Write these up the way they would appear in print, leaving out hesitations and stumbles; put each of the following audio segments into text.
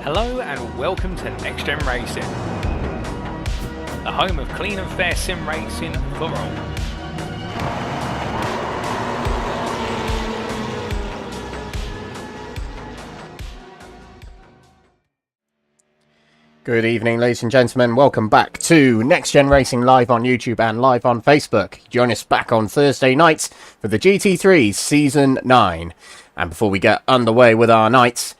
Hello and welcome to NXTGEN Racing, the home of clean and fair sim racing for all. Good evening, ladies and gentlemen. Welcome back to NXTGEN Racing live on YouTube and live on Facebook. Join us back on Thursday nights for the GT3 Season 9. And before we get underway with our nights,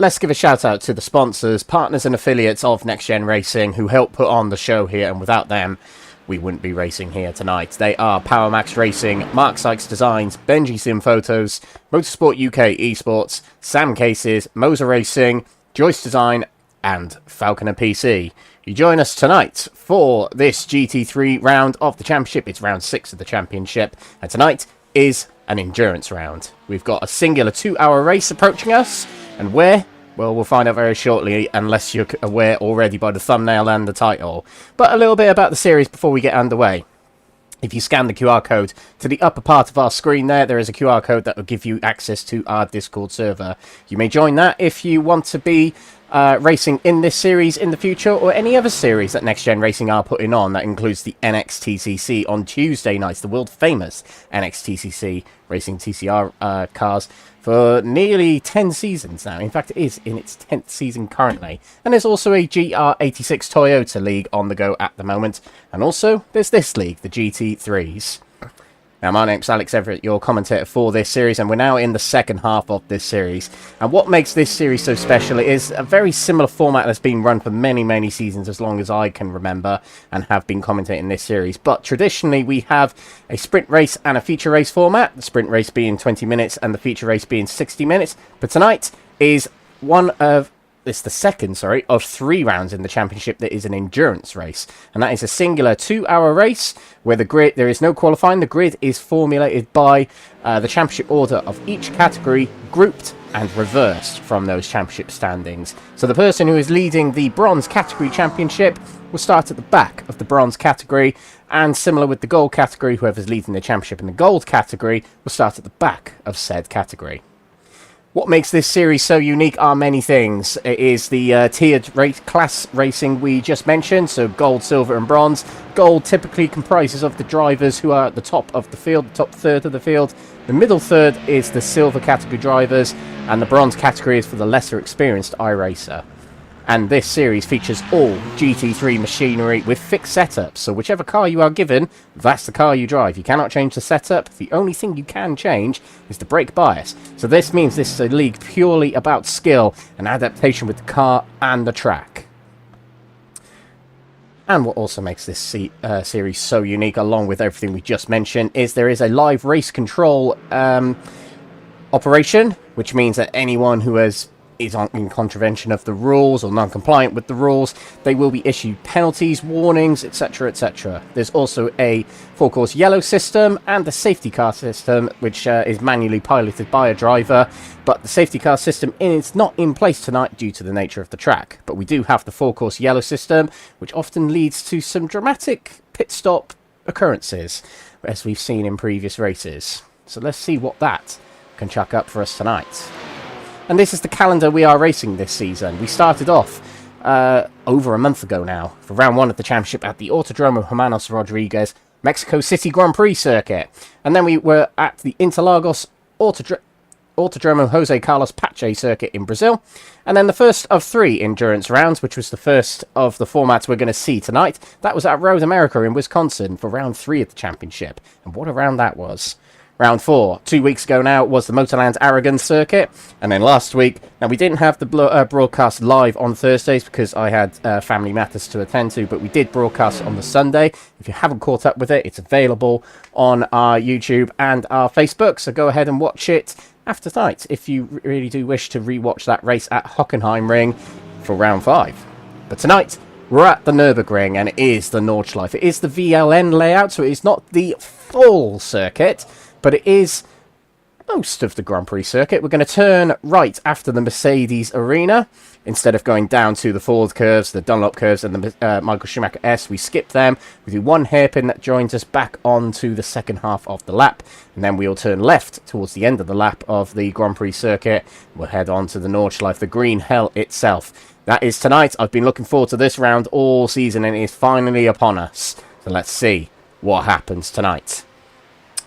let's give a shout out to the sponsors, partners and affiliates of NXTGEN Racing who help put on the show here, and without them we wouldn't be racing here tonight. They are PowerMax Racing, Mark Sykes Designs, Benji Sim Photos, Motorsport UK Esports, Sam Cases, Moser Racing, Joyce Design and Falconer PC. You join us tonight for this GT3 round of the championship. It's round 6 of the championship, and tonight is an endurance round. We've got a singular 2-hour race approaching us, and where? Well, we'll find out very shortly, unless you're aware already by the thumbnail and the title. But a little bit about the series before we get underway. If you scan the QR code to the upper part of our screen there is a QR code that will give you access to our Discord server. You may join that if you want to be racing in this series in the future, or any other series that NXTGEN Racing are putting on. That includes the NXTCC on Tuesday nights, the world famous NXTCC racing TCR cars for nearly 10 seasons now. In fact, it is in its 10th season currently. And there's also a GR86 Toyota League on the go at the moment. And also, there's this league, the GT3s. Now, my name's Alex Everett, your commentator for this series, and we're now in the second half of this series. And what makes this series so special is a very similar format that's been run for many, many seasons, as long as I can remember, and have been commentating this series. But traditionally, we have a sprint race and a feature race format, the sprint race being 20 minutes and the feature race being 60 minutes. But tonight is the second of 3 rounds in the championship that is an endurance race, and that is a singular 2-hour race where the grid, there is no qualifying. The grid is formulated by the championship order of each category, grouped and reversed from those championship standings. So the person who is leading the bronze category championship will start at the back of the bronze category, and similar with the gold category, whoever's leading the championship in the gold category will start at the back of said category. What makes this series so unique are many things. It is the tiered class racing we just mentioned, so gold, silver and bronze. Gold typically comprises of the drivers who are at the top of the field, the top third of the field. The middle third is the silver category drivers, and the bronze category is for the lesser experienced iRacer. And this series features all GT3 machinery with fixed setups, so whichever car you are given, that's the car you drive. You cannot change the setup. The only thing you can change is the brake bias. So this means this is a league purely about skill and adaptation with the car and the track. And what also makes this series so unique, along with everything we just mentioned, is there is a live race control operation, which means that anyone who is in contravention of the rules or non-compliant with the rules, they will be issued penalties, warnings, etc, etc. There's also a forecourse yellow system and the safety car system, which is manually piloted by a driver, but the safety car system is not in place tonight due to the nature of the track. But we do have the forecourse yellow system, which often leads to some dramatic pit stop occurrences, as we've seen in previous races. So let's see what that can chuck up for us tonight. And this is the calendar we are racing this season. We started off over a month ago now for round 1 of the championship at the Autodromo Hermanos Rodriguez Mexico City Grand Prix circuit. And then we were at the Interlagos Autodromo Jose Carlos Pache circuit in Brazil. And then the first of 3 endurance rounds, which was the first of the formats we're going to see tonight, that was at Road America in Wisconsin for round 3 of the championship. And what a round that was. Round 4, 2 weeks ago now, was the Motorland Aragon circuit. And then last week, now we didn't have the broadcast live on Thursdays because I had family matters to attend to, but we did broadcast on the Sunday. If you haven't caught up with it, it's available on our YouTube and our Facebook, so go ahead and watch it after tonight if you really do wish to rewatch that race at Hockenheimring for round 5. But tonight, we're at the Nürburgring, and it is the Nordschleife. It is the VLN layout, so it's not the full circuit, but it is most of the Grand Prix circuit. We're going to turn right after the Mercedes Arena. Instead of going down to the Ford curves, the Dunlop curves, and the Michael Schumacher S, we skip them. We do one hairpin that joins us back onto the second half of the lap, and then we'll turn left towards the end of the lap of the Grand Prix circuit. We'll head on to the Nordschleife, the green hell itself. That is tonight. I've been looking forward to this round all season, and it is finally upon us. So let's see what happens tonight.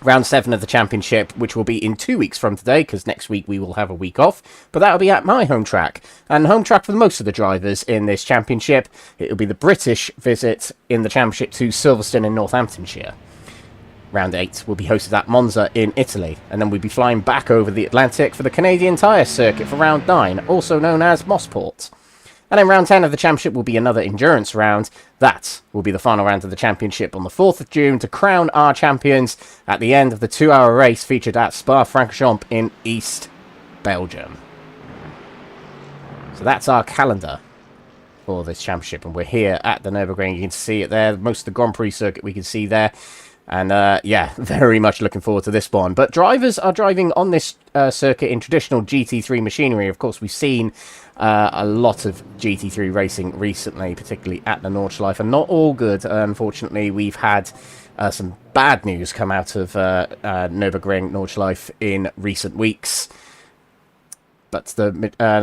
Round 7 of the championship, which will be in 2 weeks from today, because next week we will have a week off, but that'll be at my home track. And home track for most of the drivers in this championship, it'll be the British visit in the championship to Silverstone in Northamptonshire. Round 8 will be hosted at Monza in Italy, and then we'll be flying back over the Atlantic for the Canadian Tire Circuit for round 9, also known as Mossport. And then round 10 of the championship will be another endurance round. That will be the final round of the championship on the 4th of June to crown our champions at the end of the 2-hour race featured at Spa-Francorchamps in East Belgium. So that's our calendar for this championship, and we're here at the Nürburgring. You can see it there, most of the Grand Prix circuit we can see there. And yeah, very much looking forward to this one. But drivers are driving on this circuit in traditional GT3 machinery. Of course, we've seen a lot of GT3 racing recently, particularly at the Nordschleife, and not all good. Unfortunately, we've had some bad news come out of Nürburgring Nordschleife in recent weeks. But the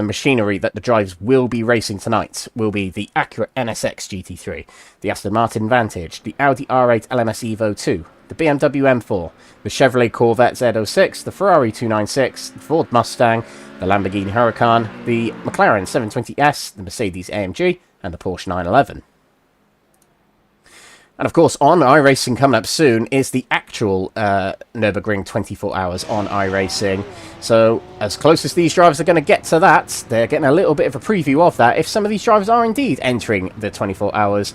machinery that the drivers will be racing tonight will be the Acura NSX GT3, the Aston Martin Vantage, the Audi R8 LMS Evo 2, the BMW M4, the Chevrolet Corvette Z06, the Ferrari 296, the Ford Mustang, the Lamborghini Huracan, the McLaren 720S, the Mercedes AMG, and the Porsche 911. And of course, on iRacing coming up soon is the actual Nürburgring 24 hours on iRacing. So as close as these drivers are going to get to that, they're getting a little bit of a preview of that. If some of these drivers are indeed entering the 24 hours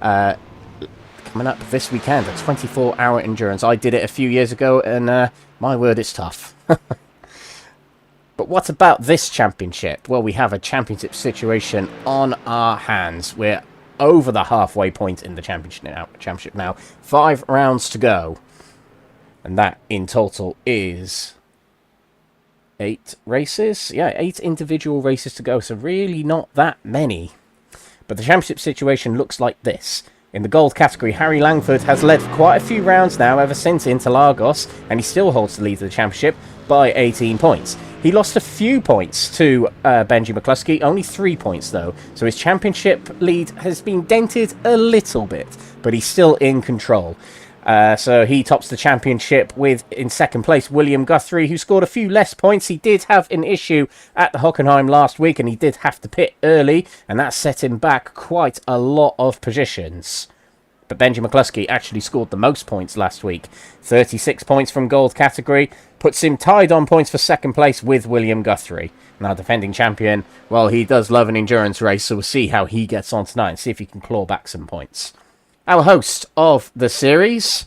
coming up this weekend, a 24-hour endurance. I did it a few years ago, and my word, it's tough. But what about this championship? Well, we have a championship situation on our hands. We're over the halfway point in the championship now. 5 rounds to go. And that in total is 8 races. Yeah, 8 individual races to go. So really not that many. But the championship situation looks like this. In the gold category, Harry Langford has led for quite a few rounds now ever since Interlagos, and he still holds the lead of the championship by 18 points. He lost a few points to Benji McCluskey, only 3 points though, so his championship lead has been dented a little bit, but he's still in control. So he tops the championship with, in second place, William Guthrie, who scored a few less points. He did have an issue at the Hockenheim last week, and he did have to pit early, and that set him back quite a lot of positions. But Benji McCluskey actually scored the most points last week. 36 points from gold category, puts him tied on points for second place with William Guthrie. Now, defending champion, well, he does love an endurance race, so we'll see how he gets on tonight and see if he can claw back some points. Our host of the series,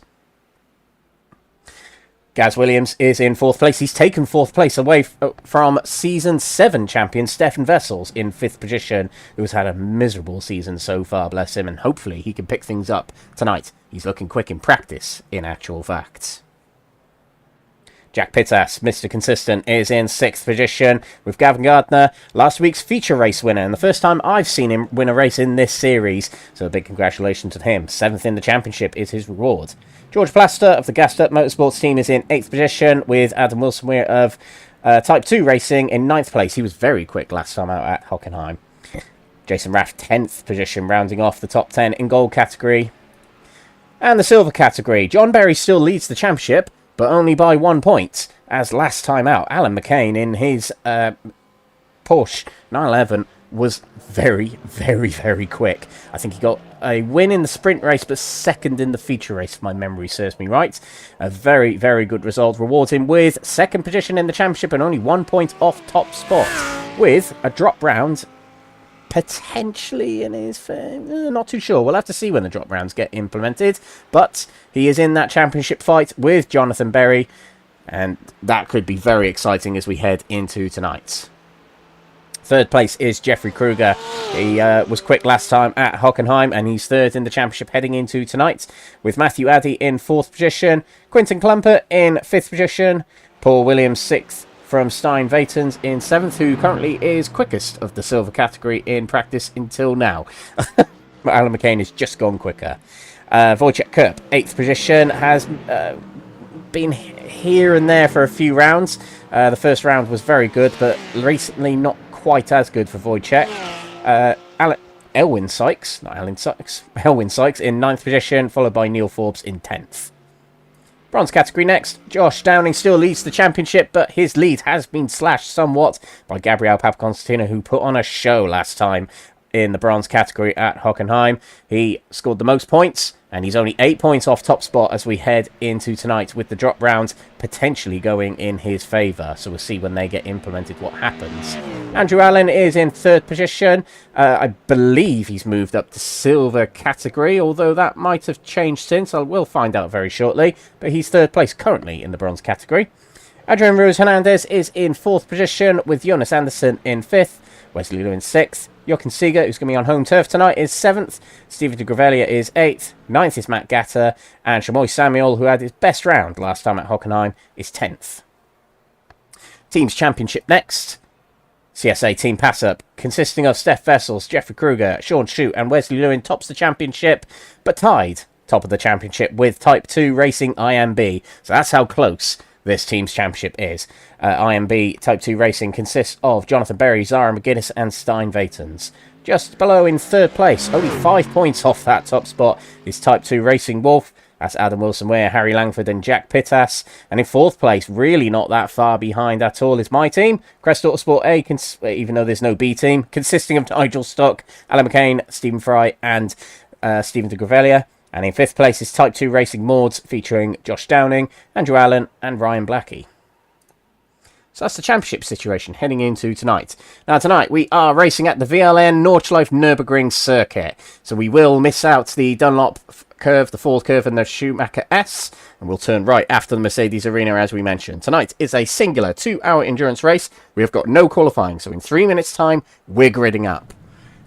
Gaz Williams, is in 4th place. He's taken 4th place away from Season 7 champion Stefan Wessels in 5th position, who's had a miserable season so far, bless him, and hopefully he can pick things up tonight. He's looking quick in practice, in actual fact. Jack Pittas, Mr. Consistent, is in 6th position with Gavin Gardner, last week's feature race winner, and the first time I've seen him win a race in this series, so a big congratulations to him. 7th in the championship is his reward. George Plaster of the Gassed Up Motorsports team is in 8th position with Adam Wilson-Weir of Type 2 Racing in 9th place. He was very quick last time out at Hockenheim. Jason Raff, 10th position, rounding off the top 10 in gold category. And the silver category, John Berry still leads the championship, but only by 1 point, as last time out, Alan McCain in his Porsche 911 was very, very, very quick. I think he got a win in the sprint race, but second in the feature race, if my memory serves me right. A very, very good result. Rewards him with second position in the championship and only 1 point off top spot, with a drop round potentially in his favour. Not too sure. We'll have to see when the drop rounds get implemented. But he is in that championship fight with Jonathan Berry, and that could be very exciting as we head into tonight. Third place is Jeffrey Kruger. He was quick last time at Hockenheim, and he's third in the championship heading into tonight, with Matthew Addy in fourth position, Quinton Klumper in fifth position, Paul Williams sixth from Stein Vatens in seventh, who currently is quickest of the silver category in practice until now. Alan McCain has just gone quicker. Wojciech Kurp, eighth position, has been here and there for a few rounds. The first round was very good, but recently not quite as good for Wojciech. Elwyn Sykes in ninth position, followed by Neil Forbes in 10th. Bronze category next. Josh Downing still leads the championship, but his lead has been slashed somewhat by Gabriel Papaconstantino, who put on a show last time in the bronze category at Hockenheim. He scored the most points, and he's only 8 points off top spot as we head into tonight, with the drop round potentially going in his favour. So we'll see when they get implemented what happens. Andrew Allen is in third position. I believe he's moved up to silver category, although that might have changed since. I will find out very shortly. But he's third place currently in the bronze category. Adrian Ruiz Hernandez is in fourth position, with Jonas Anderson in fifth, Wesley Lewin sixth. Jochen Seeger, who's going to be on home turf tonight, is 7th. Stephen de Gravelia is 8th. 9th is Matt Gatter. And Shamoy Samuel, who had his best round last time at Hockenheim, is 10th. Teams Championship next. CSA Team Pass-Up, consisting of Steph Vessels, Jeffrey Kruger, Sean Shute and Wesley Lewin, tops the championship, but tied top of the championship with Type 2 Racing IMB. So that's how close this team's championship is. IMB Type 2 Racing consists of Jonathan Berry, Zara McGuinness and Stein Vatens. Just below in third place, only 5 points off that top spot, is Type 2 Racing Wolf. That's Adam Wilson-Ware, Harry Langford and Jack Pittas. And in fourth place, really not that far behind at all, is my team, Crest Autosport A, even though there's no B team, consisting of Nigel Stock, Alan McCain, Stephen Fry and Stephen de Gravelia. And in fifth place is Type 2 Racing Mods, featuring Josh Downing, Andrew Allen and Ryan Blackie. So that's the championship situation heading into tonight. Now tonight we are racing at the VLN Nordschleife Nürburgring circuit. So we will miss out the Dunlop curve, the Ford curve and the Schumacher S. And we'll turn right after the Mercedes Arena as we mentioned. Tonight is a singular 2-hour endurance race. We have got no qualifying. So in 3 minutes time we're gridding up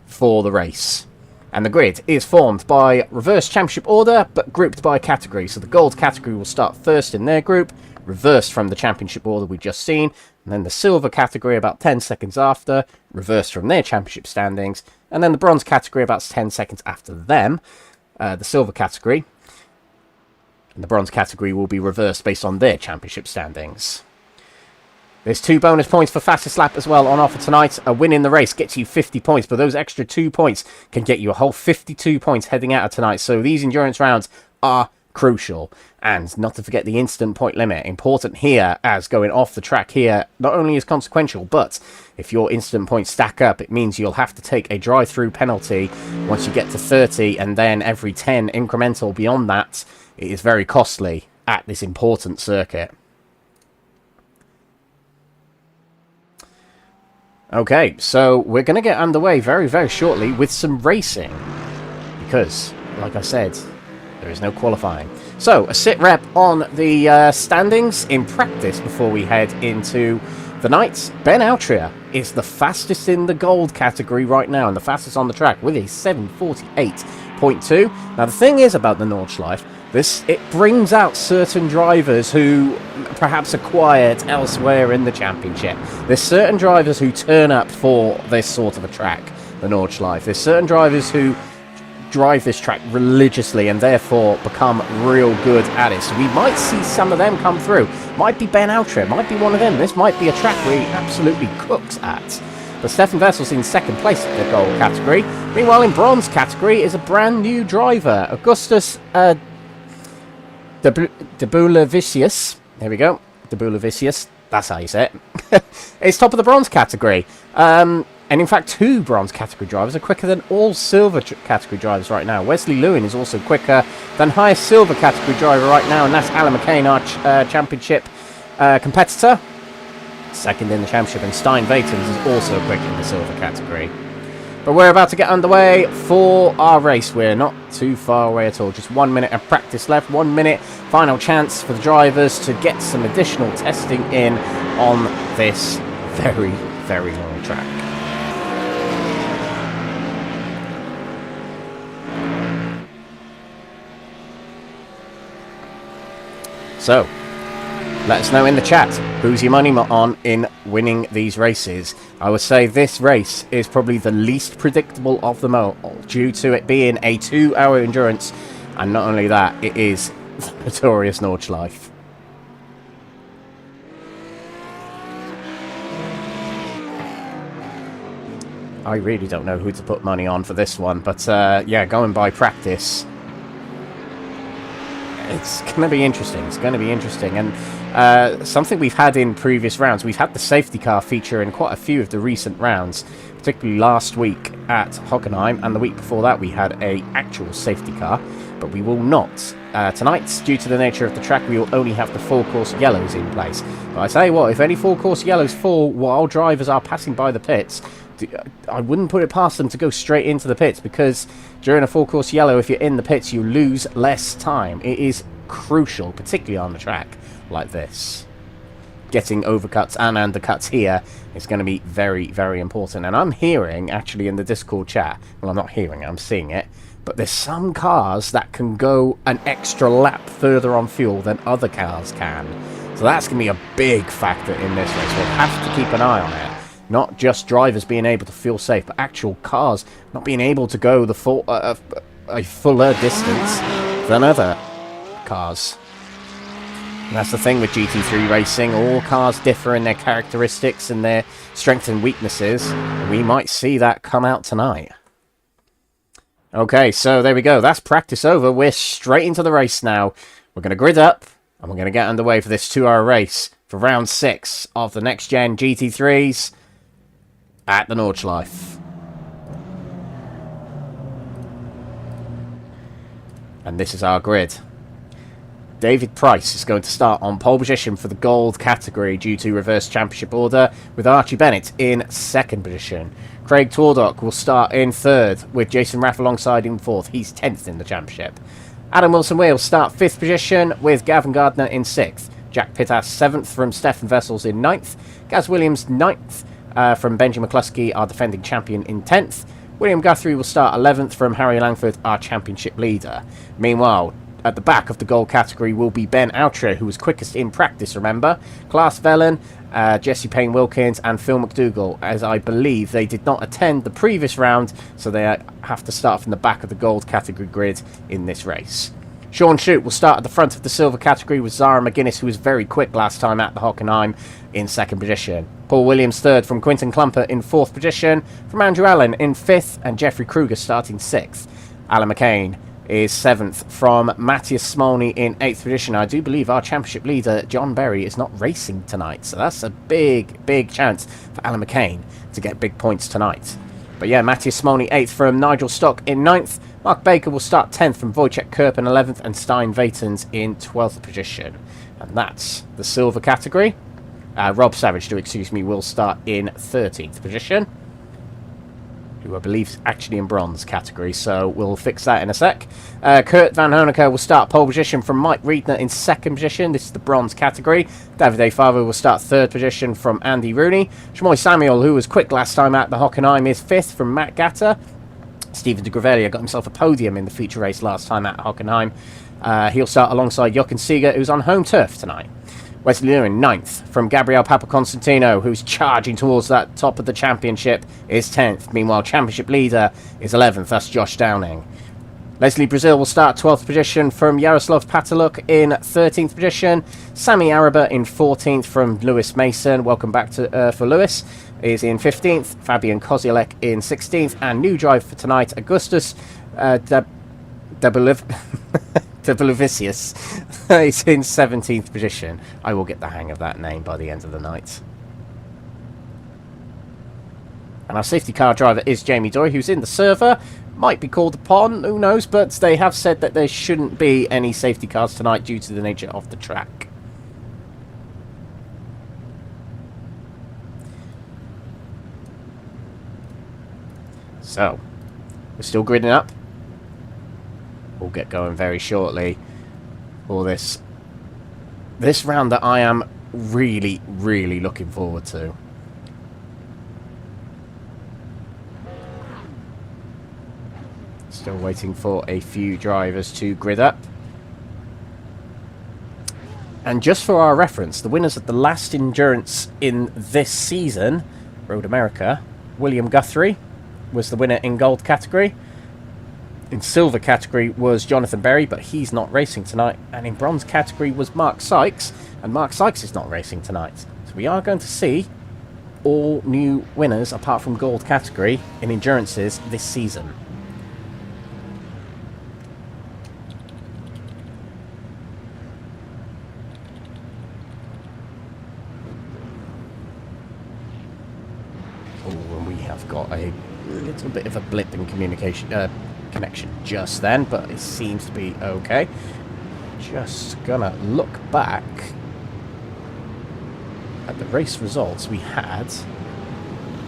for the race. And the grid is formed by reverse championship order, but grouped by category. So the gold category will start first in their group, reversed from the championship order we've just seen. And then the silver category about 10 seconds after, reversed from their championship standings. And then the bronze category about 10 seconds after them, the silver category. And the bronze category will be reversed based on their championship standings. There's 2 bonus points for fastest lap as well on offer tonight. A win in the race gets you 50 points, but those extra 2 points can get you a whole 52 points heading out of tonight. So these endurance rounds are crucial. And not to forget the instant point limit. Important here, as going off the track here not only is consequential, but if your instant points stack up, it means you'll have to take a drive-through penalty once you get to 30, and then every 10 incremental beyond that. It is very costly at this important circuit. Okay, so we're going to get underway very, very shortly with some racing. Because, like I said, there is no qualifying. So, a sit rep on the standings in practice before we head into the night. Ben Altria is the fastest in the gold category right now, and the fastest on the track with a 7:48.2. Now, the thing is about the Nordschleife, it brings out certain drivers who perhaps are quiet elsewhere in the championship. There's certain drivers who turn up for this sort of a track, the Nordschleife. There's certain drivers who drive this track religiously and therefore become real good at it. So we might see some of them come through. Might be Ben Altria, might be one of them. This might be a track where he absolutely cooks at. But Stefan Vessel's in second place in the gold category. Meanwhile, in bronze category is a brand new driver, Augustus Debulevicius. There we go. Debulevicius. That's how you say it. It's top of the bronze category. And in fact, 2 bronze category drivers are quicker than all silver category drivers right now. Wesley Lewin is also quicker than highest silver category driver right now, and that's Alan McCain, our championship competitor. Second in the championship, and Stein Vatens is also quick in the silver category. But we're about to get underway for our race. We're not too far away at all. Just 1 minute of practice left. 1 minute final chance for the drivers to get some additional testing in on this very, very long track. So, let us know in the chat, who's your money on in winning these races? I would say this race is probably the least predictable of them all, due to it being a 2-hour endurance, and not only that, it is the notorious Nordschleife. I really don't know who to put money on for this one, but yeah, going by practice, it's going to be interesting. It's going to be interesting. And something we've had in previous rounds, we've had the safety car feature in quite a few of the recent rounds, particularly last week at Hockenheim, and the week before that we had a actual safety car, but we will not. Tonight, due to the nature of the track, we will only have the full course yellows in place. But I tell you what, if any full course yellows fall while drivers are passing by the pits, I wouldn't put it past them to go straight into the pits, because during a full course yellow, if you're in the pits, you lose less time. It is crucial, particularly on the track like this. Getting overcuts and undercuts here is going to be very, very important. And I'm hearing, actually, in the Discord chat, well, I'm not hearing it, I'm seeing it, but there's some cars that can go an extra lap further on fuel than other cars can. So that's going to be a big factor in this race. We'll have to keep an eye on it. Not just drivers being able to feel safe, but actual cars not being able to go the full, a fuller distance than other cars. And that's the thing with GT3 racing. All cars differ in their characteristics and their strengths and weaknesses. We might see that come out tonight. Okay, so there we go. That's practice over. We're straight into the race now. We're going to grid up, and we're going to get underway for this 2-hour race for round 6 of the Next Gen GT3s at the Nordschleife. And this is our grid. David Price is going to start on pole position for the gold category due to reverse championship order, with Archie Bennett in 2nd position. Craig Tordock will start in 3rd, with Jason Raff alongside in 4th. He's 10th in the championship. Adam Wilson-Wheel start 5th position, with Gavin Gardner in 6th. Jack Pittas 7th from Stefan Vessels in 9th. Gaz Williams 9th from Benji McCluskey, our defending champion, in 10th. William Guthrie will start 11th from Harry Langford, our championship leader. Meanwhile, at the back of the gold category will be Ben Outray, who was quickest in practice, remember? Klaas Vellen, Jesse Payne-Wilkins and Phil McDougall, as I believe they did not attend the previous round, so they have to start from the back of the gold category grid in this race. Sean Shute will start at the front of the silver category with Zara McGuinness, who was very quick last time at the Hockenheim, in 2nd position. Paul Williams 3rd from Quinton Klumper in 4th position, from Andrew Allen in 5th, and Jeffrey Kruger starting 6th. Alan McCain is 7th from Matthias Smolny in 8th position. I do believe our championship leader, John Berry, is not racing tonight, so that's a big, big chance for Alan McCain to get big points tonight. But yeah, Matthias Smolny 8th from Nigel Stock in 9th. Mark Baker will start 10th from Wojciech Kerp in 11th, and Stein Vatens in 12th position. And that's the silver category. Rob Savage, will start in 13th position, who I believe is actually in bronze category, so we'll fix that in a sec. Kurt Van Honecker will start pole position from Mike Riedner in 2nd position. This is the bronze category. David A. Favre will start 3rd position from Andy Rooney. Shamoy Samuel, who was quick last time at the Hockenheim, is 5th from Matt Gatter. Stephen de Gravelia got himself a podium in the feature race last time at Hockenheim. He'll start alongside Jochen Seeger, who's on home turf tonight. Wesley Lewin 9th from Gabriel Papaconstantino, who's charging towards that top of the championship, is 10th. Meanwhile, championship leader is 11th. That's Josh Downing. Leslie Brazil will start 12th position from Yaroslav Pataluk in 13th position. Sammy Araba in 14th from Lewis Mason. Welcome back to for Lewis. Is in 15th. Fabian Kozielek in 16th. And new drive for tonight, Augustus Debelovicius is in 17th position. I will get the hang of that name by the end of the night. And our safety car driver is Jamie Doy, who's in the server. Might be called upon, who knows, but they have said that there shouldn't be any safety cars tonight due to the nature of the track. So, we're still gridding up. We'll get going very shortly for this round that I am really, really looking forward to. Still waiting for a few drivers to grid up. And just for our reference, the winners of the last endurance in this season, Road America, William Guthrie was the winner in gold category. In silver category was Jonathan Berry, but he's not racing tonight. And in bronze category was Mark Sykes, and Mark Sykes is not racing tonight. So we are going to see all new winners, apart from gold category, in endurances this season. Got a little bit of a blip in connection just then, but it seems to be okay. Just gonna look back at the race results we had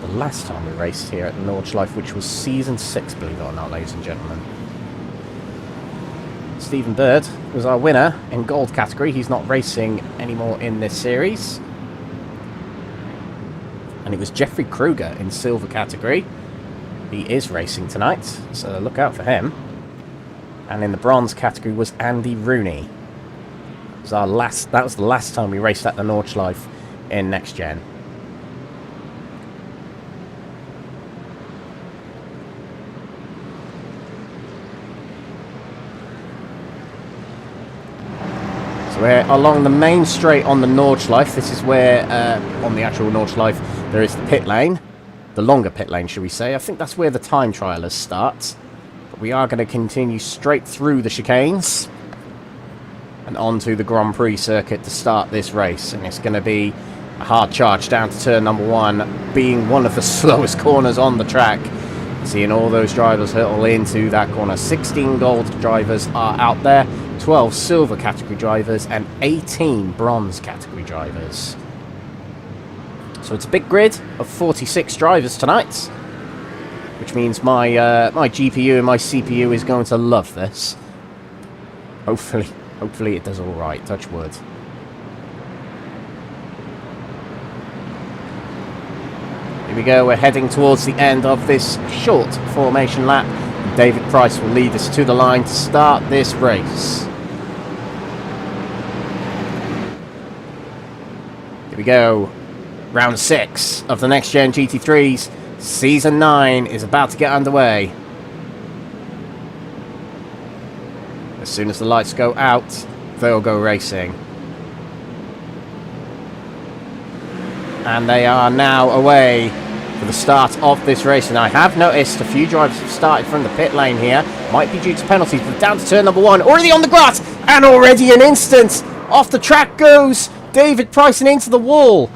the last time we raced here at Nordschleife, which was season 6, believe it or not, ladies and gentlemen. Stephen Bird was our winner in gold category. He's not racing anymore in this series. And it was Jeffrey Kruger in silver category. He is racing tonight, so look out for him. And in the bronze category was Andy Rooney. That was the last time we raced at the Nordschleife in Next Gen. So we're along the main straight on the Nordschleife. This is where, on the actual Nordschleife, there is the pit lane. The longer pit lane, should we say. I think that's where the time trialers start. But we are going to continue straight through the chicanes and onto the Grand Prix circuit to start this race. And it's going to be a hard charge down to turn number 1, being one of the slowest corners on the track. Seeing all those drivers hurtle into that corner. 16 gold drivers are out there, 12 silver category drivers, and 18 bronze category drivers. So it's a big grid of 46 drivers tonight, which means my GPU and my CPU is going to love this. Hopefully it does all right. Touch wood. Here we go. We're heading towards the end of this short formation lap. David Price will lead us to the line to start this race. Here we go. Round 6 of the Next Gen GT3's Season 9 is about to get underway. As soon as the lights go out, they'll go racing. And they are now away for the start of this race. And I have noticed a few drivers have started from the pit lane here. Might be due to penalties, but down to turn number 1. Already on the grass, and already an instant. Off the track goes David Price and into the wall.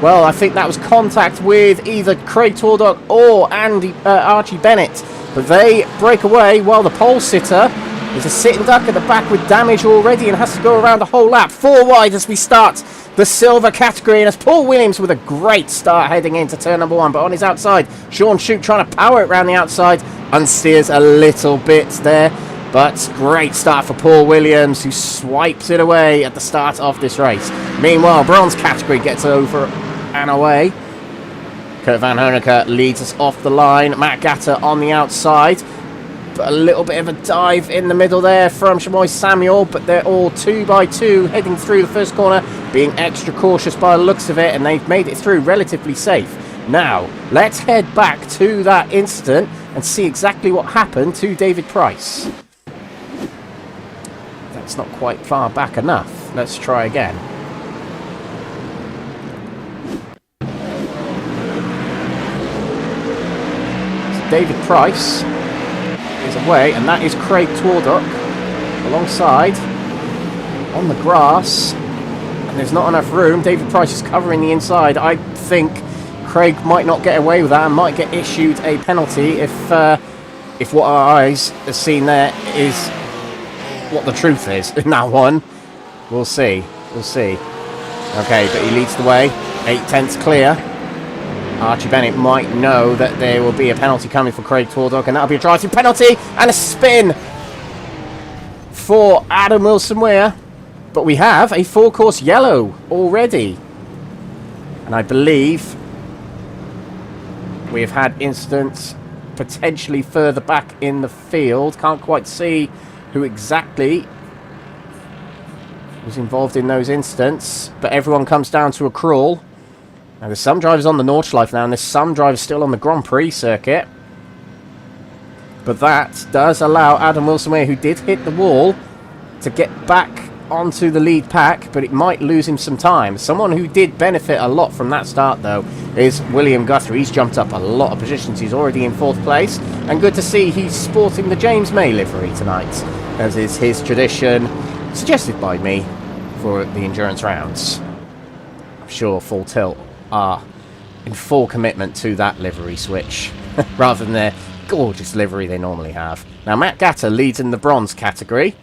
Well, I think that was contact with either Craig Tordock or Archie Bennett. But they break away while the pole sitter is a sitting duck at the back with damage already and has to go around the whole lap. 4 wide as we start the silver category. And as Paul Williams with a great start heading into turn number 1. But on his outside, Sean Shute trying to power it around the outside. Unsteers a little bit there. But great start for Paul Williams, who swipes it away at the start of this race. Meanwhile, bronze category gets over and away. Kurt Van Honecker leads us off the line. Matt Gatter on the outside. But a little bit of a dive in the middle there from Shamoy Samuel. But they're all 2 by 2 heading through the first corner, being extra cautious by the looks of it. And they've made it through relatively safe. Now, let's head back to that incident and see exactly what happened to David Price. That's not quite far back enough. Let's try again. So David Price is away, and that is Craig Tordock alongside on the grass. There's not enough room. David Price is covering the inside. I think Craig might not get away with that and might get issued a penalty if what our eyes have seen there is what the truth is in that one. We'll see. We'll see. Okay, but he leads the way. 8/10 clear. Archie Bennett might know that there will be a penalty coming for Craig Tordog, and that'll be a driving penalty and a spin for Adam Wilson-Weir. But we have a four-course yellow already. And I believe we have had incidents potentially further back in the field. Can't quite see who exactly was involved in those incidents, but everyone comes down to a crawl. Now there's some drivers on the Nordschleife now, and there's some drivers still on the Grand Prix circuit. But that does allow Adam Wilson-Weir, who did hit the wall, to get back onto the lead pack, but it might lose him some time. Someone who did benefit a lot from that start, though, is William Guthrie. He's jumped up a lot of positions. He's already in 4th place, and good to see he's sporting the James May livery tonight, as is his tradition, suggested by me for the endurance rounds. I'm sure Full Tilt are in full commitment to that livery switch, rather than their gorgeous livery they normally have. Now, Matt Gatter leads in the bronze category.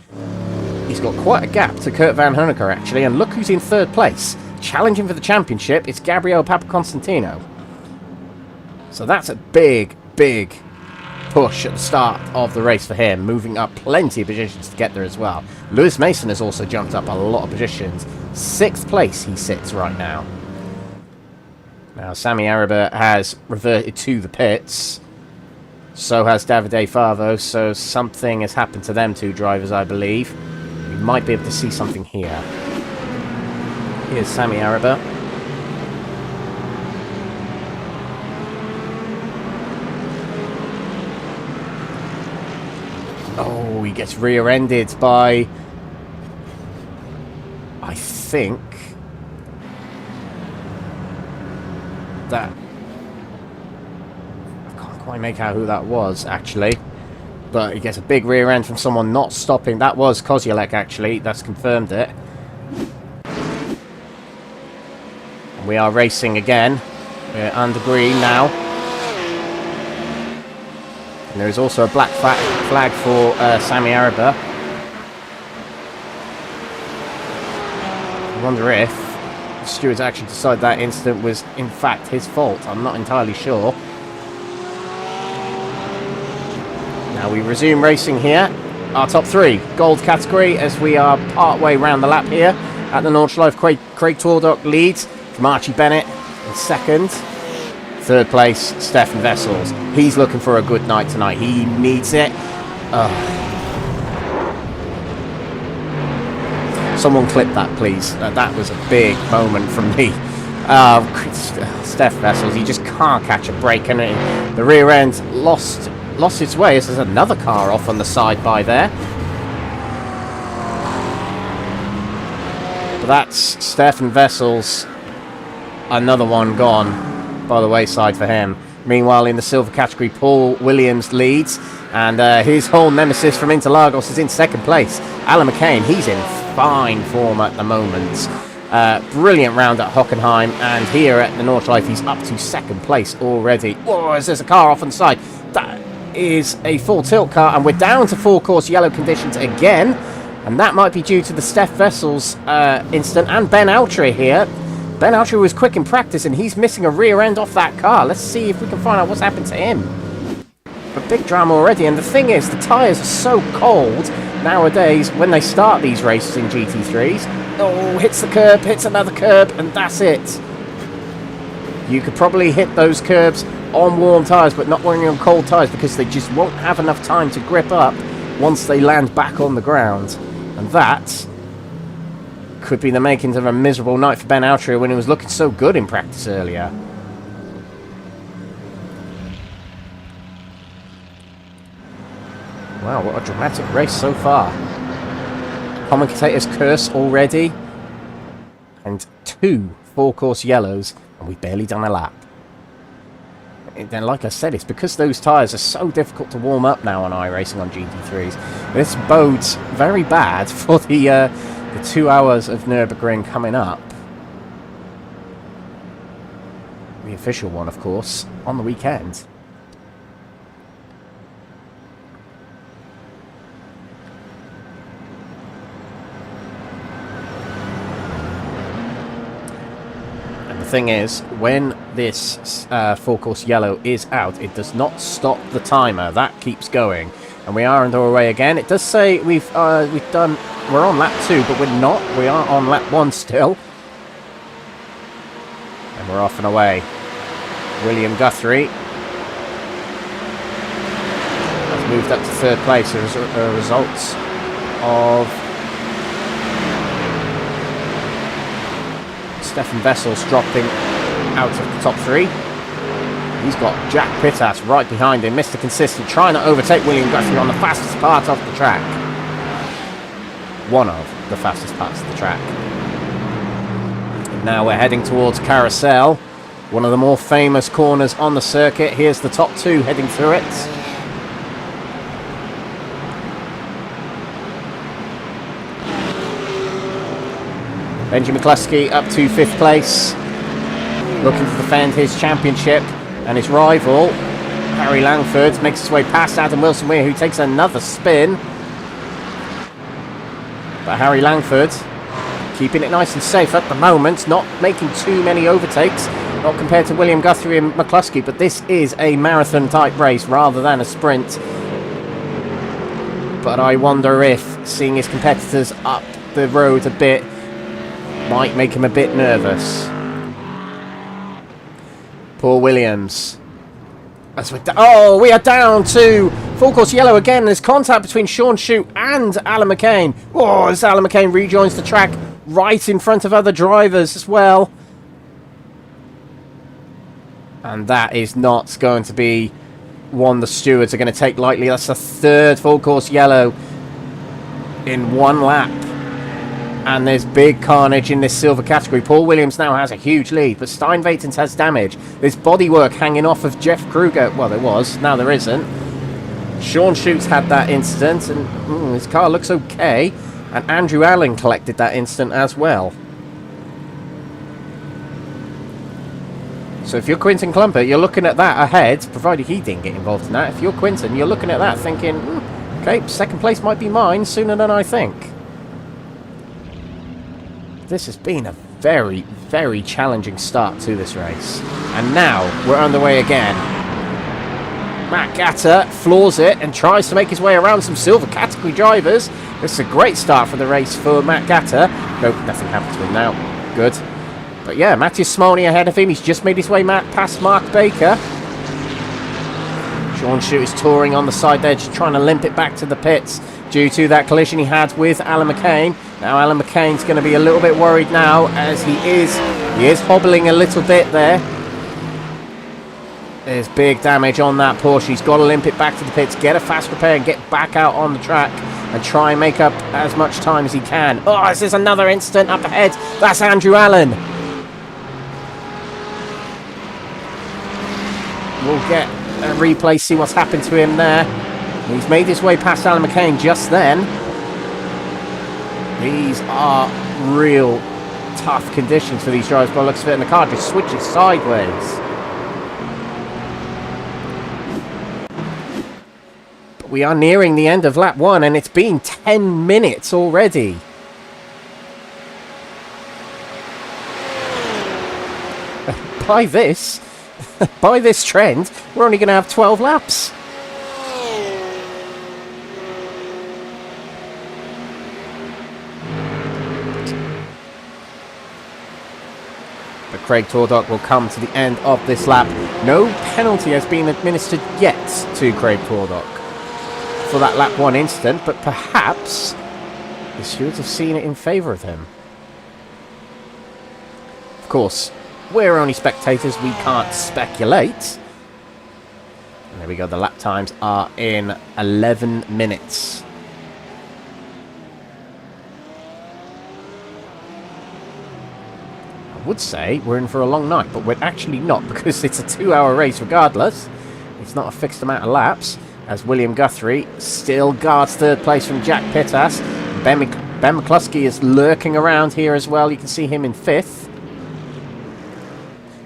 He's got quite a gap to Kurt Van Honecker, actually, and look who's in 3rd place. Challenging for the championship, it's Gabriele Papaconstantino. So that's a big, big push at the start of the race for him, moving up plenty of positions to get there as well. Lewis Mason has also jumped up a lot of positions. 6th place he sits right now. Now, Sammy Araba has reverted to the pits. So has Davide Favo, so something has happened to them two drivers, I believe. We might be able to see something here. Here's Sammy Araba. Oh, he gets rear-ended by, I think, that, I can't quite make out who that was, actually. But he gets a big rear end from someone not stopping. That was Kozielek, actually. That's confirmed it. And we are racing again. We're under green now. And there is also a black flag for Sammy Araba. I wonder if the stewards actually decided that incident was, in fact, his fault. I'm not entirely sure. Now we resume racing here. Our top 3, gold category, as we are part way round the lap here. At the Nordschleife, Craig Tordog leads from Archie Bennett in 2nd. 3rd place, Stefan Vessels. He's looking for a good night tonight. He needs it. Someone clip that, please. That was a big moment from me. Steph Vessels, he just can't catch a break, and the rear end lost its way as there's another car off on the side by there. But that's Stefan Vessels. Another one gone by the wayside for him. Meanwhile, in the silver category, Paul Williams leads, and his whole nemesis from Interlagos is in 2nd place. Alan McCain, he's in fine form at the moment. Brilliant round at Hockenheim, and here at the Nordschleife, he's up to 2nd place already. Whoa, there's a car off on the side. That is a full tilt car, and we're down to 4-course yellow conditions again, and that might be due to the Steph Vessels incident, and Ben Altry here. Ben Altry was quick in practice, and he's missing a rear end off that car. Let's see if we can find out what's happened to him. But big drama already, and the thing is, the tyres are so cold nowadays when they start these races in GT3s. Oh, hits the curb, hits another curb, and that's it. You could probably hit those curbs on warm tyres, but not when you're on cold tyres, because they just won't have enough time to grip up once they land back on the ground. And that could be the makings of a miserable night for Ben Altry when he was looking so good in practice earlier. Wow, what a dramatic race so far. Commentator's curse already. And 2 4-course yellows, and we've barely done a lap. Then, like I said, it's because those tyres are so difficult to warm up now on iRacing on GT3s. This bodes very bad for the the 2 hours of Nürburgring coming up. The official one, of course, on the weekend. And the thing is, when this full course yellow is out, it does not stop the timer. That keeps going. And we are underway again. It does say we're on lap 2, but we're not. We are on lap 1 still. And we're off and away. William Guthrie has moved up to 3rd place as a result of Stefan Vessel's dropping out of the top 3. He's got Jack Pittas right behind him, Mr. Consistent, trying to overtake William Guthrie on the fastest part of the track. One of the fastest parts of the track. And now we're heading towards Carousel, one of the more famous corners on the circuit. Here's the top 2 heading through it. Benji McCluskey up to 5th place, looking to defend his championship. And his rival, Harry Langford, makes his way past Adam Wilson-Weir, who takes another spin. But Harry Langford keeping it nice and safe at the moment, not making too many overtakes, not compared to William Guthrie and McCluskey, but this is a marathon-type race rather than a sprint. But I wonder if seeing his competitors up the road a bit might make him a bit nervous. Paul Williams. As we are down to full course yellow again. There's contact between Sean Shute and Alan McCain. Oh, as Alan McCain rejoins the track right in front of other drivers as well. And that is not going to be one the stewards are going to take lightly. That's the 3rd full course yellow in 1 lap. And there's big carnage in this silver category. Paul Williams now has a huge lead, but Steinvatens has damage. There's bodywork hanging off of Jeff Kruger. Well, there was. Now there isn't. Sean Schute's had that incident, and his car looks okay. And Andrew Allen collected that incident as well. So if you're Quinton Clumpert, you're looking at that ahead, provided he didn't get involved in that. If you're Quinton, you're looking at that thinking, okay, 2nd place might be mine sooner than I think. This has been a very, very challenging start to this race. And now we're underway again. Matt Gatter floors it and tries to make his way around some silver category drivers. This is a great start for the race for Matt Gatter. Nope, nothing happened to him now. Good. But yeah, Matthias Smolny ahead of him. He's just made his way past Mark Baker. Sean Shute is touring on the side edge, trying to limp it back to the pits due to that collision he had with Alan McCain. Now Alan McCain's going to be a little bit worried now, as he is hobbling a little bit there. There's big damage on that Porsche. He's got to limp it back to the pits, get a fast repair and get back out on the track and try and make up as much time as he can. Oh, this is another incident up ahead. That's Andrew Allen. We'll get a replay, see what's happened to him there. He's made his way past Alan McCain just then. These are real tough conditions for these drivers by the looks of it, and the car just switches sideways. But we are nearing the end of lap 1, and it's been 10 minutes already. By this trend, we're only going to have 12 laps. But Craig Tordock will come to the end of this lap. No penalty has been administered yet to Craig Tordock for that lap 1 incident, but perhaps the stewards have seen it in favour of him. Of course, we're only spectators, we can't speculate. And there we go, the lap times are in 11 minutes. I would say we're in for a long night, but we're actually not, because it's a 2-hour race regardless. It's not a fixed amount of laps, as William Guthrie still guards 3rd place from Jack Pittas. Ben McCluskey is lurking around here as well. You can see him in 5th.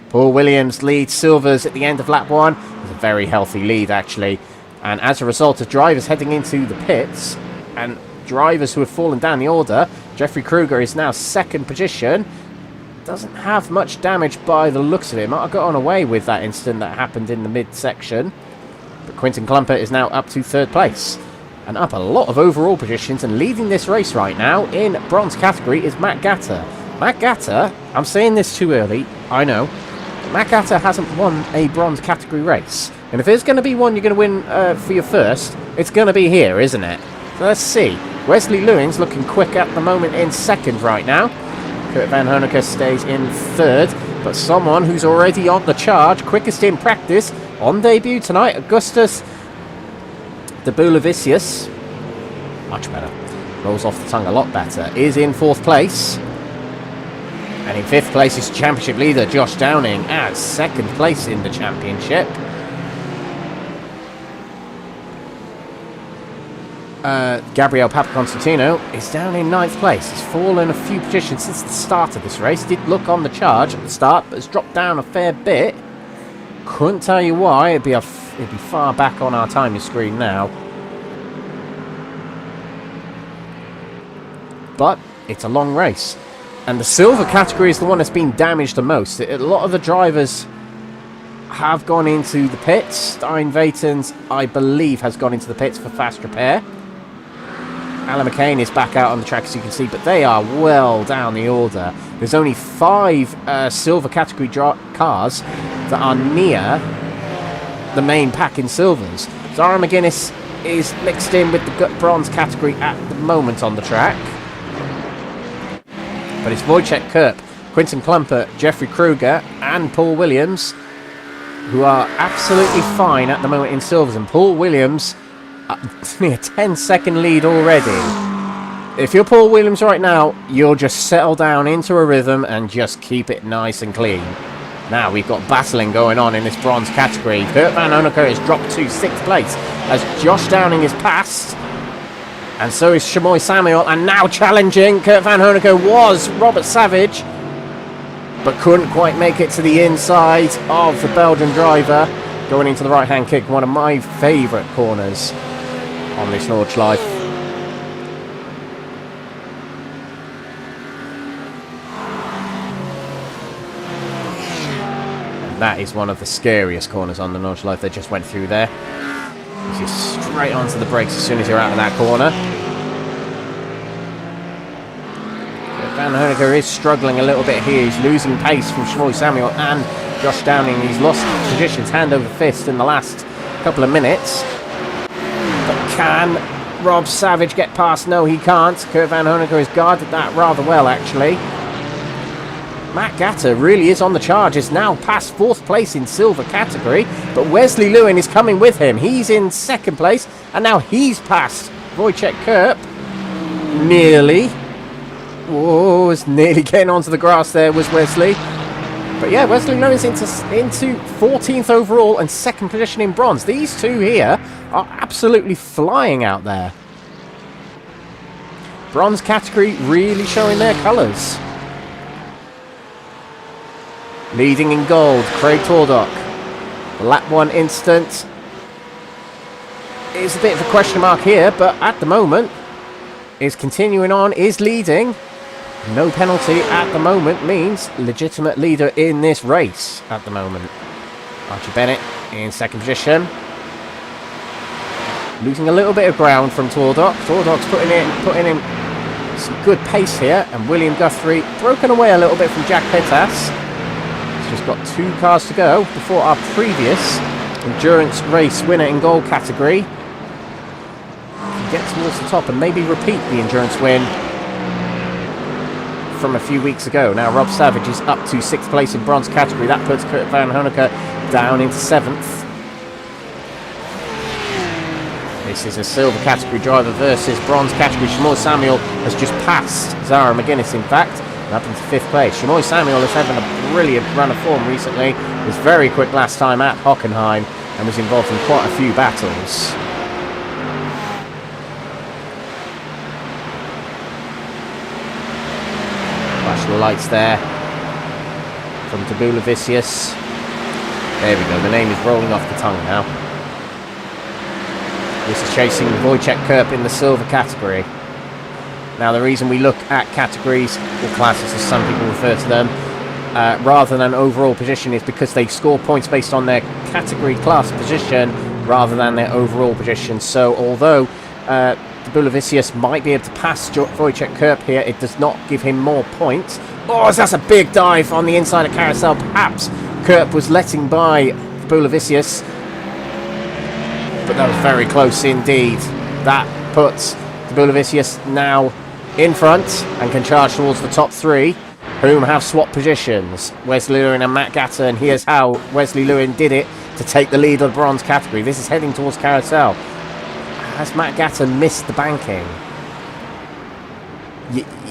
Paul Williams leads Silvers at the end of lap 1. It's a very healthy lead, actually. And as a result of drivers heading into the pits and drivers who have fallen down the order, Jeffrey Kruger is now 2nd position. Doesn't have much damage by the looks of it. Might have gotten away with that incident that happened in the mid-section. But Quinton Klumper is now up to 3rd place. And up a lot of overall positions, and leading this race right now in bronze category is Matt Gatter. Matt Gatter, I'm saying this too early, I know. Matt Gatter hasn't won a bronze category race. And if there's going to be one you're going to win for your first, it's going to be here, isn't it? So let's see. Wesley Lewins looking quick at the moment in 2nd right now. Kurt Van Honecker stays in 3rd. But someone who's already on the charge, quickest in practice, on debut tonight, Augustus de Bulavicius, much better, rolls off the tongue a lot better, is in 4th place. And in 5th place is championship leader Josh Downing at 2nd place in the championship. Gabriel Papaconstantino is down in 9th place. He's fallen a few positions since the start of this race. Did look on the charge at the start, but has dropped down a fair bit. Couldn't tell you why. It'd be far back on our timing screen now. But it's a long race. And the silver category is the one that's been damaged the most. A lot of the drivers have gone into the pits. Stein Vatens, I believe, has gone into the pits for fast repair. Alan McCain is back out on the track, as you can see, but they are well down the order. There's only 5 silver category cars that are near the main pack in silvers. Zara McGuinness is mixed in with the bronze category at the moment on the track. But it's Wojciech Kerp, Quinton Klumper, Jeffrey Kruger and Paul Williams who are absolutely fine at the moment in silvers. And Paul Williams, near 10-second lead already. If you're Paul Williams right now, you'll just settle down into a rhythm and just keep it nice and clean. Now we've got battling going on in this bronze category. Kurt Van Honecker has dropped to 6th place as Josh Downing is passed. And so is Shamoy Samuel. And now challenging Kurt Van Honecker was Robert Savage, but couldn't quite make it to the inside of the Belgian driver. Going into the right-hand kick, one of my favourite corners on this Nordschleife. And that is one of the scariest corners on the Nordschleife they just went through there. It's just straight onto the brakes as soon as you're out of that corner. Van Honecker is struggling a little bit here. He's losing pace from Shmoy Samuel and Josh Downing. He's lost positions hand over fist in the last couple of minutes. But can Rob Savage get past? No, he can't. Kurt Van Honecker has guarded that rather well, actually. Matt Gatter really is on the charge. Is now past 4th place in silver category. But Wesley Lewin is coming with him. He's in 2nd place. And now he's past Wojciech Kerp. Nearly. Whoa, was nearly getting onto the grass there was Wesley. But yeah, Wesley Lewis into 14th overall and 2nd position in bronze. These two here are absolutely flying out there. Bronze category really showing their colours. Leading in gold, Craig Tordock. The lap 1 incident is a bit of a question mark here, but at the moment is continuing on, is leading. No penalty at the moment means legitimate leader in this race at the moment. Archie Bennett in 2nd position. Losing a little bit of ground from Tordock. Tordock's putting in some good pace here. And William Guthrie broken away a little bit from Jack Pettas. He's just got 2 cars to go before our previous endurance race winner in gold category can get towards the top and maybe repeat the endurance win from a few weeks ago. Now Rob Savage is up to 6th place in bronze category. That puts Kurt Van Honecker down into 7th. This is a silver category driver versus bronze category. Shamoy Samuel has just passed Zara McGuinness, in fact, and up into 5th place. Shamoy Samuel is having a brilliant run of form recently. He was very quick last time at Hockenheim and was involved in quite a few battles. of lights there from Tabula-Vicious. There we go, the name is rolling off the tongue now. This is chasing Wojciech Kurp in the silver category. Now the reason we look at categories, or classes as some people refer to them, rather than overall position is because they score points based on their category class position rather than their overall position. So although Tabula-Vicious might be able to pass Wojciech Kurp here, it does not give him more points. Oh, that's a big dive on the inside of Carousel. Perhaps Kurp was letting by Tabula-Vicious, but that was very close indeed. That puts Tabula-Vicious now in front and can charge towards the top three, whom have swapped positions. Wesley Lewin and Matt Gatter, and here's how Wesley Lewin did it to take the lead of the bronze category. This is heading towards Carousel. Has Matt Gatter missed the banking?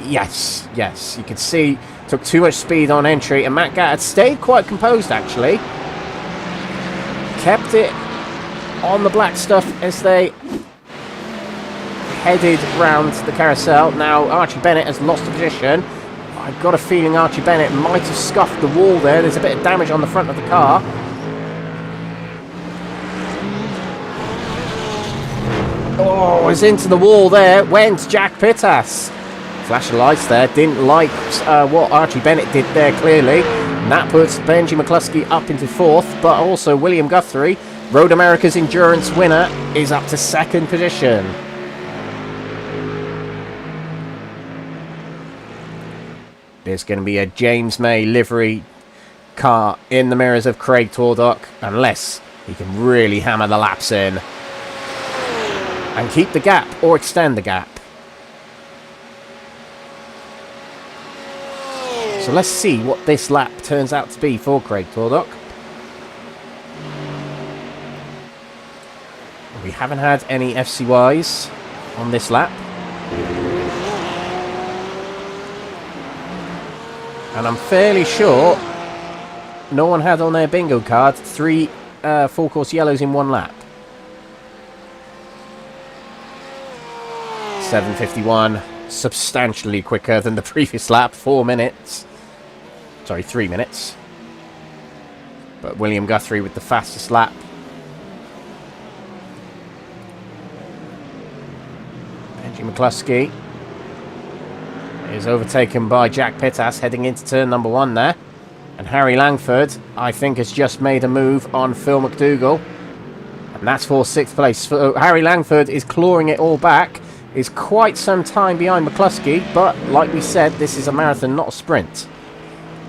Yes, you can see took too much speed on entry, and Matt Gatter stayed quite composed actually. Kept it on the black stuff as they headed round the carousel. Now Archie Bennett has lost the position. I've got a feeling Archie Bennett might have scuffed the wall there. There's a bit of damage on the front of the car. Oh, it's into the wall there. Went Jack Pittas. Flash of lights there. Didn't like what Archie Bennett did there, clearly. And that puts Benji McCluskey up into fourth, but also William Guthrie, Road America's Endurance winner, is up to second position. There's going to be a James May livery car in the mirrors of Craig Tordock, unless he can really hammer the laps in and keep the gap or extend the gap. So let's see what this lap turns out to be for Craig Tordock. We haven't had any FCYs on this lap. And I'm fairly sure no one had on their bingo card 3 full course yellows in one lap. 7:51, substantially quicker than the previous lap, 4 minutes. Sorry, 3 minutes. But William Guthrie with the fastest lap. Benji McCluskey is overtaken by Jack Pittas heading into turn number 1 there. And Harry Langford, I think, has just made a move on Phil McDougall. And that's for 6th place. So Harry Langford is clawing it all back. Is quite some time behind McCluskey, but like we said, this is a marathon, not a sprint.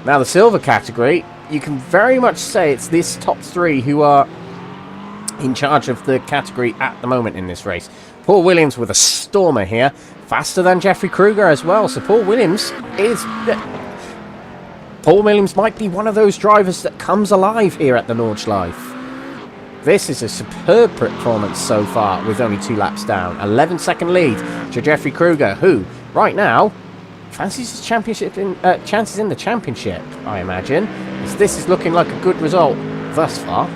Now the silver category, you can very much say it's this top 3 who are in charge of the category at the moment in this race. Paul Williams with a stormer here, faster than Jeffrey Kruger as well. So Paul Williams might be one of those drivers that comes alive here at the Nordschleife. This is a superb performance so far with only 2 laps down. 11-second lead to Jeffrey Kruger, who right now fancies his championship chances in the championship, I imagine, as this is looking like a good result thus far.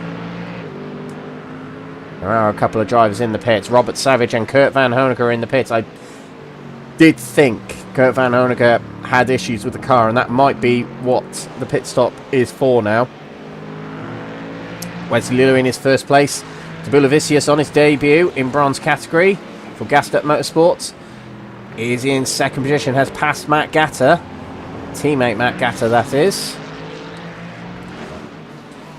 There are a couple of drivers in the pits. Robert Savage and Kurt Van Hoeniger in the pits. I did think Kurt Van Hoeniger had issues with the car, and that might be what the pit stop is for now. Wesley Lewin in his first place. Tabula-Vicious on his debut in bronze category for Gassed Up Motorsports is in second position, has passed Matt Gatter. Teammate Matt Gatter, that is.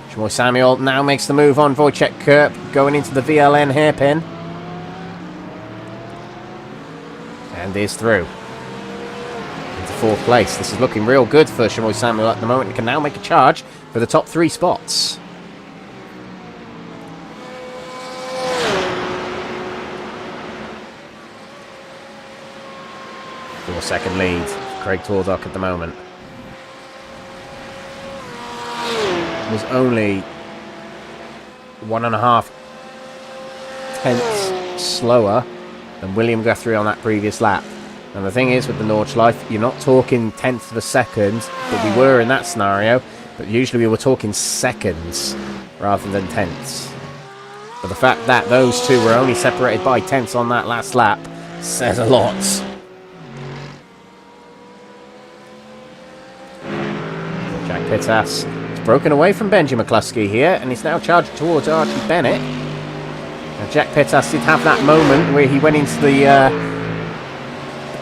Shimoy Samuel now makes the move on Wojciech Kurp, going into the VLN hairpin. And is through. Into 4th place. This is looking real good for Shimoy Samuel at the moment. He can now make a charge for the top 3 spots. 4-second lead, Craig Tordock at the moment. Was only 1.5 tenths slower than William Guthrie on that previous lap. And the thing is with the Nordschleife, you're not talking tenths of a second, but we were in that scenario, but usually we were talking seconds rather than tenths. But the fact that those two were only separated by tenths on that last lap says a lot. Pittas has broken away from Benji McCluskey here, and he's now charged towards Archie Bennett. Now, Jack Pittas did have that moment where he went into the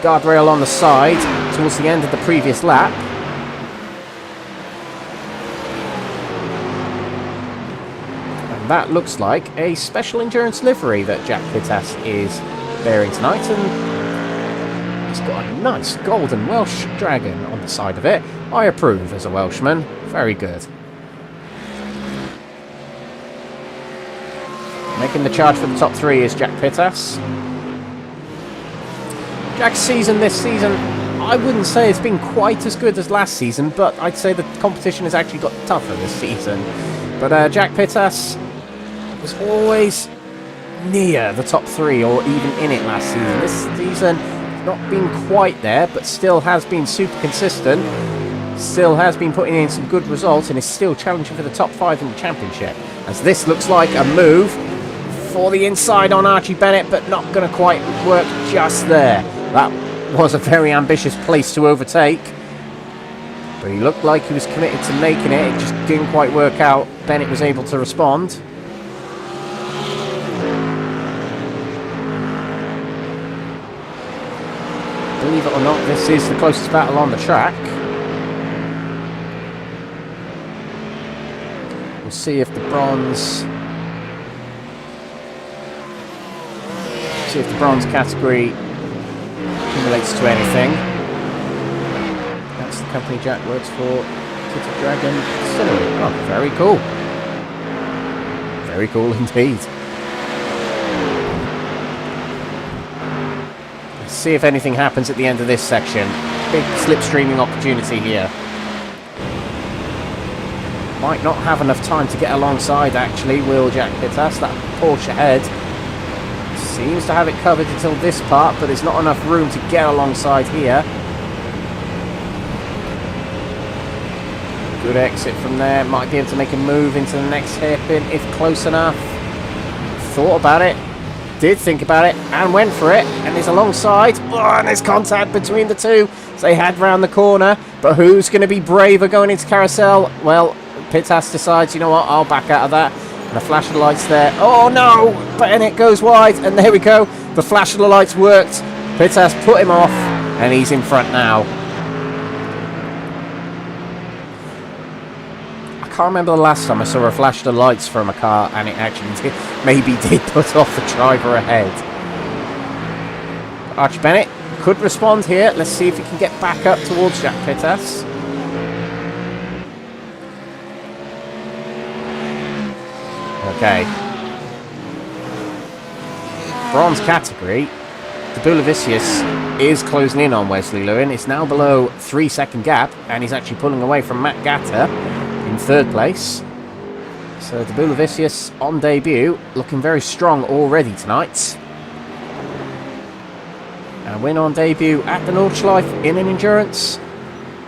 guardrail on the side towards the end of the previous lap. And that looks like a special endurance livery that Jack Pittas is bearing tonight, and he's got a nice golden Welsh dragon on the side of it. I approve as a Welshman. Very good. Making the charge for the top three is Jack Pittas. Jack's season this season, I wouldn't say it's been quite as good as last season, but I'd say the competition has actually got tougher this season. But Jack Pittas was always near the top three or even in it last season. This season, not been quite there, but still has been super consistent. Still has been putting in some good results and is still challenging for the top 5 in the championship. As this looks like a move for the inside on Archie Bennett, but not going to quite work just there. That was a very ambitious place to overtake, but he looked like he was committed to making it. It just didn't quite work out. Bennett was able to respond. Believe it or not, this is the closest battle on the track. We'll see if the bronze category accumulates to anything. That's the company Jack works for. Kitted Dragon Distillery. Oh, very cool. Very cool indeed. Let's see if anything happens at the end of this section. Big slipstreaming opportunity here. Might not have enough time to get alongside, actually, will Jack Pittas. That Porsche ahead seems to have it covered until this part, but there's not enough room to get alongside here. Good exit from there. Might be able to make a move into the next hairpin if close enough. Thought about it. Did think about it and went for it. And is alongside. Oh, and there's contact between the two. So they head round the corner. But who's going to be braver going into carousel? Well, Pittas decides, you know what, I'll back out of that. And the flash of the lights there. Oh no! Bennett goes wide. And there we go. The flash of the lights worked. Pittas put him off. And he's in front now. I can't remember the last time I saw a flash of the lights from a car and it actually maybe did put off the driver ahead. Archie Bennett could respond here. Let's see if he can get back up towards Jack Pittas. Okay. Bronze category. The Bulavicius is closing in on Wesley Lewin. It's now below 3-second gap, and he's actually pulling away from Matt Gatter in third place. So the Bulavicius on debut, looking very strong already tonight. And a win on debut at the Nordschleife in an endurance,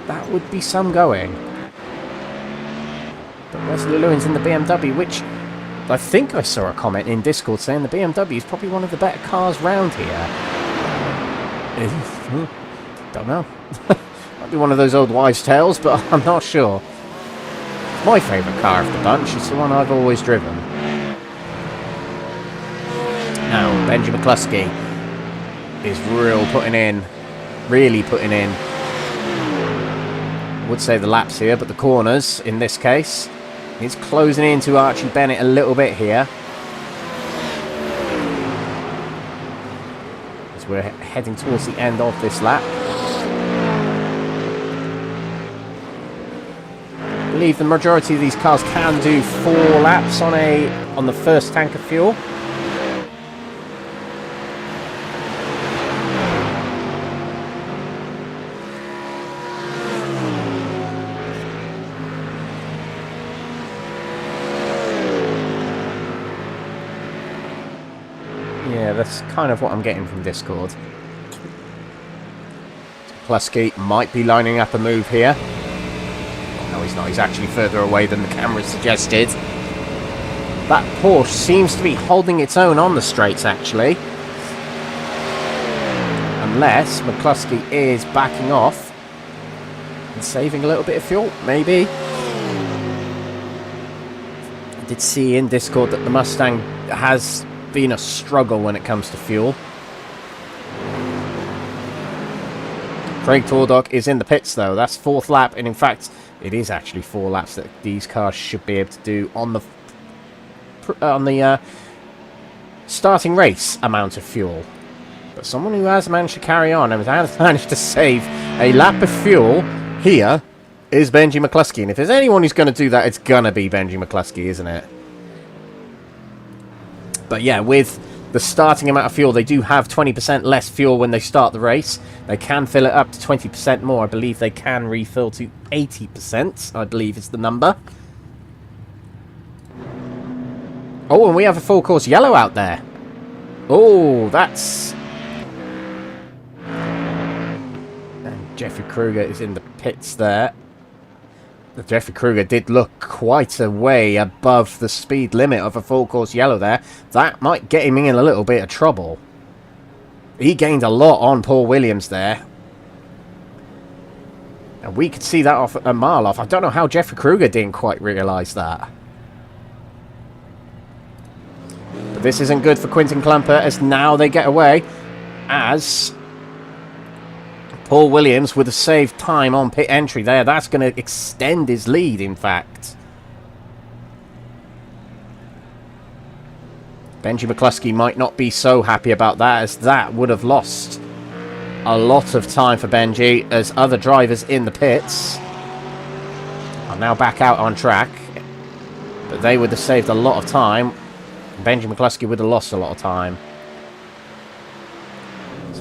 that would be some going. But Wesley Lewin's in the BMW, which I think I saw a comment in Discord saying the BMW is probably one of the better cars round here. Don't know. Might be one of those old wives' tales, but I'm not sure. My favourite car of the bunch. It's the one I've always driven. Now, Benji McCluskey is really putting in. I would say the laps here, but the corners in this case. He's closing into Archie Bennett a little bit here. As we're heading towards the end of this lap. I believe the majority of these cars can do 4 laps on the first tank of fuel. Yeah, that's kind of what I'm getting from Discord. Plusky might be lining up a move here. No, he's not. He's actually further away than the camera suggested. That Porsche seems to be holding its own on the straights, actually. Unless McCluskey is backing off and saving a little bit of fuel, maybe. did see in Discord that the Mustang has been a struggle when it comes to fuel. Craig Tordock is in the pits though. That's 4th lap, and in fact it is actually 4 laps that these cars should be able to do on the starting race amount of fuel. But someone who has managed to carry on and has managed to save a lap of fuel here is Benji McCluskey. And if there's anyone who's going to do that, it's going to be Benji McCluskey, isn't it? But yeah, with the starting amount of fuel, they do have 20% less fuel when they start the race. They can fill it up to 20% more. I believe they can refill to 80%, I believe is the number. Oh, and we have a full course yellow out there. Oh, that's... And Jeffrey Kruger is in the pits there. Jeffrey Kruger did look quite a way above the speed limit of a full course yellow there. That might get him in a little bit of trouble. He gained a lot on Paul Williams there. And we could see that off a mile off. I don't know how Jeffrey Kruger didn't quite realise that. But this isn't good for Quinton Klumper, as now they get away, as Paul Williams would have saved time on pit entry there. That's going to extend his lead, in fact. Benji McCluskey might not be so happy about that, as that would have lost a lot of time for Benji, as other drivers in the pits are now back out on track. But they would have saved a lot of time. Benji McCluskey would have lost a lot of time.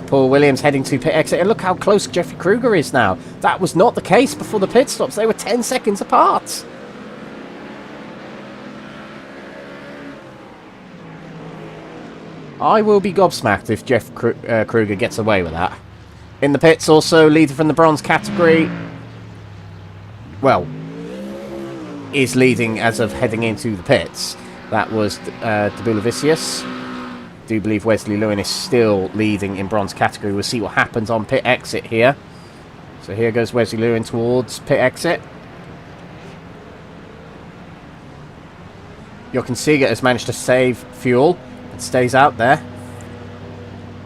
Paul Williams heading to pit exit, and look how close Jeffrey Kruger is now. That was not the case before the pit stops. They were 10 seconds apart. I will be gobsmacked if Jeff Kruger gets away with that. In the pits also, leader from the bronze category, well, is leading as of heading into the pits. That was Dubulevicius. I do believe Wesley Lewin is still leading in bronze category. We'll see what happens on pit exit here. So here goes Wesley Lewin towards pit exit. Jochen Seeger has managed to save fuel. It stays out there.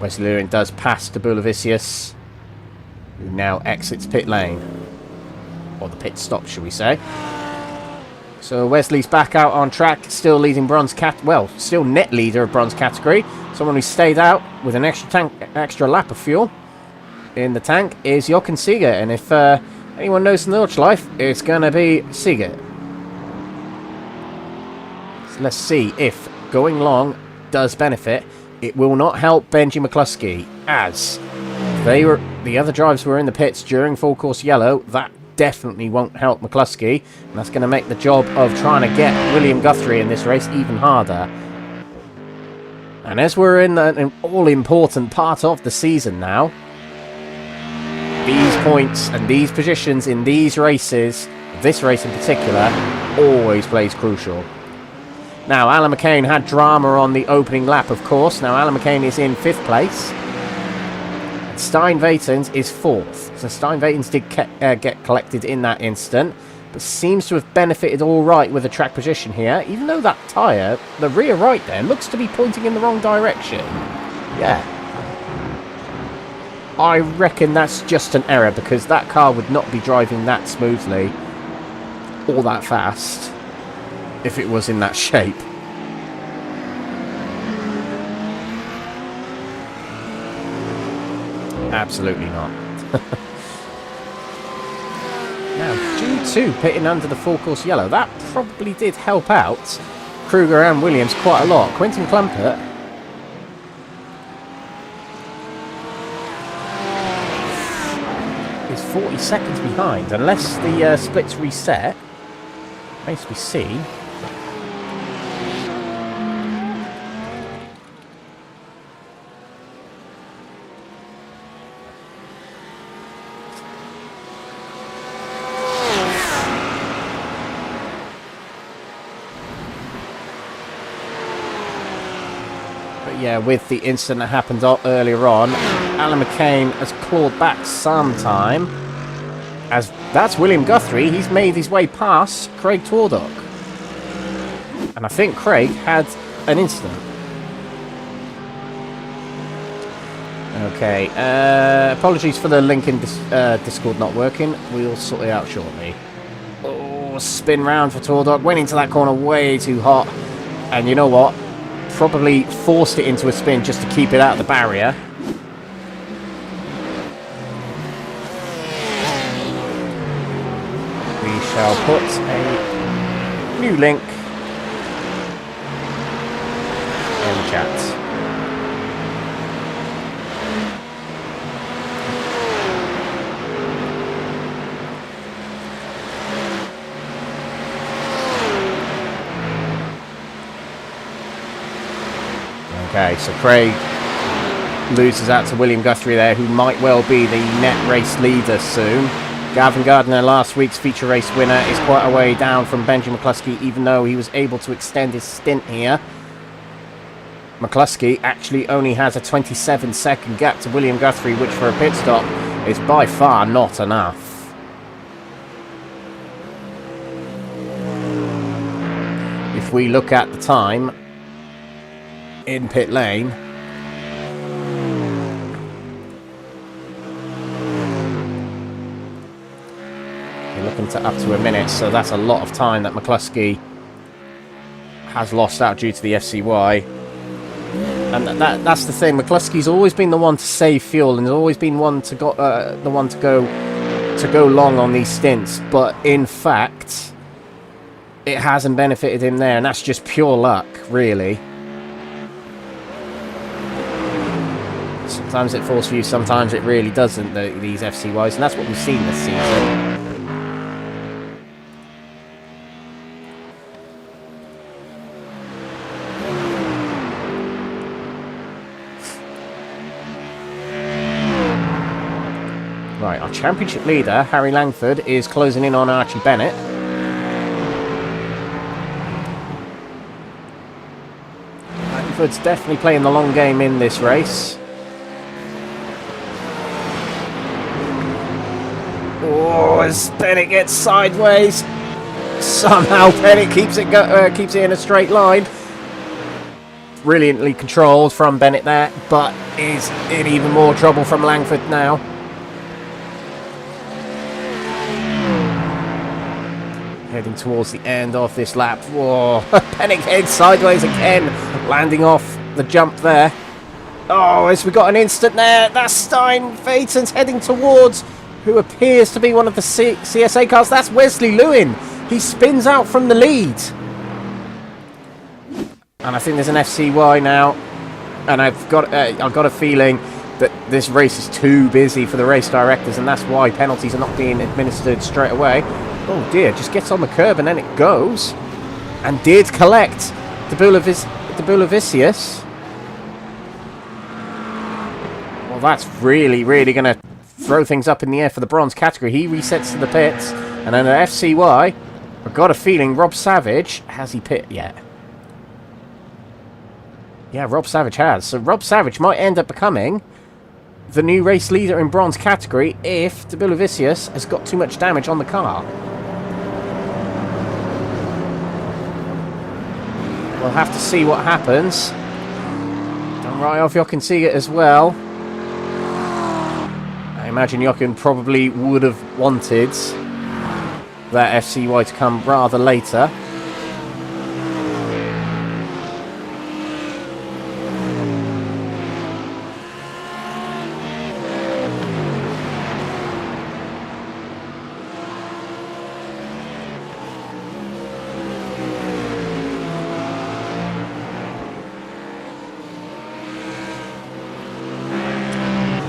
Wesley Lewin does pass Dubulevicius, who now exits pit lane. Or the pit stop, shall we say. So Wesley's back out on track, still leading bronze still net leader of bronze category. Someone who stayed out with an extra lap of fuel in the tank is Jochen Seeger. And if anyone knows the Nordschleife, it's going to be Seeger. So let's see if going long does benefit. It will not help Benji McCluskey, as the other drivers were in the pits during full course yellow. That definitely won't help McCluskey, and that's going to make the job of trying to get William Guthrie in this race even harder. And as we're in an all-important part of the season now, these points and these positions in these races, this race in particular, always plays crucial. Now, Alan McCain had drama on the opening lap, of course. Now, Alan McCain is in 5th place. Stein Vatens is 4th. So Stein Vatens did get collected in that instant, but seems to have benefited all right with the track position here, even though that tyre, the rear right there, looks to be pointing in the wrong direction. Yeah. I reckon that's just an error, because that car would not be driving that smoothly or that fast if it was in that shape. Absolutely not. Now, due to pitting under the full course yellow, that probably did help out Kruger and Williams quite a lot. Quinton Klumper is 40 seconds behind, unless the splits reset. As we see. Yeah, with the incident that happened earlier on, Alan McCain has clawed back some time. As that's William Guthrie, he's made his way past Craig Tordock. And I think Craig had an incident. Okay, apologies for the link in Discord not working. We'll sort it out shortly. Oh, spin round for Tordog. Went into that corner way too hot. And you know what? Probably forced it into a spin just to keep it out of the barrier. We shall put a new link in the chat. Okay, so Craig loses out to William Guthrie there, who might well be the net race leader soon. Gavin Gardner, last week's feature race winner, is quite a way down from Benji McCluskey, even though he was able to extend his stint here. McCluskey actually only has a 27-second gap to William Guthrie, which for a pit stop is by far not enough. If we look at the time in pit lane, you're looking to up to a minute, so that's a lot of time that McCluskey has lost out due to the FCY. And that's the thing. McCluskey's always been the one to save fuel, and has always been one to go long on these stints. But in fact, it hasn't benefited him there, and that's just pure luck, really. Sometimes it falls for you, sometimes it really doesn't, these FCYs, and that's what we've seen this season. Right, our championship leader, Harry Langford, is closing in on Archie Bennett. Langford's definitely playing the long game in this race. Oh, as Bennett gets sideways, somehow Bennett keeps it in a straight line. Brilliantly controlled from Bennett there, but is in even more trouble from Langford now. Heading towards the end of this lap. Whoa, Bennett heads sideways again, landing off the jump there. Oh, as we got an instant there, that's Stein Vaten's heading towards who appears to be one of the CSA cars. That's Wesley Lewin. He spins out from the lead. And I think there's an FCY now. And I've got a feeling that this race is too busy for the race directors, and that's why penalties are not being administered straight away. Oh dear, just gets on the curb and then it goes. And did collect the Bulavicius. Well, that's really going to throw things up in the air for the bronze category. He resets to the pits, and then an FCY. I've got a feeling Rob Savage, has he pit yet? Yeah, Rob Savage has. So Rob Savage might end up becoming the new race leader in bronze category if the Bulavicius has got too much damage on the car. We'll have to see what happens. Done right off, you can see it as well. I imagine Jochen probably would have wanted that FCY to come rather later.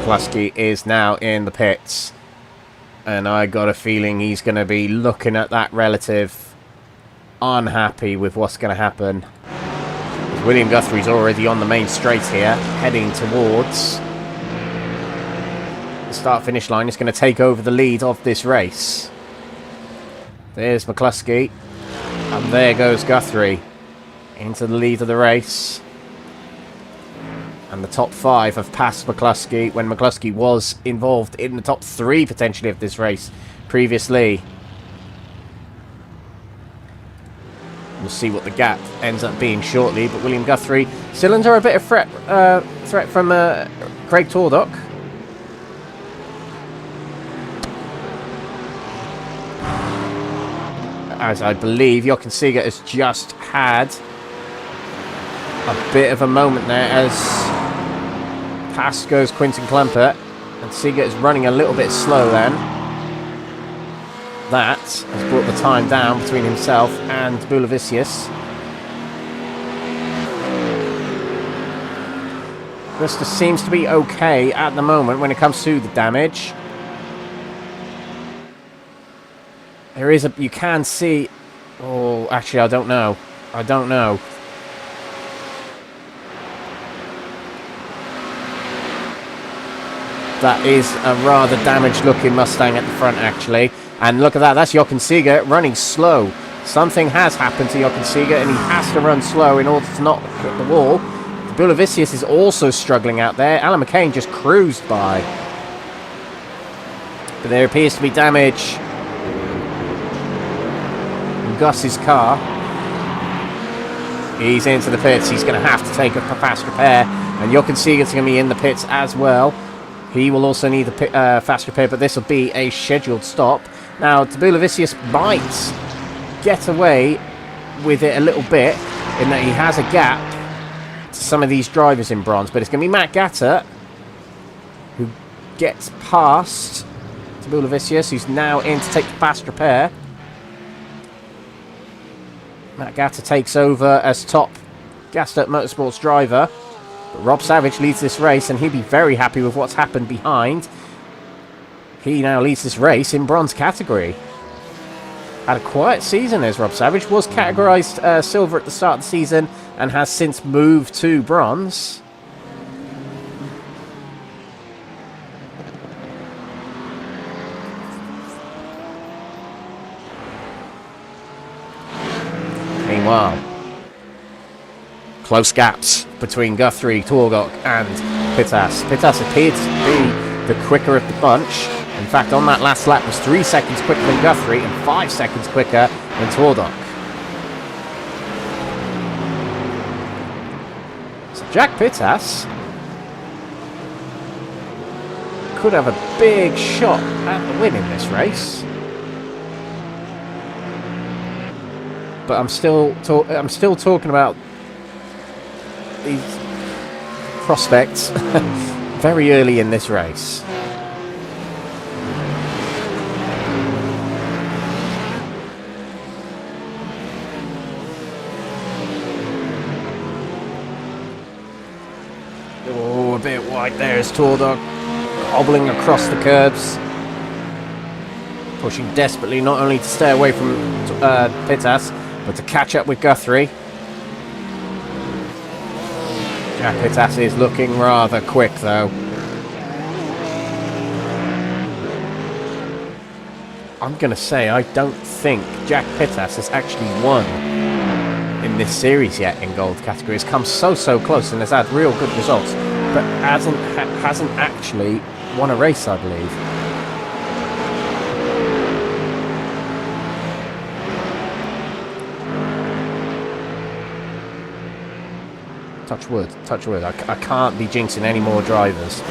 McCluskey is now in the pits, and I got a feeling he's going to be looking at that relative, unhappy with what's going to happen. William Guthrie's already on the main straight here, heading towards the start-finish line. It's going to take over the lead of this race. There's McCluskey, and there goes Guthrie into the lead of the race. And the top 5 have passed McCluskey when McCluskey was involved in the top 3 potentially of this race previously. We'll see what the gap ends up being shortly. But William Guthrie still under a bit of threat from Craig Tordock. As I believe Jochen Seeger has just had a bit of a moment there as past goes Quinton Klumpert, and Seeger is running a little bit slow then. That has brought the time down between himself and Bulavicius. Gusta seems to be okay at the moment when it comes to the damage. There is you can see, oh, actually, I don't know. That is a rather damaged looking Mustang at the front, actually. And look at that, that's Jochen Seeger running slow. Something has happened to Jochen Seeger, and he has to run slow in order to not hit the wall. Bulavicius is also struggling out there. Alan McCain just cruised by. But there appears to be damage in Gus's car. He's into the pits. He's going to have to take a fast repair. And Jochen Seeger's going to be in the pits as well. He will also need a fast repair, but this will be a scheduled stop. Now, Bulavicius might get away with it a little bit in that he has a gap to some of these drivers in bronze, but it's going to be Matt Gatter who gets past Bulavicius, who's now in to take the fast repair. Matt Gatter takes over as top Gassed Up Motorsports driver. But Rob Savage leads this race, and he'll be very happy with what's happened behind. He now leads this race in bronze category. Had a quiet season as Rob Savage. Was categorised silver at the start of the season and has since moved to bronze. Meanwhile, close gaps between Guthrie, Tordock and Pittas. Pittas appeared to be the quicker of the bunch. In fact, on that last lap was 3 seconds quicker than Guthrie and 5 seconds quicker than Tordock. So Jack Pittas could have a big shot at the win in this race. But I'm still talking about these prospects very early in this race. Oh, a bit wide there is Tordock, hobbling across the curbs, pushing desperately not only to stay away from Pittas, but to catch up with Guthrie. Jack Pittas is looking rather quick, though. I'm going to say I don't think Jack Pittas has actually won in this series yet in gold category. He's come so close and has had real good results, but hasn't actually won a race, I believe. Touch wood, touch wood. I can't be jinxing any more drivers.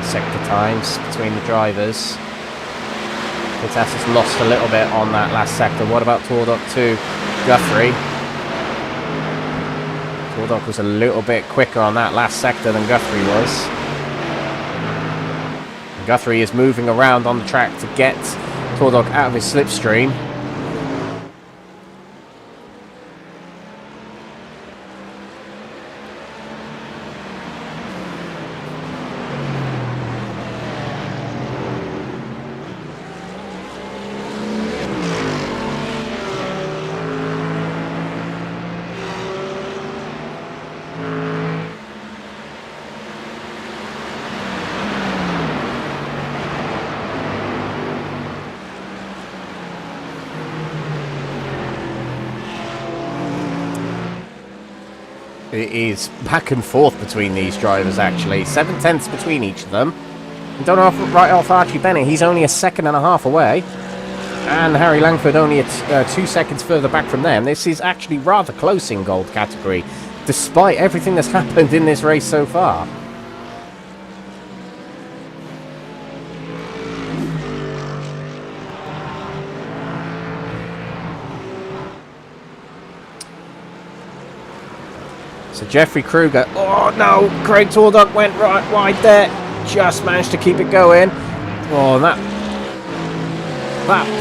Sector times between the drivers. Pittas has lost a little bit on that last sector. What about Tordock to Guthrie? Tordock was a little bit quicker on that last sector than Guthrie was. And Guthrie is moving around on the track to get Tordock out of his slipstream. It is back and forth between these drivers, actually. 7 tenths between each of them. And don't write off Archie Bennett. He's only a second and a half away. And Harry Langford only 2 seconds further back from them. This is actually rather close in gold category, despite everything that's happened in this race so far. So Jeffrey Kruger, oh no, Craig Tordock went right wide there, just managed to keep it going. Oh, that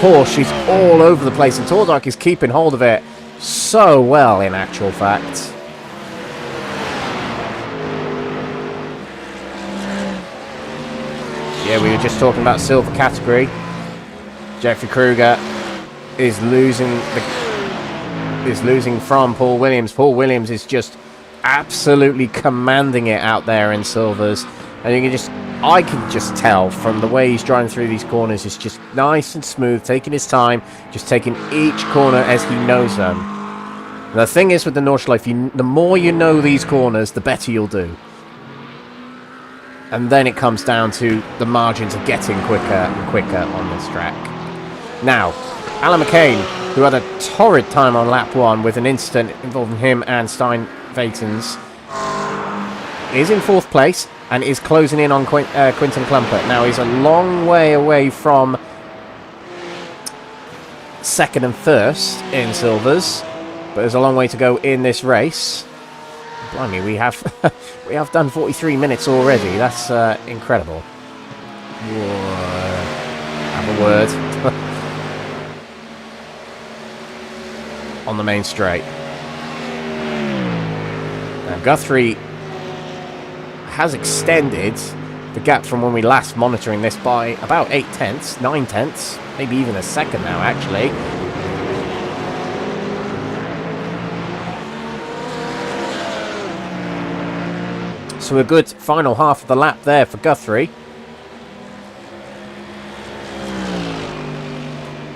Porsche is all over the place, and Tordock is keeping hold of it so well in actual fact. Yeah, we were just talking about silver category. Jeffrey Kruger is losing from Paul Williams. Paul Williams is just absolutely commanding it out there in silvers, and I can just tell from the way he's driving through these corners. It's just nice and smooth, taking his time, just taking each corner as he knows them. The thing is with the Nordschleife, the more you know these corners, the better you'll do. And then it comes down to the margins of getting quicker and quicker on this track. Now, Alan McCain, who had a torrid time on lap 1 with an incident involving him and Stein Vatens, is in 4th place and is closing in on Quinton Klumpert. Now, he's a long way away from 2nd and 1st in silvers, but there's a long way to go in this race. Blimey, we have we have done 43 minutes already. That's incredible. Have a word. On the main straight. Now Guthrie has extended the gap from when we last monitoring this by about 8 tenths, 9 tenths, maybe even a second now actually. So a good final half of the lap there for Guthrie.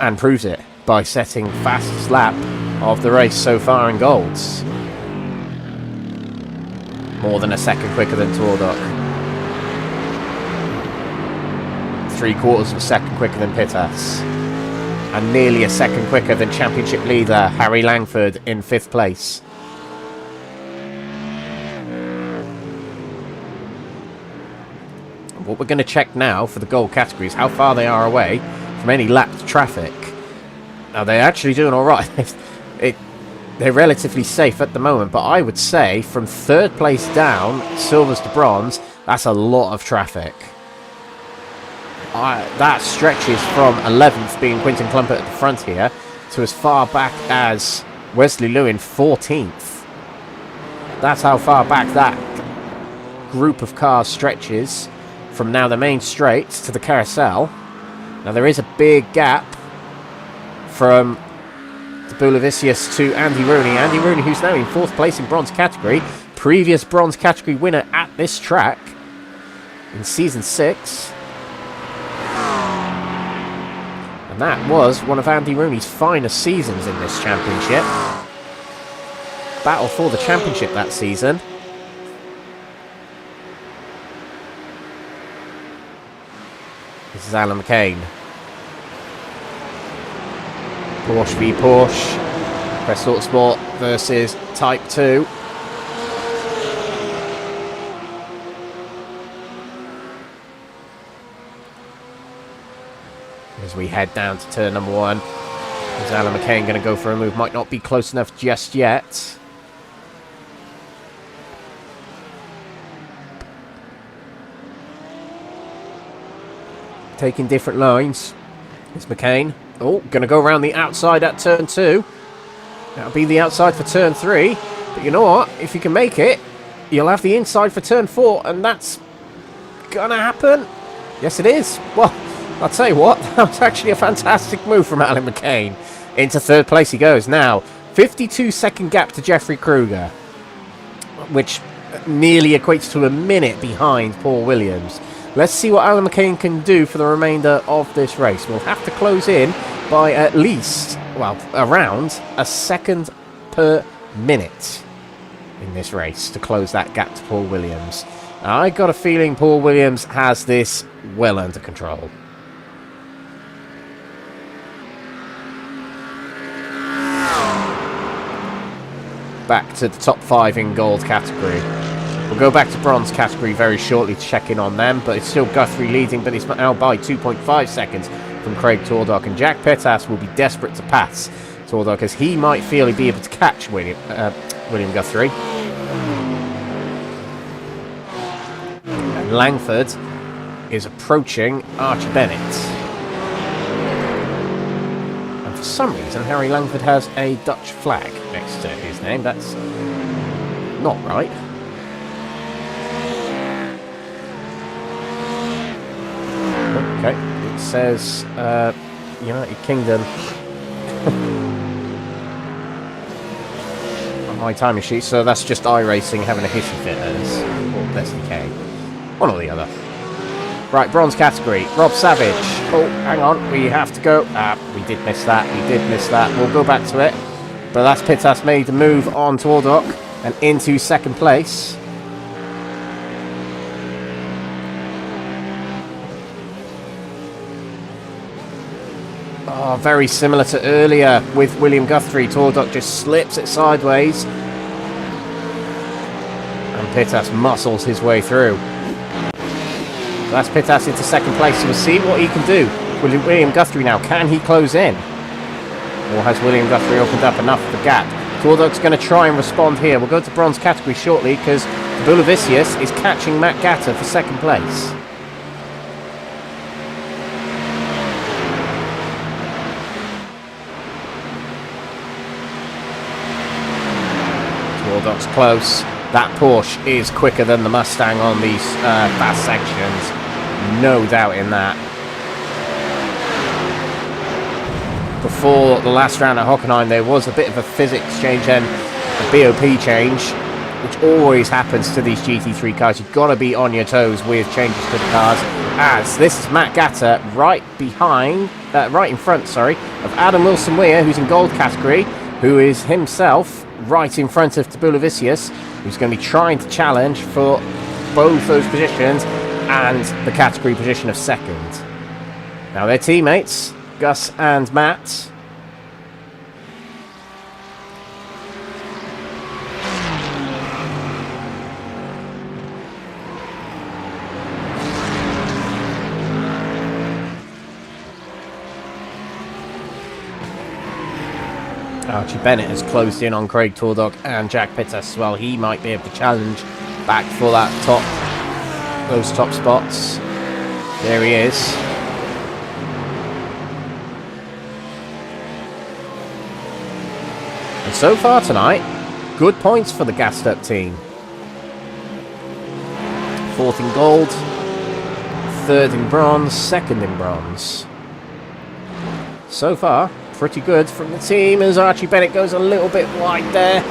And proves it by setting fastest lap of the race so far in golds. More than a second quicker than Tordock. 3/4 of a second quicker than Pittas. And nearly a second quicker than championship leader Harry Langford in 5th place. What we're going to check now for the gold category is how far they are away from any lapped traffic. Now, they're actually doing all right. They're relatively safe at the moment, but I would say from 3rd place down, silvers to bronze, that's a lot of traffic. That stretches from 11th, being Quinton Klumpert at the front here, to as far back as Wesley Lewin, 14th. That's how far back that group of cars stretches from now the main straight to the carousel. Now, there is a big gap from Bulavicius to Andy Rooney. Andy Rooney, who's now in 4th place in bronze category, previous bronze category winner at this track in season 6. And that was one of Andy Rooney's finest seasons in this championship. Battle for the championship that season. This is Alan McCain. Porsche v Porsche. Press Autosport versus Type 2. As we head down to turn number 1. Is Alan McCain going to go for a move? Might not be close enough just yet. Taking different lines. It's McCain. Oh, going to go around the outside at turn 2. That'll be the outside for turn 3. But you know what? If you can make it, you'll have the inside for turn 4. And that's going to happen. Yes, it is. Well, I'll tell you what. That was actually a fantastic move from Alan McCain. Into 3rd place he goes. Now, 52-second gap to Jeffrey Kruger, which nearly equates to a minute behind Paul Williams. Let's see what Alan McCain can do for the remainder of this race. We'll have to close in by at least, well, around a second per minute. in this race to close that gap to Paul Williams. I got a feeling Paul Williams has this well under control. Back to the top 5 in gold category. We'll go back to bronze category very shortly to check in on them, but it's still Guthrie leading, but he's now by 2.5 seconds from Craig Tordock, and Jack Pettas will be desperate to pass Tordock as he might feel he'd be able to catch William Guthrie. And Langford is approaching Archie Bennett. And for some reason, Harry Langford has a Dutch flag next to his name. That's not right. Okay, it says United Kingdom on my timing sheet, so that's just iRacing having a hissy fit as, or SDK, one or the other. Right, bronze category, Rob Savage. Oh, hang on, we have to go. We did miss that, We'll go back to it. But that's Pittas made the move on Tordock and into second place. Oh, very similar to earlier with William Guthrie. Tordock just slips it sideways. And Pittas muscles his way through. That's Pittas into second place. So we'll see what he can do. William Guthrie now, can he close in? Or has William Guthrie opened up enough of the gap? Tordock's going to try and respond here. We'll go to bronze category shortly because Bulavicius is catching Matt Gatter for second place. Tordock's close. That Porsche is quicker than the Mustang on these fast sections. No doubt in that. Before the last round at Hockenheim, there was a bit of a physics change and a BOP change, which always happens to these GT3 cars. You've got to be on your toes with changes to the cars. As this is Matt Gatter right in front, of Adam Wilson-Weir, who's in gold category, who is himself right in front of Tabulavicius, who's going to be trying to challenge for both those positions and the category position of second. Now their teammates, Gus and Matt. Archie Bennett has closed in on Craig Tordock and Jack Pittas as well. He might be able to challenge back for those top spots. There he is. And so far tonight, good points for the gassed up team. 4th in gold, 3rd in bronze, 2nd in bronze. So far, pretty good from the team as Archie Bennett goes a little bit wide there.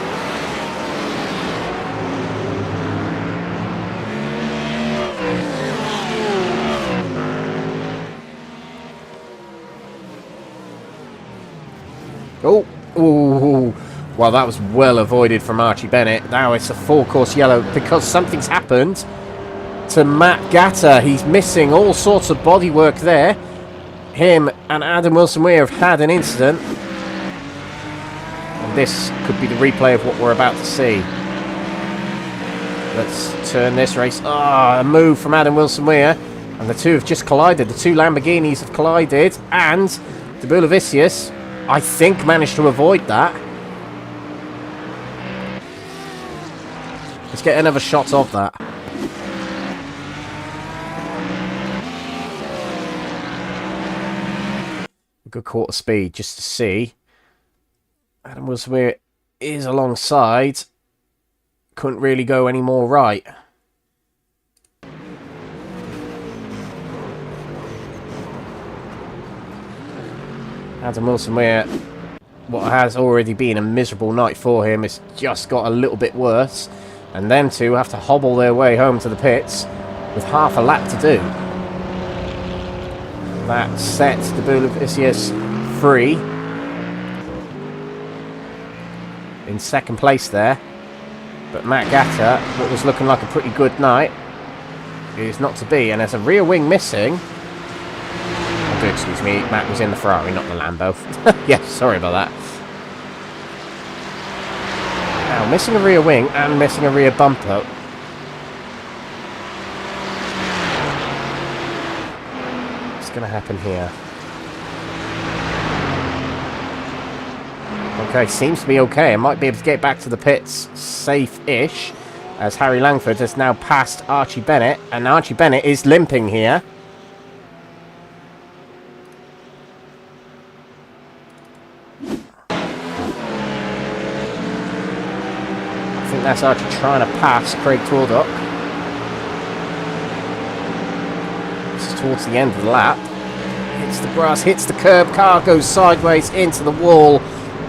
Oh, ooh. Well, that was well avoided from Archie Bennett. Now it's a 4-course yellow because something's happened to Matt Gatter. He's missing all sorts of bodywork there. Him and Adam Wilson-Weir have had an incident. And this could be the replay of what we're about to see. Let's turn this race. A move from Adam Wilson-Weir. And the two have just collided. The two Lamborghinis have collided. And Tabulavicius, I think, managed to avoid that. Let's get another shot of that. Good quarter speed just to see. Adam Wilson-Weir is alongside. Couldn't really go any more right. Adam Wilson-Weir, what has already been a miserable night for him, has just got a little bit worse. And them two have to hobble their way home to the pits with half a lap to do. That sets the Bulavicius free in second place there. But Matt Gatter, what was looking like a pretty good night, is not to be. And there's a rear wing missing. Oh, do excuse me, Matt was in the Ferrari, not the Lambo. Yeah, sorry about that. Now, missing a rear wing and missing a rear bumper. What's going to happen here? Okay, seems to be okay. I might be able to get back to the pits safe-ish, as Harry Langford has now passed Archie Bennett, and Archie Bennett is limping here. I think that's Archie trying to pass Craig Tordock. This is towards the end of the lap. Hits the grass, hits the curb, car goes sideways into the wall.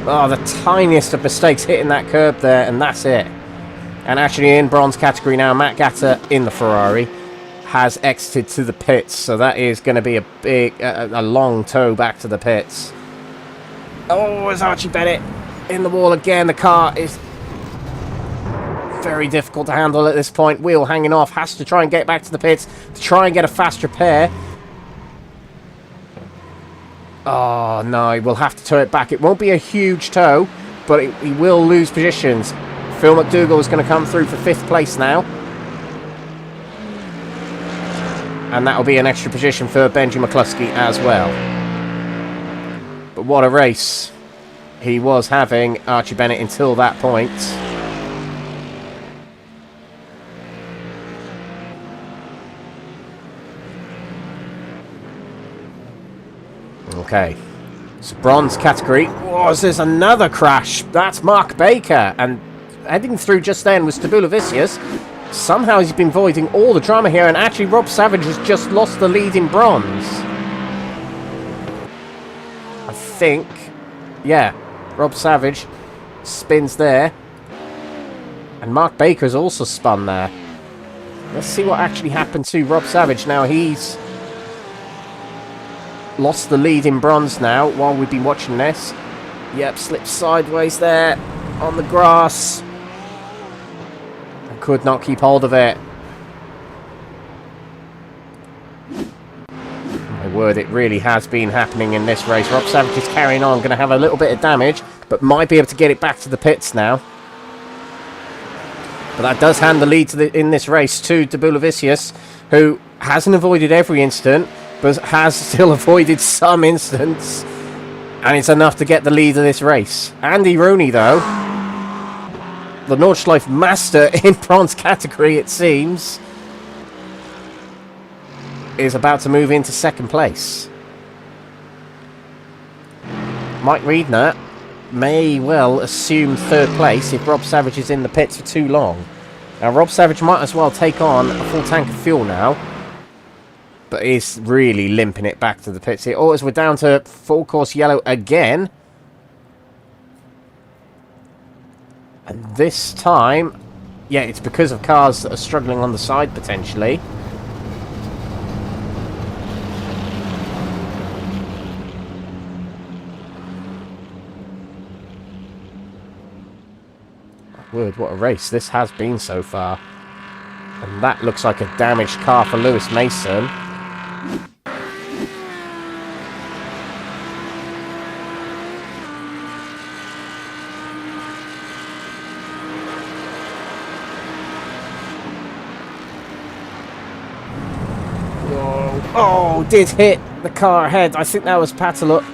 Oh, the tiniest of mistakes hitting that curb there, and that's it. And actually in bronze category now, Matt Gatter in the Ferrari has exited to the pits. So that is going to be a big, a long tow back to the pits. Oh, it's Archie Bennett in the wall again. The car is very difficult to handle at this point. Wheel hanging off, has to try and get back to the pits to try and get a fast repair. Oh, no, he will have to tow it back. It won't be a huge tow, but he will lose positions. Phil McDougall is going to come through for 5th place now. And that will be an extra position for Benji McCluskey as well. But what a race he was having, Archie Bennett, until that point. Okay, so bronze category. Oh, there's another crash. That's Mark Baker. And heading through just then was Tabula-Vicious. Somehow he's been avoiding all the drama here. And actually Rob Savage has just lost the lead in bronze. I think. Yeah, Rob Savage spins there. And Mark Baker's also spun there. Let's see what actually happened to Rob Savage. Now he's lost the lead in bronze now while we've been watching this. Yep, slipped sideways there on the grass. And could not keep hold of it. My word, it really has been happening in this race. Rob Savage is carrying on, going to have a little bit of damage, but might be able to get it back to the pits now. But that does hand the lead to in this race to Tabula-Vicious, who hasn't avoided every incident, but has still avoided some incidents. And it's enough to get the lead of this race. Andy Rooney, though, the Nordschleife master in bronze category, it seems, is about to move into 2nd place. Mike Riedner may well assume 3rd place if Rob Savage is in the pits for too long. Now, Rob Savage might as well take on a full tank of fuel now, but is really limping it back to the pits here. Oh, as we're down to full course yellow again. And this time, yeah, it's because of cars that are struggling on the side, potentially. My word, what a race this has been so far. And that looks like a damaged car for Lewis Mason. Oh, did hit the car ahead. I think that was Pataluk.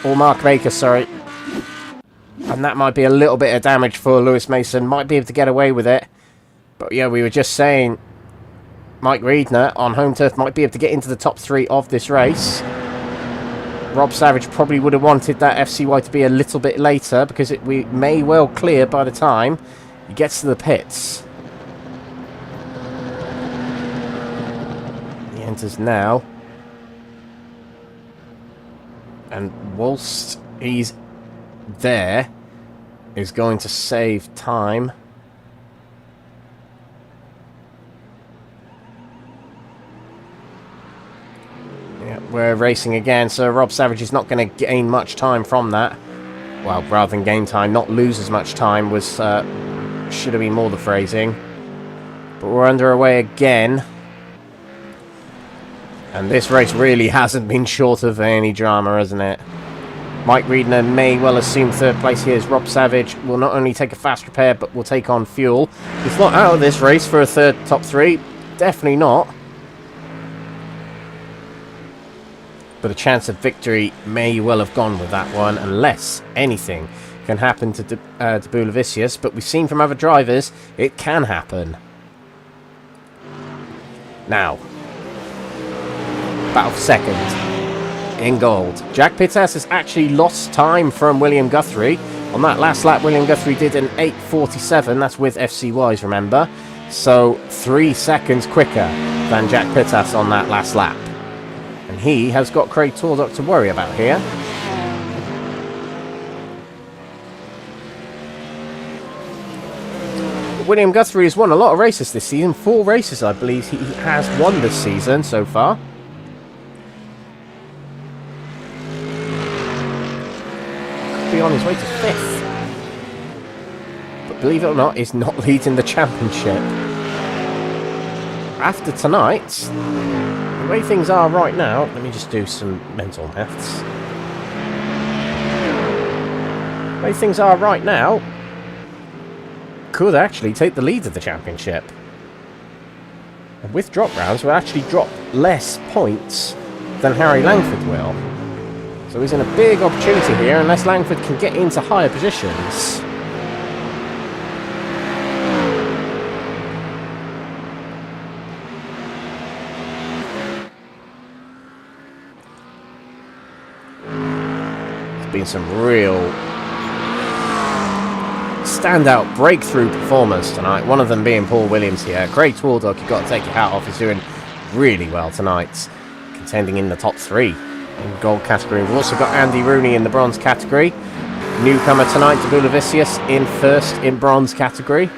Or Mark Baker, sorry. And that might be a little bit of damage for Lewis Mason. Might be able to get away with it. But yeah, we were just saying Mike Riedner on home turf might be able to get into the top 3 of this race. Rob Savage probably would have wanted that FCY to be a little bit later, because we may well clear by the time he gets to the pits. He enters now. And whilst he's there, is going to save time. Yeah, we're racing again, so Rob Savage is not going to gain much time from that. well, rather than gain time, not lose as much time was, should have been more the phrasing. But we're underway again. And this race really hasn't been short of any drama, hasn't it? Mike Reedner may well assume third place here as Rob Savage will not only take a fast repair, but will take on fuel. He's not out of this race for a third top three. Definitely not. But a chance of victory may well have gone with that one, unless anything can happen to Bulavicius. But we've seen from other drivers, it can happen. Now, battle for second in gold. Jack Pittas has actually lost time from William Guthrie. On that last lap, William Guthrie did an 8:47. That's with FCYs, remember. So 3 seconds quicker than Jack Pittas on that last lap. And he has got Craig Tordock to worry about here. William Guthrie has won a lot of races this season. 4 races, I believe, he has won this season so far. Could be on his way to 5th. But believe it or not, he's not leading the championship. After tonight, the way things are right now, let me just do some mental maths. The way things are right now, could actually take the lead of the championship. And with drop rounds, will actually drop less points than Harry Langford will. So he's in a big opportunity here, unless Langford can get into higher positions. There's been some real standout breakthrough performers tonight, one of them being Paul Williams here. Craig Tordock, you've got to take your hat off, he's doing really well tonight, contending in the top 3 in gold category. We've also got Andy Rooney in the bronze category, newcomer tonight to Bulavicius in first in bronze category.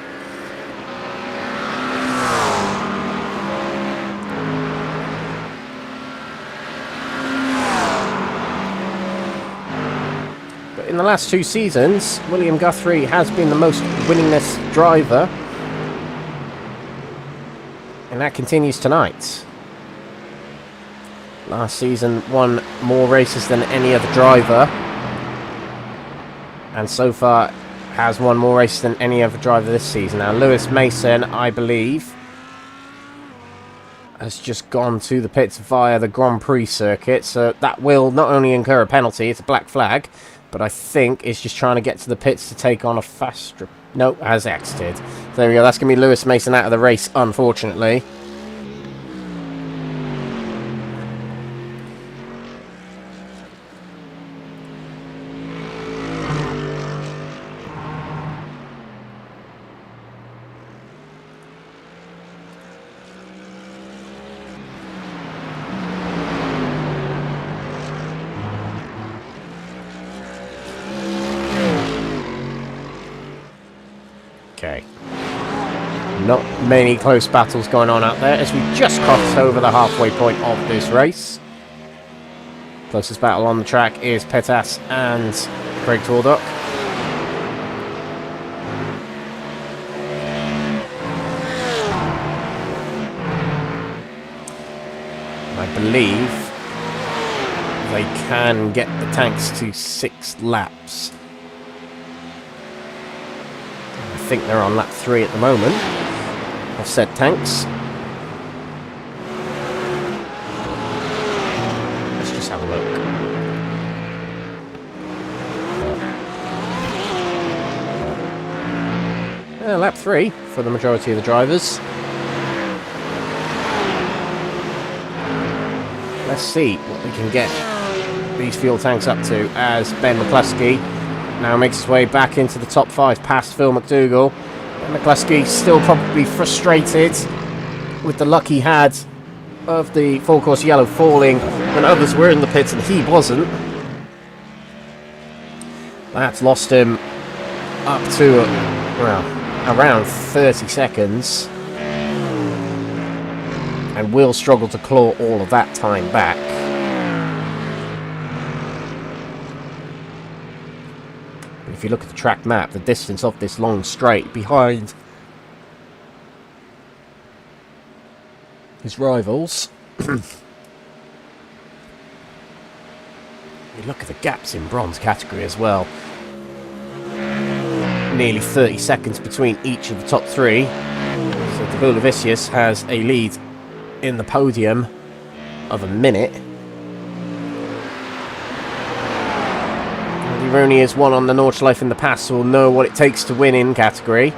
In the last 2 seasons, William Guthrie has been the most winningest driver, and that continues tonight. Last season won more races than any other driver, and so far has won more races than any other driver this season. Now Lewis Mason, I believe, has just gone to the pits via the Grand Prix circuit, so that will not only incur a penalty, it's a black flag, but I think it's just trying to get to the pits to take on a fast... Nope, has exited. There we go, that's going to be Lewis Mason out of the race, unfortunately. Okay. Not many close battles going on out there as we just crossed over the halfway point of this race. Closest battle on the track is Pittas and Craig Tordock. I believe they can get the tanks to 6 laps. I think they're on lap 3 at the moment of said tanks. Let's just have a look. Lap 3 for the majority of the drivers. Let's see what we can get these fuel tanks up to as Ben McCluskey now makes his way back into the top 5 past Phil McDougall. Ben McCluskey still probably frustrated with the luck he had of the full course yellow falling when others were in the pits and he wasn't. That's lost him up to around 30 seconds and will struggle to claw all of that time back. if you look at the track map, the distance of this long straight behind his rivals. You look at the gaps in bronze category as well. Nearly 30 seconds between each of the top three. So De Bulavicius has a lead in the podium of a minute. Rooney has won on the Nordschleife in the past, so will know what it takes to win in category,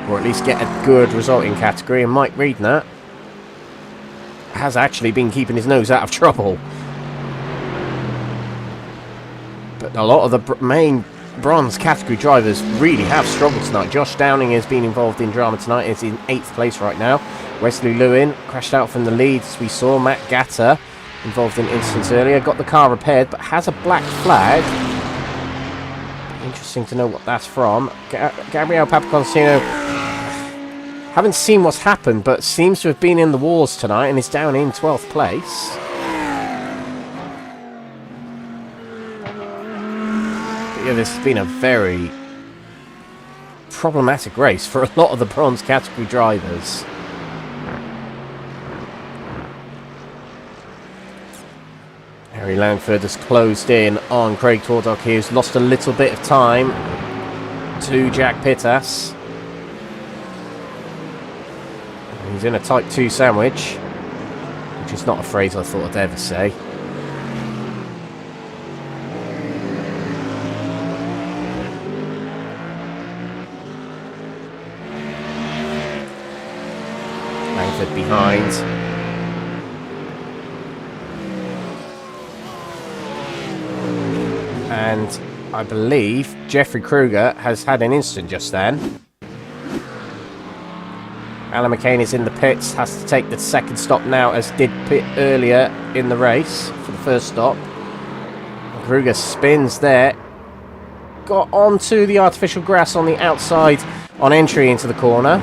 or at least get a good result in category. And Mike Reedner has actually been keeping his nose out of trouble. But a lot of the main bronze category drivers really have struggled tonight. Josh Downing has been involved in drama tonight. He's in 8th place right now. Wesley Lewin crashed out from the lead, as we saw. Matt Gatter involved in incidents earlier. Got the car repaired, but has a black flag. Interesting to know what that's from. Gabriel Papaconstantino, haven't seen what's happened, but seems to have been in the wars tonight and is down in 12th place. But yeah, this has been a very problematic race for a lot of the bronze category drivers. Harry Langford has closed in on Craig Tordock. He's lost a little bit of time to Jack Pittas. He's in a Type 2 sandwich, which is not a phrase I thought I'd ever say. Langford behind. And I believe Jeffrey Kruger has had an incident just then. Alan McCain is in the pits, has to take the second stop now, as did Pitt earlier in the race for the first stop. Kruger spins there. Got onto the artificial grass on the outside on entry into the corner.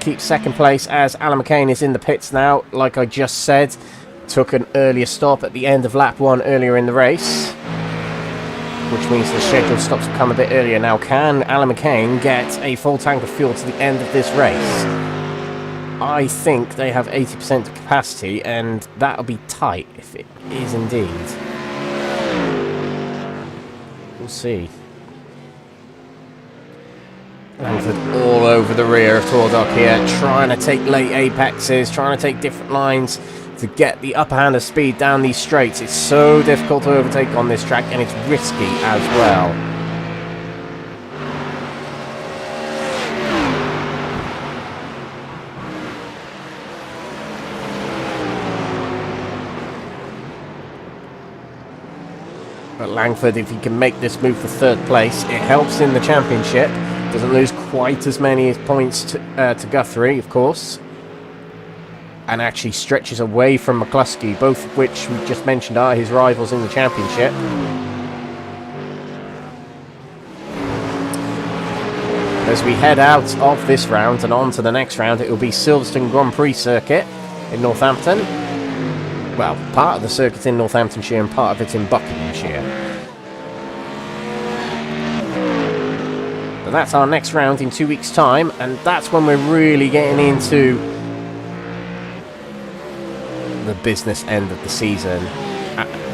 Keeps second place as Alan McCain is in the pits now, like I just said. Took an earlier stop at the end of lap 1 earlier in the race, which means the scheduled stops will come a bit earlier. Now, can Alan McCain get a full tank of fuel to the end of this race? I think they have 80% capacity, and that'll be tight if it is indeed. We'll see. Langford all over the rear of Tordock here, trying to take late apexes, trying to take different lines to get the upper hand of speed down these straights. It's so difficult to overtake on this track, and it's risky as well. But Langford, if he can make this move for 3rd place, it helps in the championship. Doesn't lose quite as many points to Guthrie, of course. And actually stretches away from McCluskey, both of which we just mentioned are his rivals in the championship. As we head out of this round and on to the next round, it will be Silverstone Grand Prix circuit in Northampton. Well, part of the circuit in Northamptonshire and part of it in Buckinghamshire. But that's our next round in 2 weeks' time, and that's when we're really getting into the business end of the season.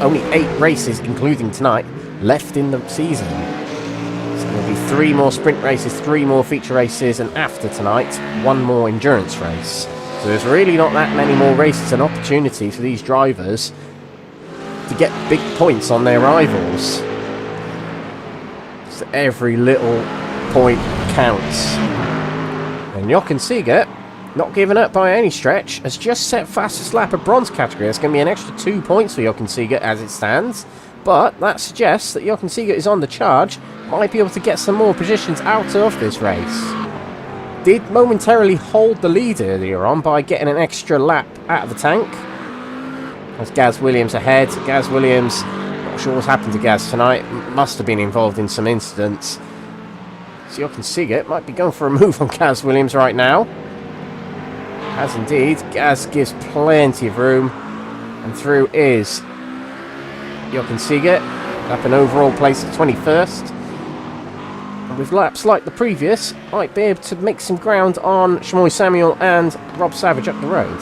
Only 8 races, including tonight, left in the season. So there'll be 3 more sprint races, 3 more feature races, and after tonight, 1 more endurance race. So there's really not that many more races and opportunity for these drivers to get big points on their rivals. So every little point counts. And Jochen Siegert, not giving up by any stretch, has just set fastest lap of bronze category. There's going to be an extra 2 points for Jochen Siegert as it stands, but that suggests that Jochen Siegert is on the charge, might be able to get some more positions out of this race. Did momentarily hold the lead earlier on by getting an extra lap out of the tank. There's Gaz Williams ahead. Gaz Williams, not sure what's happened to Gaz tonight, must have been involved in some incidents. So Jochen Siegert might be going for a move on Gaz Williams right now. As indeed, Gaz gives plenty of room, and through is Jochen Siegert. up in overall place at 21st. And with laps like the previous, might be able to make some ground on Shamoy Samuel and Rob Savage up the road.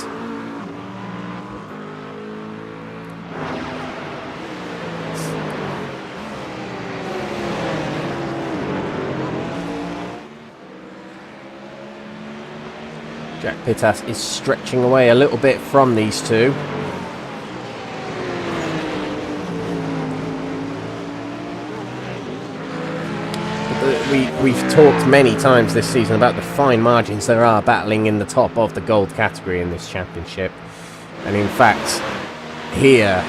Jack Pittas is stretching away a little bit from these two. We've talked many times this season about the fine margins there are battling in the top of the gold category in this championship. And in fact, here,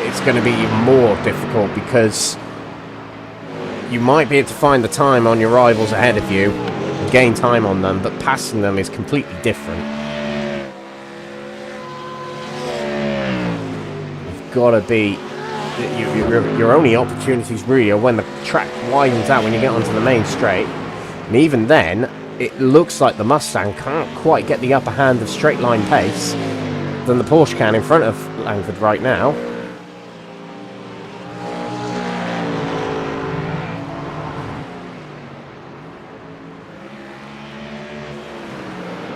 it's going to be even more difficult because you might be able to find the time on your rivals ahead of you and gain time on them, but passing them is completely different. You've got to be... Your only opportunities really are when the track widens out when you get onto the main straight, and even then it looks like the Mustang can't quite get the upper hand of straight line pace than the Porsche can in front of Langford right now.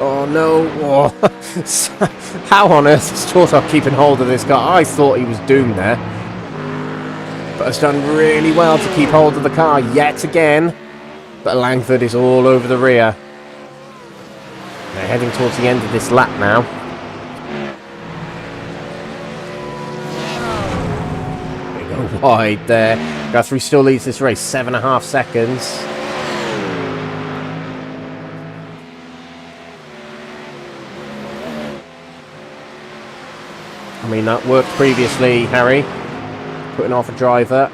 Oh no. Oh. How on earth is Tortok keeping hold of this guy? I thought he was doomed there. But has done really well to keep hold of the car yet again. But Langford is all over the rear. They're heading towards the end of this lap now. They go wide there. Guthrie still leads this race, 7.5 seconds. I mean, that worked previously, Harry. Putting off a driver.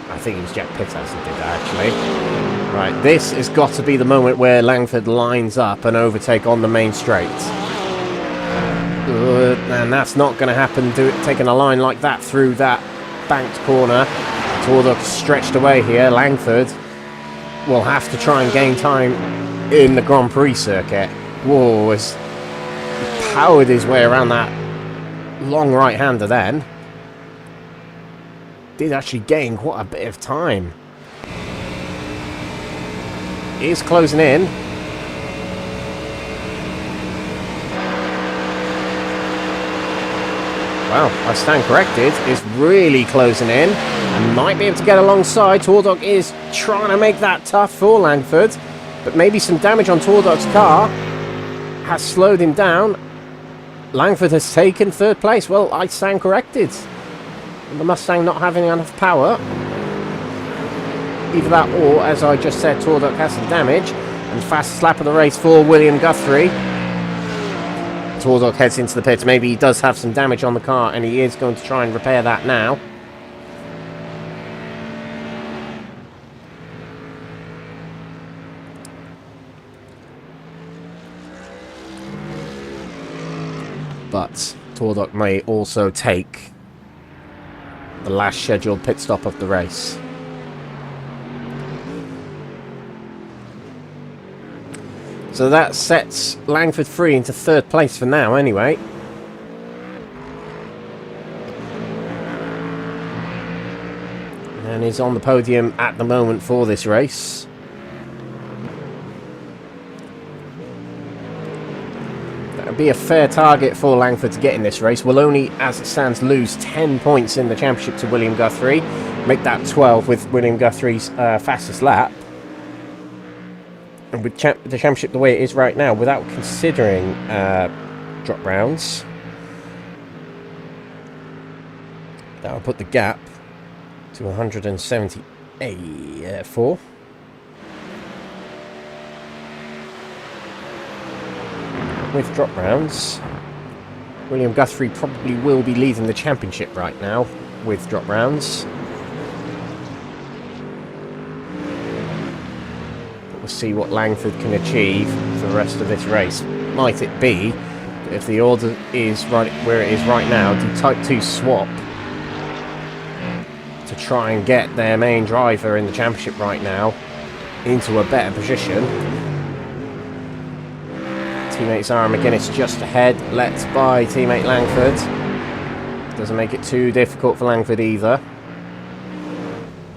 I think it was Jack Pittas who did that, actually. Right, this has got to be the moment where Langford lines up and overtake on the main straight. And that's not going to happen, taking a line like that through that banked corner. Tortok stretched away here. Langford will have to try and gain time in the Grand Prix circuit. Whoa, has powered his way around that long right-hander then. Did actually gain quite a bit of time. He is closing in. Well, I stand corrected. Is really closing in and might be able to get alongside. Tortok is trying to make that tough for Langford, but maybe some damage on Tordok's car has slowed him down. Langford has taken third place. Well, I stand corrected. The Mustang not having enough power. Either that or, as I just said, Tortok has some damage. And fastest lap of the race for William Guthrie. Tortok heads into the pits. Maybe he does have some damage on the car and he is going to try and repair that now. But Tortok may also take the last scheduled pit stop of the race. So that sets Langford free into third place for now anyway. And is on the podium at the moment for this race. Be a fair target for Langford to get in this race. Will only, as it stands, lose 10 points in the championship to William Guthrie. Make that 12 with William Guthrie's fastest lap. And with the championship the way it is right now, without considering drop rounds, that will put the gap to 174. With drop rounds, William Guthrie probably will be leading the championship right now with drop rounds. But we'll see what Langford can achieve for the rest of this race. Might it be that if the order is right where it is right now, do Type 2 swap to try and get their main driver in the championship right now into a better position. Teammate Zara McGuinness just ahead, led by teammate Langford. Doesn't make it too difficult for Langford either.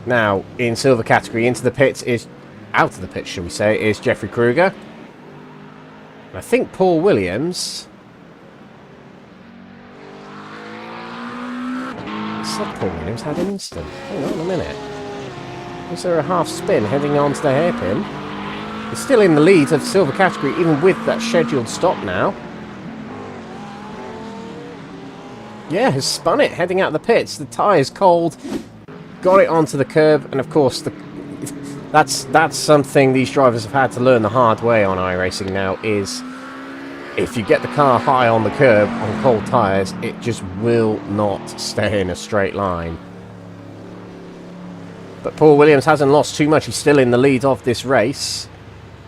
Now, in silver category, into the pits is... out of the pits, shall we say, is Jeffrey Kruger. And I think Paul Williams... I said Paul Williams had an instant. Hang on a minute. Was there a half spin heading on to the hairpin? He's still in the lead of silver category, even with that scheduled stop now. Yeah, has spun it, heading out of the pits. The tyre's cold. Got it onto the curb, and of course, that's something these drivers have had to learn the hard way on iRacing now, is if you get the car high on the curb on cold tyres, it just will not stay in a straight line. But Paul Williams hasn't lost too much. He's still in the lead of this race.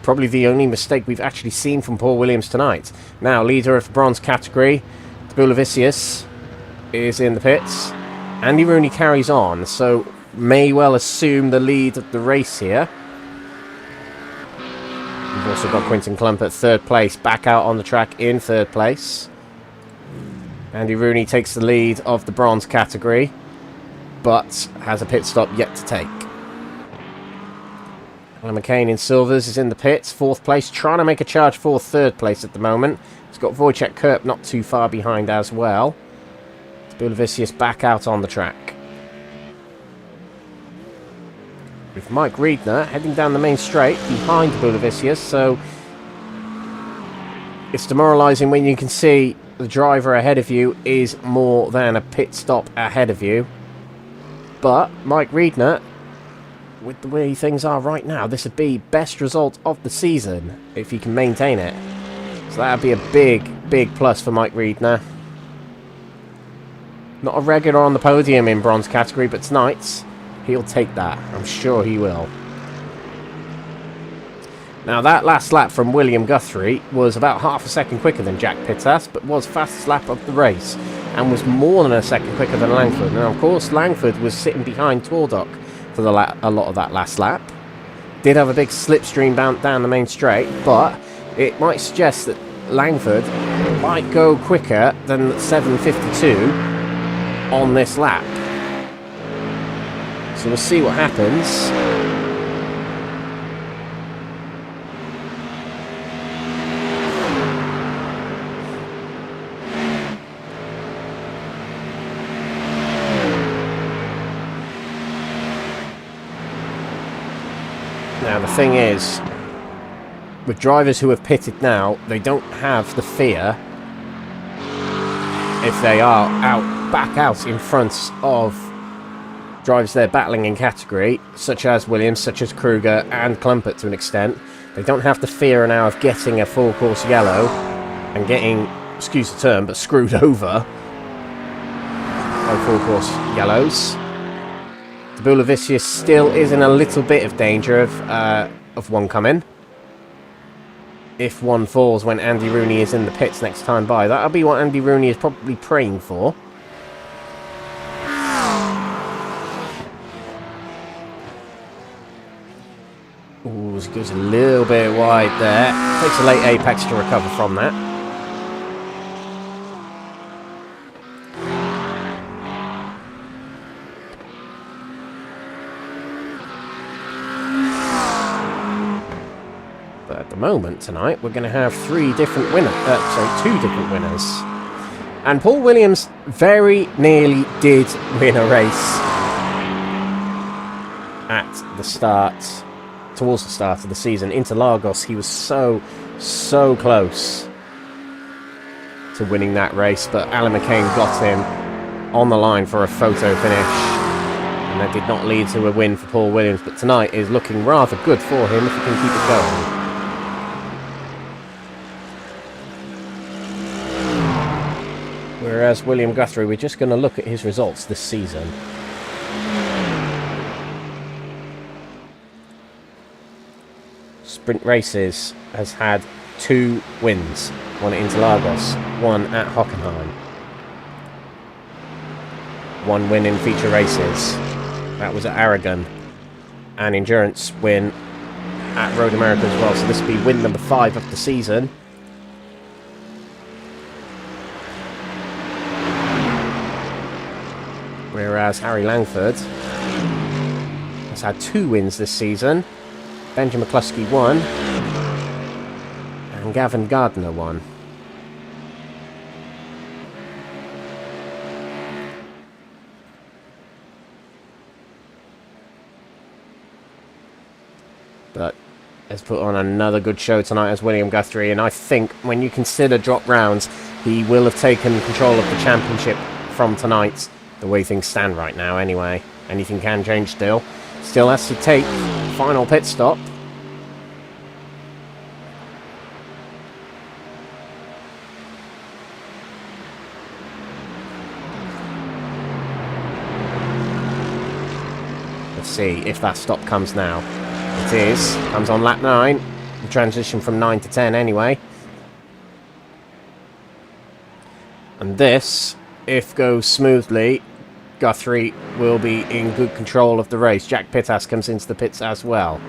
Probably the only mistake we've actually seen from Paul Williams tonight. Now, leader of the bronze category, Bulavicius, is in the pits. Andy Rooney carries on, so may well assume the lead of the race here. We've also got Quinton Klump at third place, back out on the track in third place. Andy Rooney takes the lead of the bronze category, but has a pit stop yet to take. Alan McCain in silvers is in the pits, fourth place, trying to make a charge for third place at the moment. He's got Wojciech Kerp not too far behind as well. Bulavicius back out on the track. With Mike Riedner heading down the main straight behind Bulavicius, so it's demoralising when you can see the driver ahead of you is more than a pit stop ahead of you. But Mike Riedner, with the way things are right now, this would be best result of the season if he can maintain it. So that would be a big, big plus for Mike Riedner. Not a regular on the podium in bronze category, but tonight he'll take that. I'm sure he will. Now, that last lap from William Guthrie was about half a second quicker than Jack Pittas, but was fastest lap of the race, and was more than a second quicker than Langford. Now, of course, Langford was sitting behind Tordock for a lot of that last lap. Did have a big slipstream bounce down the main straight, but it might suggest that Langford might go quicker than 7:52 on this lap. So we'll see what happens. Now the thing is, with drivers who have pitted now, they don't have the fear if they are back out in front of drivers they're battling in category, such as Williams, such as Kruger and Klumpert to an extent. They don't have the fear now of getting a full course yellow and getting, excuse the term, but screwed over by full course yellows. Bulavicius still is in a little bit of danger of one coming. If one falls when Andy Rooney is in the pits next time by, that'll be what Andy Rooney is probably praying for. Ooh, it goes a little bit wide there. Takes a late apex to recover from that. But at the moment tonight, we're going to have two different winners. And Paul Williams very nearly did win a race at the start, towards the start of the season. Interlagos, he was so close to winning that race, but Alan McCain got him on the line for a photo finish, and that did not lead to a win for Paul Williams. But tonight is looking rather good for him if he can keep it going. Whereas William Guthrie, we're just going to look at his results this season. Sprint races has had 2 wins. One at Interlagos, one at Hockenheim. 1 win in feature races. That was at Aragon. An endurance win at Road America as well. So this will be win number 5 of the season. Whereas Harry Langford has had 2 wins this season. Benji McCluskey won, and Gavin Gardner won. But has put on another good show tonight as William Guthrie, and I think when you consider drop rounds, he will have taken control of the championship from tonight, the way things stand right now anyway. Anything can change still. Still has to take final pit stop. Let's see if that stop comes now. It is. Comes on lap 9. The transition from 9 to 10 anyway. And this, if goes smoothly, Guthrie will be in good control of the race. Jack Pittas comes into the pits as well.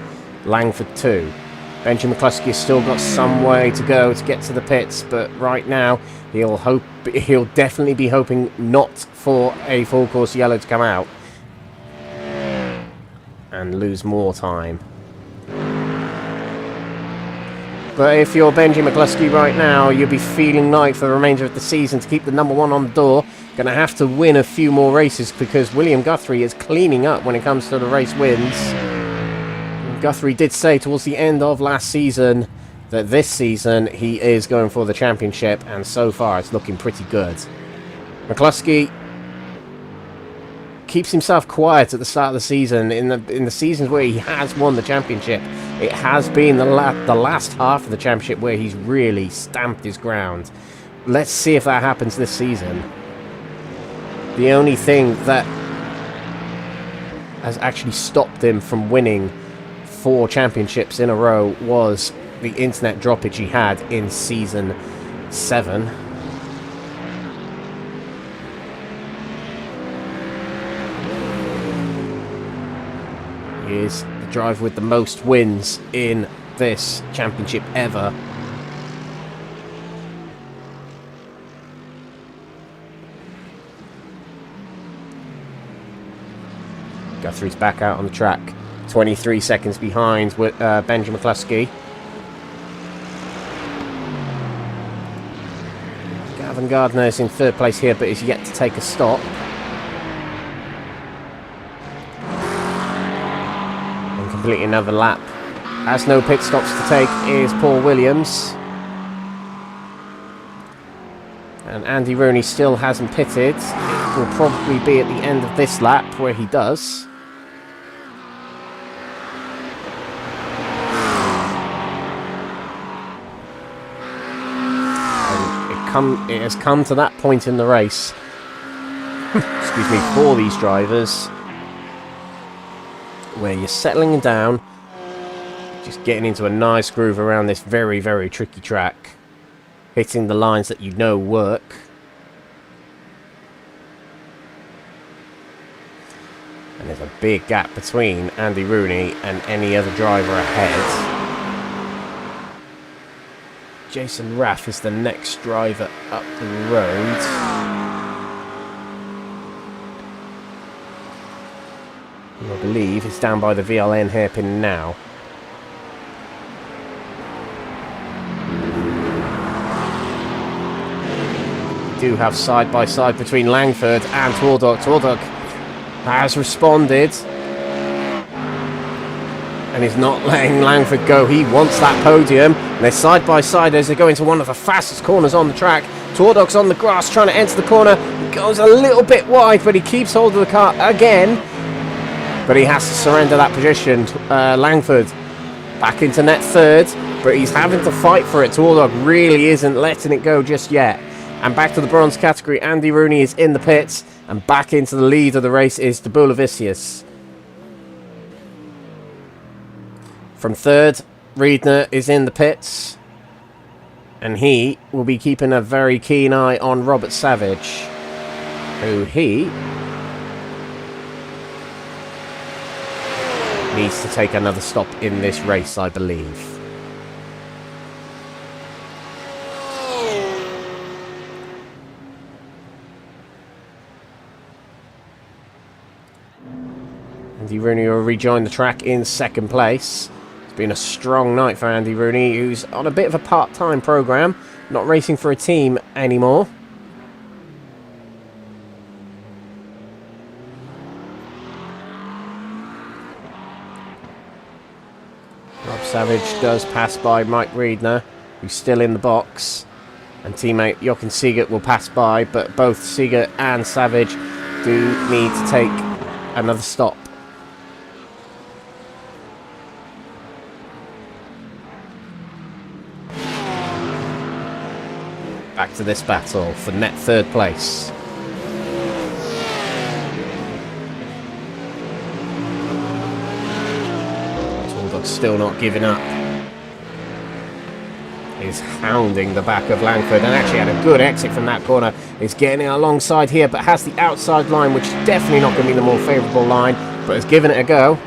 Langford 2. Benji McCluskey has still got some way to go to get to the pits, but right now he'll definitely be hoping not for a full course yellow to come out and lose more time. But if you're Benji McCluskey right now, you'll be feeling like for the remainder of the season to keep the number 1 on the door, going to have to win a few more races because William Guthrie is cleaning up when it comes to the race wins. Guthrie did say towards the end of last season that this season he is going for the championship, and so far it's looking pretty good. McCluskey keeps himself quiet at the start of the season. In the seasons where he has won the championship, it has been the last half of the championship where he's really stamped his ground. Let's see if that happens this season. The only thing that has actually stopped him from winning 4 championships in a row was the internet droppage he had in season 7. He is the driver with the most wins in this championship ever. Guthrie's back out on the track. 23 seconds behind with Benji McCluskey. Gavin Gardner is in 3rd place here, but is yet to take a stop. And complete another lap. Has no pit stops to take is Paul Williams. And Andy Rooney still hasn't pitted. It will probably be at the end of this lap where he does. It has come to that point in the race, excuse me, for these drivers, where you're settling down, just getting into a nice groove around this very, very tricky track, hitting the lines that you know work. And there's a big gap between Andy Rooney and any other driver ahead. Jason Raff is the next driver up the road. Who I believe is down by the VLN hairpin now. We do have side by side between Langford and Twardog. Twardog has responded and is not letting Langford go. He wants that podium. And they're side by side as they go into one of the fastest corners on the track. Twardog's on the grass trying to enter the corner. He goes a little bit wide, but he keeps hold of the car again. But he has to surrender that position. Langford back into net 3rd, but he's having to fight for it. Twardog really isn't letting it go just yet. And back to the bronze category, Andy Rooney is in the pits. And back into the lead of the race is Tabulavicius. From 3rd, Riedner is in the pits, and he will be keeping a very keen eye on Robert Savage, who he needs to take another stop in this race, I believe. And Andy Rooney will rejoin the track in second place. It's been a strong night for Andy Rooney, who's on a bit of a part-time programme, not racing for a team anymore. Rob Savage does pass by Mike Reedner, who's still in the box. And teammate Jochen Siegert will pass by, but both Siegert and Savage do need to take another stop. Back to this battle for net third place. Bulldog's still not giving up. He's hounding the back of Langford and actually had a good exit from that corner. He's getting it alongside here, but has the outside line, which is definitely not going to be the more favourable line, but has given it a go.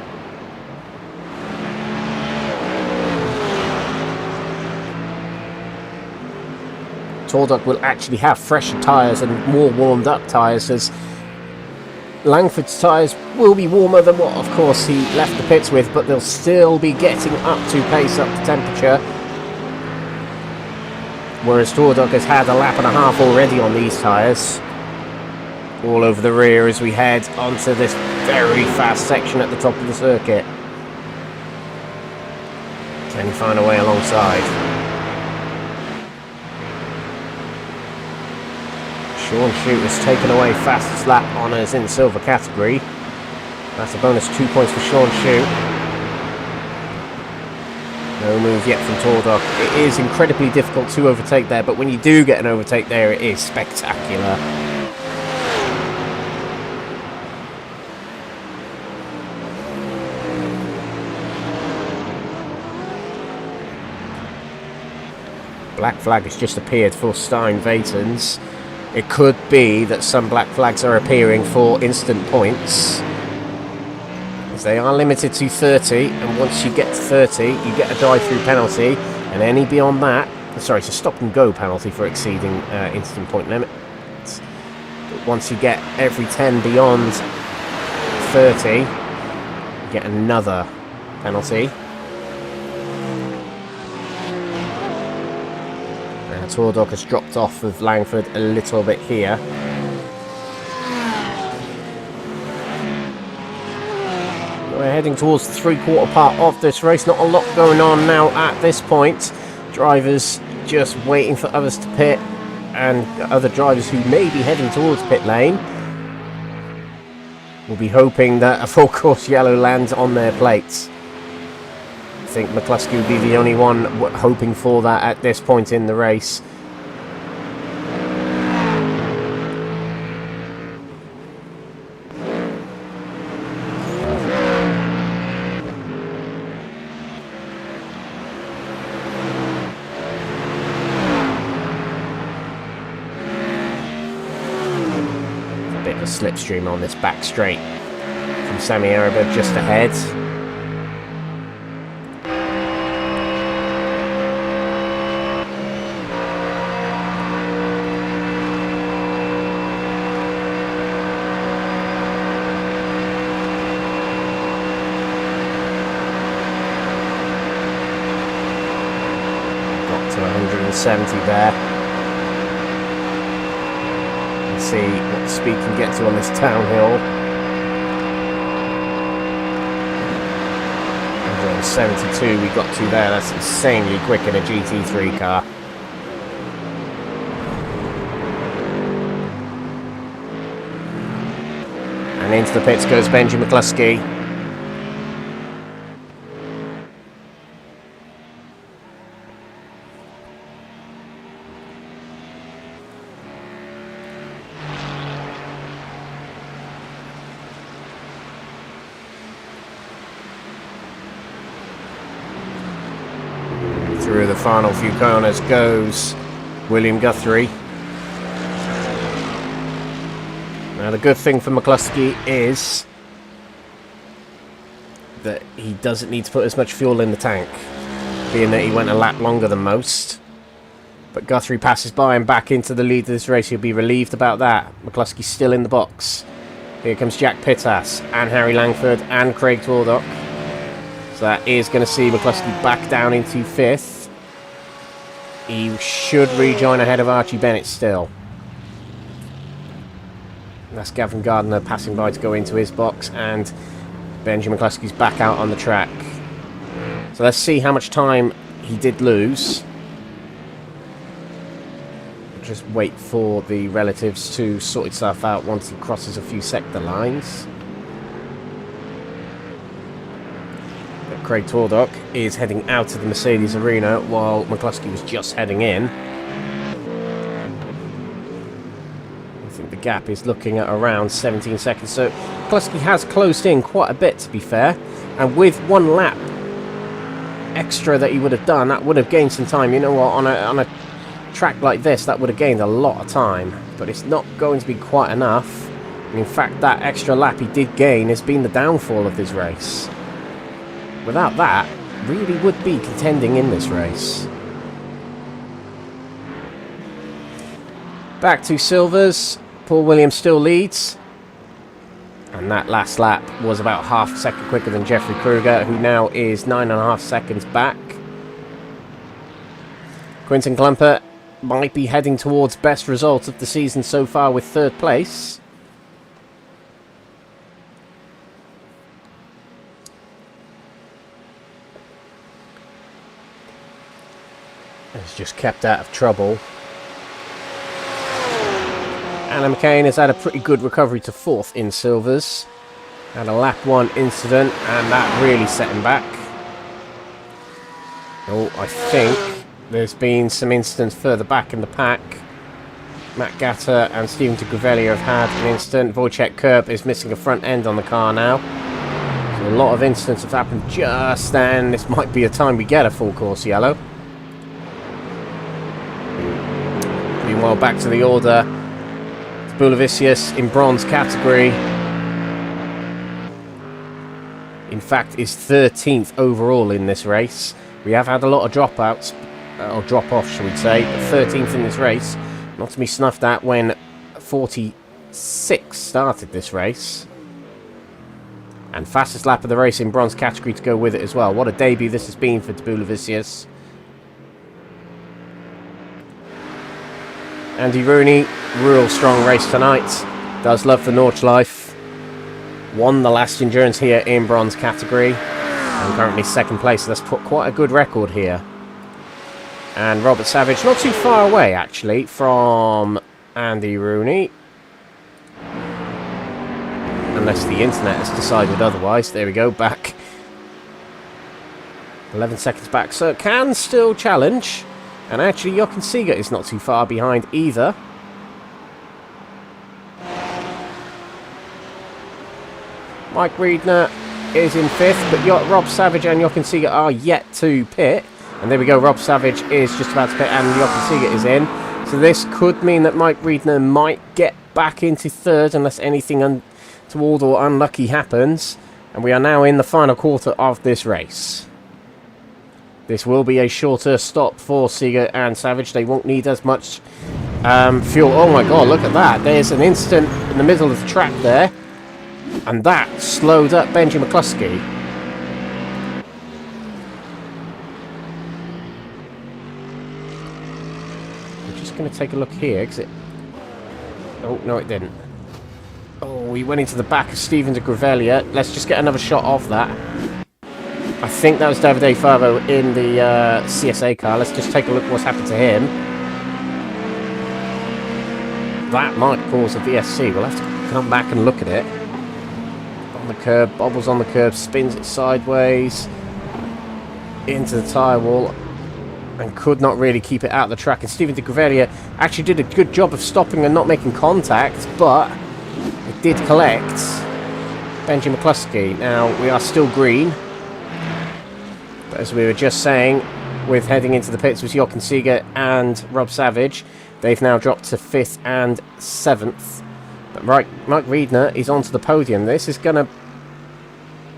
Tordok will actually have fresher tyres and more warmed up tyres, as Langford's tyres will be warmer than what of course he left the pits with, but they'll still be getting up to pace, up to temperature. Whereas Tordok has had a lap and a half already on these tyres. All over the rear as we head onto this very fast section at the top of the circuit. Can he find a way alongside? Sean Shute has taken away fastest lap honours in the silver category. That's a bonus 2 points for Sean Shute. No move yet from Tordok. It is incredibly difficult to overtake there, but when you do get an overtake there, it is spectacular. Black flag has just appeared for Stein Vatens. It could be that some black flags are appearing for instant points, as they are limited to 30, and once you get to 30 you get a drive-through penalty, and any beyond that, sorry, it's a stop and go penalty for exceeding instant point limits. But once you get every 10 beyond 30 you get another penalty. Tordok has dropped off of Langford a little bit here. We're heading towards the three-quarter part of this race. Not a lot going on now at this point. Drivers just waiting for others to pit, and other drivers who may be heading towards pit lane will be hoping that a full course yellow lands on their plates. I think McCluskey would be the only one hoping for that at this point in the race. A bit of a slipstream on this back straight from Sami Araba just ahead. To 170 there. Let's see what the speed can get to on this downhill. 172 we got to there. That's insanely quick in a GT3 car. And into the pits goes Benji McCluskey. Through the final few corners goes William Guthrie. Now the good thing for McCluskey is that he doesn't need to put as much fuel in the tank, being that he went a lap longer than most. But Guthrie passes by and back into the lead of this race. He'll be relieved about that. McCluskey's still in the box. Here comes Jack Pittas and Harry Langford and Craig Tordock. So that is going to see McCluskey back down into 5th. He should rejoin ahead of Archie Bennett still. That's Gavin Gardner passing by to go into his box, and Benji McCluskey's back out on the track. So let's see how much time he did lose. Just wait for the relatives to sort itself out once he crosses a few sector lines. But Craig Tordock is heading out of the Mercedes arena while McCluskey was just heading in. I think the gap is looking at around 17 seconds. So McCluskey has closed in quite a bit, to be fair. And with 1 lap extra that he would have done, that would have gained some time. You know what, on a track like this, that would have gained a lot of time, but it's not going to be quite enough. And in fact, that extra lap he did gain has been the downfall of this race. Without that, really would be contending in this race. Back to Silvers. Paul Williams still leads, and that last lap was about half a second quicker than Jeffrey Kruger, who now is 9.5 seconds back. Quinton Klumper might be heading towards best result of the season so far with 3rd place. He's just kept out of trouble. Anna McCain has had a pretty good recovery to 4th in Silvers. Had a lap 1 incident, and that really set him back. Oh, I think there's been some incidents further back in the pack. Matt Gatter and Stephen de Gravellia have had an incident. Wojciech Kerb is missing a front end on the car now. So a lot of incidents have happened just then. This might be a time we get a full course yellow. Meanwhile, back to the order. Bulavicius in bronze category. In fact, is 13th overall in this race. We have had a lot of dropouts. Or drop-off, shall we say, 13th in this race, not to be snuffed at when 46 started this race. And fastest lap of the race in bronze category to go with it as well. What a debut this has been for Bulavicius. Andy Rooney, real strong race tonight. Does love the Nordschleife. Won the last endurance here in bronze category. And currently 2nd place, so that's put quite a good record here. And Robert Savage, not too far away, actually, from Andy Rooney. Unless the internet has decided otherwise. There we go, back. 11 seconds back, so it can still challenge. And actually, Jochen Seeger is not too far behind either. Mike Riedner is in 5th, but Rob Savage and Jochen Seeger are yet to pit. And there we go, Rob Savage is just about to pit and Jochen Seeger is in. So this could mean that Mike Riedner might get back into 3rd unless anything untoward or unlucky happens. And we are now in the final quarter of this race. This will be a shorter stop for Seeger and Savage. They won't need as much fuel. Oh my god, look at that. There's an incident in the middle of the track there. And that slowed up Benji McCluskey. Going to take a look here, because it... Oh, no it didn't. Oh, he went into the back of Stephen de Gravellia. Let's just get another shot of that. I think that was Davide Favo in the CSA car. Let's just take a look at what's happened to him. That might cause a VSC. We'll have to come back and look at it. On the curb, bobbles on the curb, spins it sideways into the tyre wall. And could not really keep it out of the track. And Stephen de Gravellia actually did a good job of stopping and not making contact, but it did collect Benji McCluskey. Now, we are still green. But as we were just saying, with heading into the pits with Jochen Seeger and Rob Savage, they've now dropped to 5th and 7th. But Mike Riedner is onto the podium. This is going to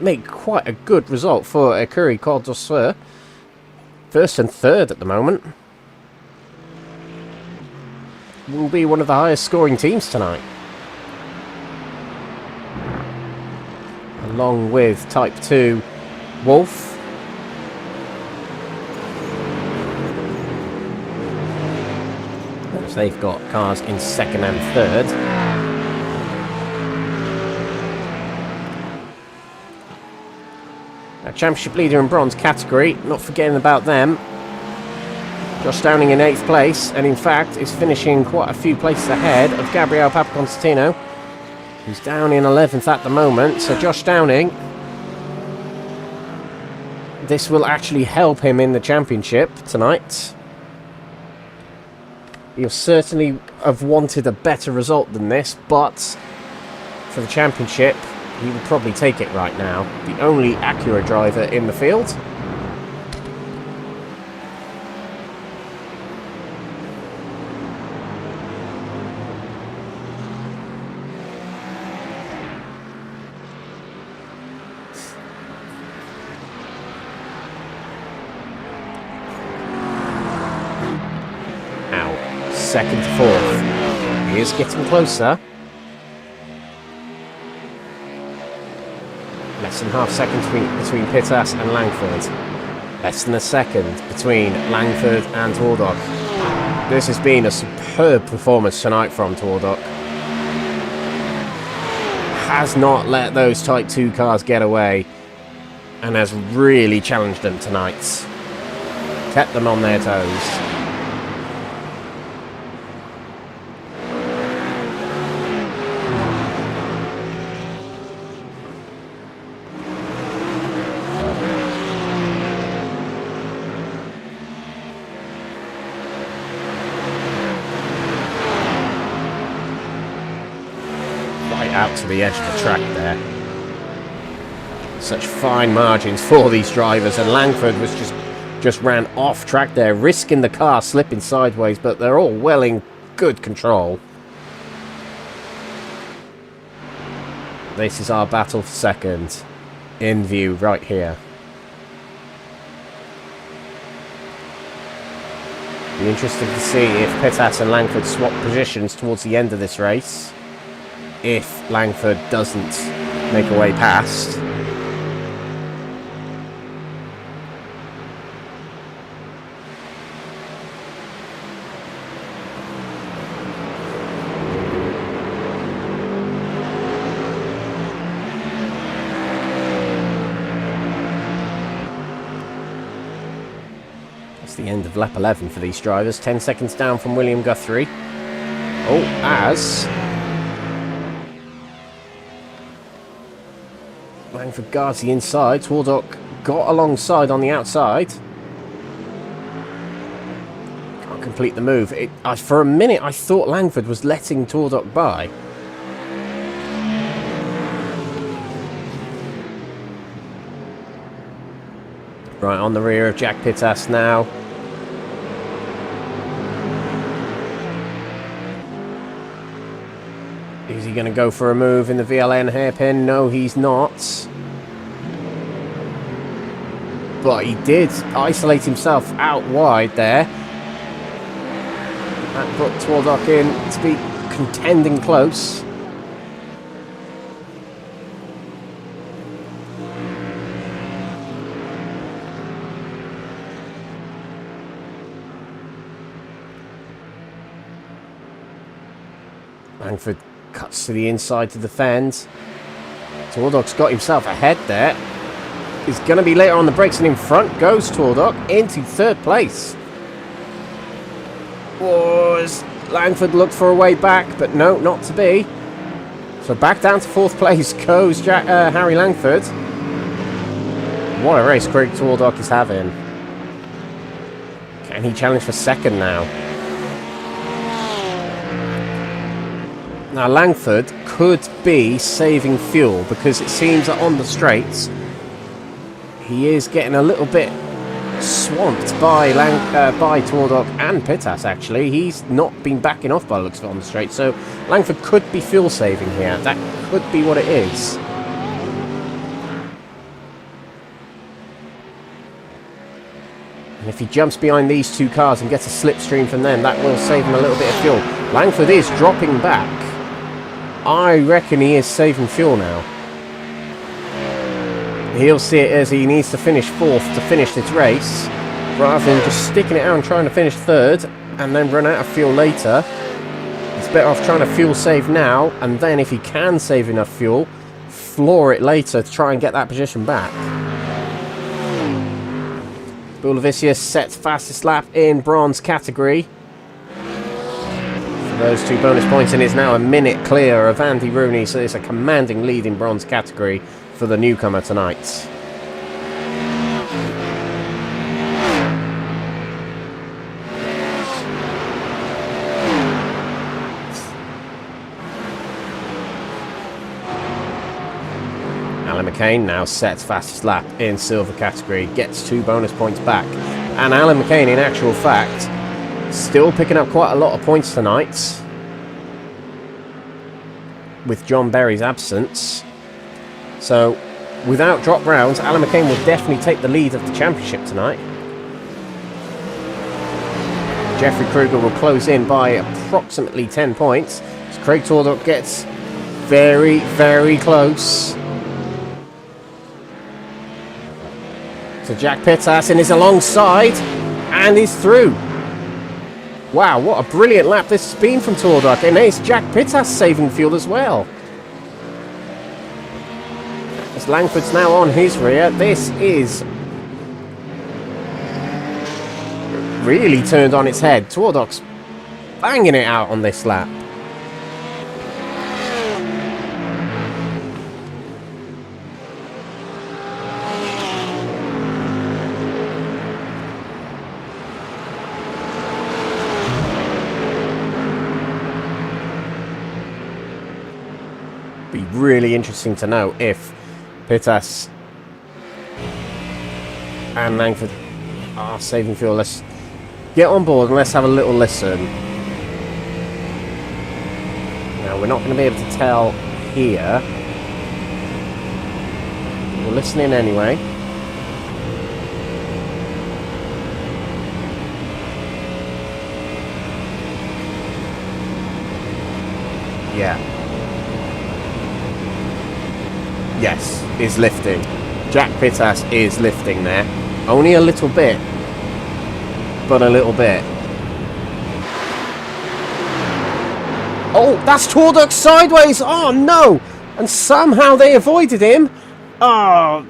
make quite a good result for Écurie Côte d'Azur. 1st and 3rd at the moment. Will be one of the highest scoring teams tonight. along with Type 2 Wolf. As they've got cars in second and third. Now, championship leader in bronze category, not forgetting about them. Josh Downing in 8th place, and in fact is finishing quite a few places ahead of Gabriel Papaconstantino, who's down in 11th at the moment. So Josh Downing, this will actually help him in the championship tonight. He'll certainly have wanted a better result than this, but for the championship, he will probably take it right now. The only Acura driver in the field. Second to fourth. He is getting closer. Less than half second between Pittas and Langford. Less than a second between Langford and Twardog. This has been a superb performance tonight from Twardog. Has not let those Type 2 cars get away and has really challenged them tonight. Kept them on their toes. Out to the edge of the track there. Such fine margins for these drivers, and Langford was just ran off track there, risking the car slipping sideways, but they're all well in good control. This is our battle for second in view right here. Be interested to see if Pittas and Langford swap positions towards the end of this race. If Langford doesn't make a way past. That's the end of lap 11 for these drivers. 10 seconds down from William Guthrie. Oh, as Langford guards the inside. Twardog got alongside on the outside. Can't complete the move. For a minute, I thought Langford was letting Twardog by. Right on the rear of Jack Pittas now. Is he going to go for a move in the VLN hairpin? No, he's not. But he did isolate himself out wide there. That put Twardog in to be contending close. Langford cuts to the inside to defend. Twardog's got himself ahead there. He's going to be later on the brakes, and in front goes Twardog into third place. Was Langford looked for a way back, but no, not to be. So back down to fourth place goes Harry Langford. What a race Craig Twardog is having. Can he challenge for second now? Now Langford could be saving fuel, because it seems that on the straights he is getting a little bit swamped by Twardog and Pittas. Actually, he's not been backing off by the looks of it on the straight, so Langford could be fuel saving here. That could be what it is. And if he jumps behind these two cars and gets a slipstream from them, that will save him a little bit of fuel. Langford is dropping back. I reckon he is saving fuel now. he'll see it as he needs to finish 4th to finish this race, rather than just sticking it out and trying to finish 3rd and then run out of fuel later. He's better off trying to fuel save now, and then if he can save enough fuel, floor it later to try and get that position back. Bulavicius sets fastest lap in bronze category. For those 2 bonus points, and is now a minute clear of Andy Rooney, so it's a commanding lead in bronze category for the newcomer tonight. Alan McCain now sets fastest lap in silver category, gets 2 bonus points back. And Alan McCain, in actual fact, still picking up quite a lot of points tonight, with John Berry's absence. So, without drop rounds, Alan McCain will definitely take the lead of the championship tonight. Jeffrey Kruger will close in by approximately 10 points. As Craig Tordock gets very, very close. So Jack Pittassin is alongside and is through. Wow, what a brilliant lap this has been from Tordock. And it's Jack Pittas saving fuel as well. As Langford's now on his rear, this is really turned on its head. Tordock's banging it out on this lap. Be really interesting to know if Pittas and Langford are saving fuel. Let's get on board and let's have a little listen. Now, we're not going to be able to tell here. We're listening anyway. Yeah. Yes, is lifting. Jack Pittas is lifting there. Only a little bit. But a little bit. Oh, that's Tordock sideways! Oh, no! And somehow they avoided him. Oh,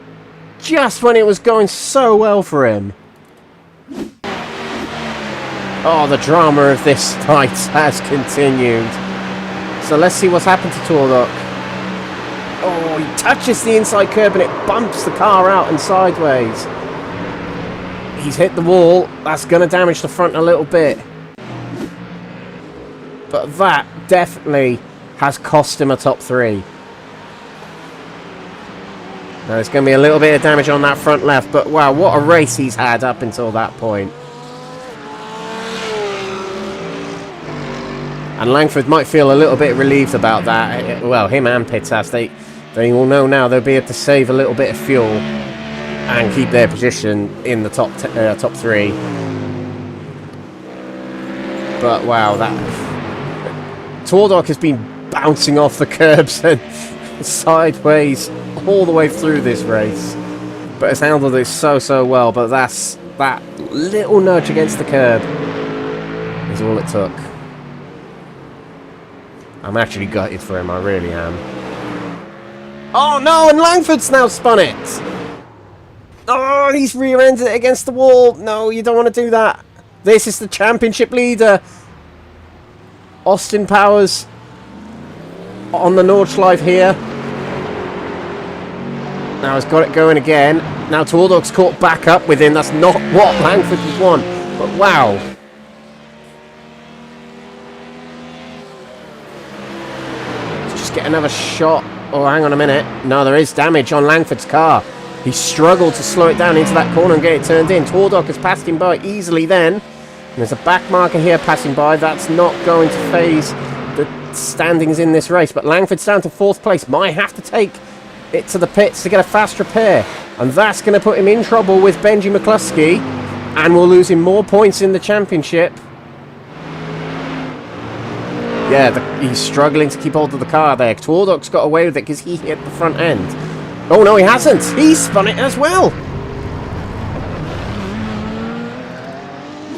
just when it was going so well for him. Oh, the drama of this night has continued. So let's see what's happened to Tordock. Oh, he touches the inside curb and it bumps the car out and sideways. He's hit the wall. That's going to damage the front a little bit. But that definitely has cost him a top 3. Now, there's going to be a little bit of damage on that front left. But wow, what a race he's had up until that point. And Langford might feel a little bit relieved about that. Well, him and Pittas, they all know now they'll be able to save a little bit of fuel and keep their position in the top 3. But wow, that Tordock has been bouncing off the curbs and sideways all the way through this race, but has handled it so well. But that little nudge against the curb is all it took. I'm actually gutted for him, I really am. Oh no, and Langford's now spun it! Oh, he's rear-ended it against the wall. No, you don't want to do that. This is the championship leader. Austin Powers on the Nordschleife here. Now he's got it going again. Now Tordock's caught back up with him. That's not what Langford has won. But wow. Get another shot. Oh, hang on a minute. No, there is damage on Langford's car. He struggled to slow it down into that corner and get it turned in. Tordock has passed him by easily then. And there's a back marker here passing by. That's not going to phase the standings in this race. But Langford's down to 4th place. Might have to take it to the pits to get a fast repair. And that's going to put him in trouble with Benji McCluskey. And will lose him more points in the championship. Yeah, he's struggling to keep hold of the car there. Tordock's got away with it because he hit the front end. Oh, no, he hasn't. He spun it as well.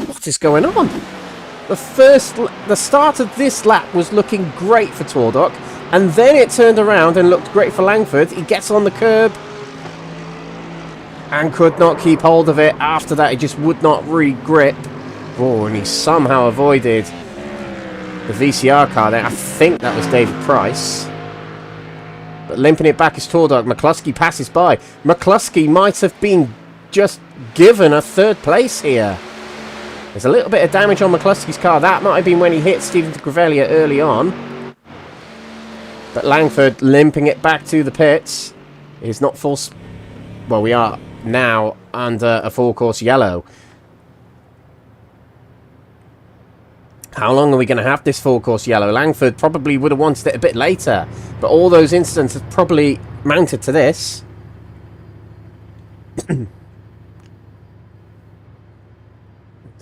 What is going on? The start of this lap was looking great for Tordock, and then it turned around and looked great for Langford. He gets on the curb and could not keep hold of it. After that, he just would not re-grip. Oh, and he somehow avoided the VCR car there. I think that was David Price. But limping it back is Tordock. McCluskey passes by. McCluskey might have been just given a third place here. There's a little bit of damage on McCluskey's car. That might have been when he hit Stephen de Grevelier early on. But Langford limping it back to the pits. Is not full... Well, we are now under a full course yellow. How long are we going to have this full course yellow? Langford probably would have wanted it a bit later. But all those incidents have probably mounted to this.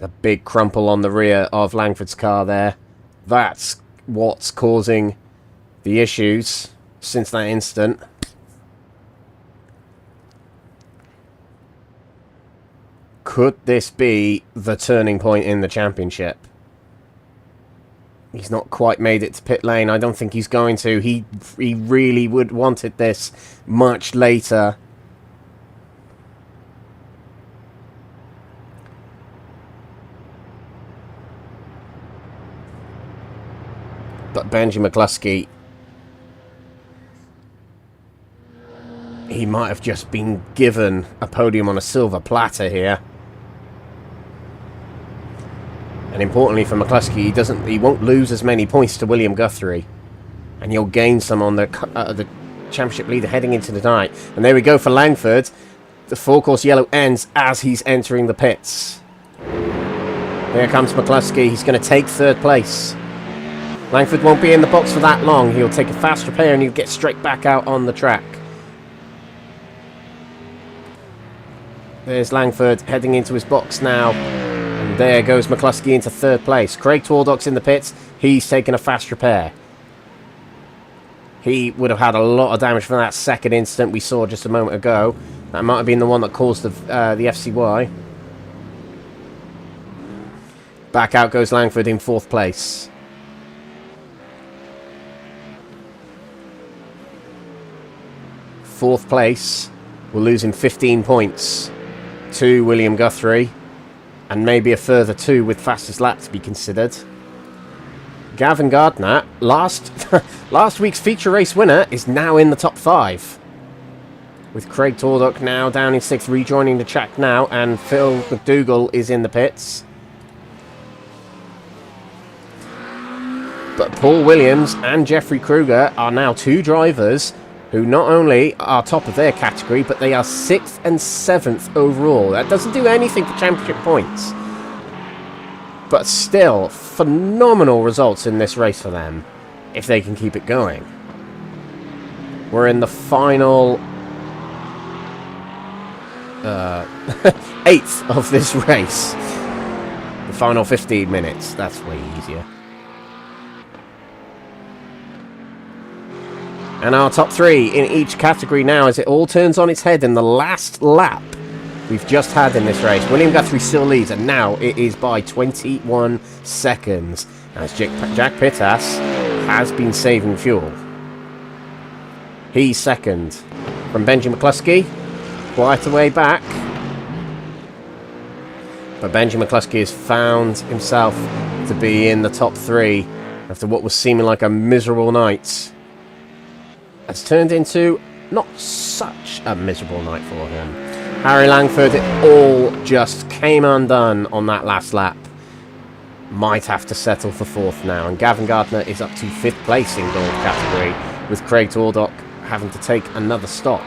A big crumple on the rear of Langford's car there. That's what's causing the issues since that incident. Could this be the turning point in the championship? He's not quite made it to pit lane. I don't think he's going to. He really would wanted this much later. But Benji McCluskey, he might have just been given a podium on a silver platter here. And importantly for McCluskey, he won't lose as many points to William Guthrie, and he'll gain some on the championship leader heading into the night. And there we go for Langford. The full course yellow ends as he's entering the pits. Here comes McCluskey. He's going to take third place. Langford won't be in the box for that long. He'll take a fast repair and he'll get straight back out on the track. There's Langford heading into his box now. And there goes McCluskey into third place. Craig Tordock's in the pits. He's taken a fast repair. He would have had a lot of damage from that second incident we saw just a moment ago. That might have been the one that caused the FCY. Back out goes Langford in fourth place. Fourth place, we're losing 15 points to William Guthrie, and maybe a further 2 with fastest lap to be considered. Gavin Gardner, last week's feature race winner, is now in the top 5. With Craig Tordock now down in 6th, rejoining the track now, and Phil McDougall is in the pits. But Paul Williams and Jeffrey Kruger are now 2 drivers who not only are top of their category, but they are 6th and 7th overall. That doesn't do anything for championship points. But still, phenomenal results in this race for them, if they can keep it going. We're in the final 8th of this race. The final 15 minutes. That's way easier. And our top 3 in each category now, as it all turns on its head in the last lap we've just had in this race. William Guthrie still leads, and now it is by 21 seconds. As Jack Pittas has been saving fuel. He's second. From Benji McCluskey, quite a way back. But Benji McCluskey has found himself to be in the top 3 after what was seeming like a miserable night. Has turned into not such a miserable night for him. Harry Langford, it all just came undone on that last lap. Might have to settle for 4th now. And Gavin Gardner is up to 5th place in gold category, with Craig Tordock having to take another stop.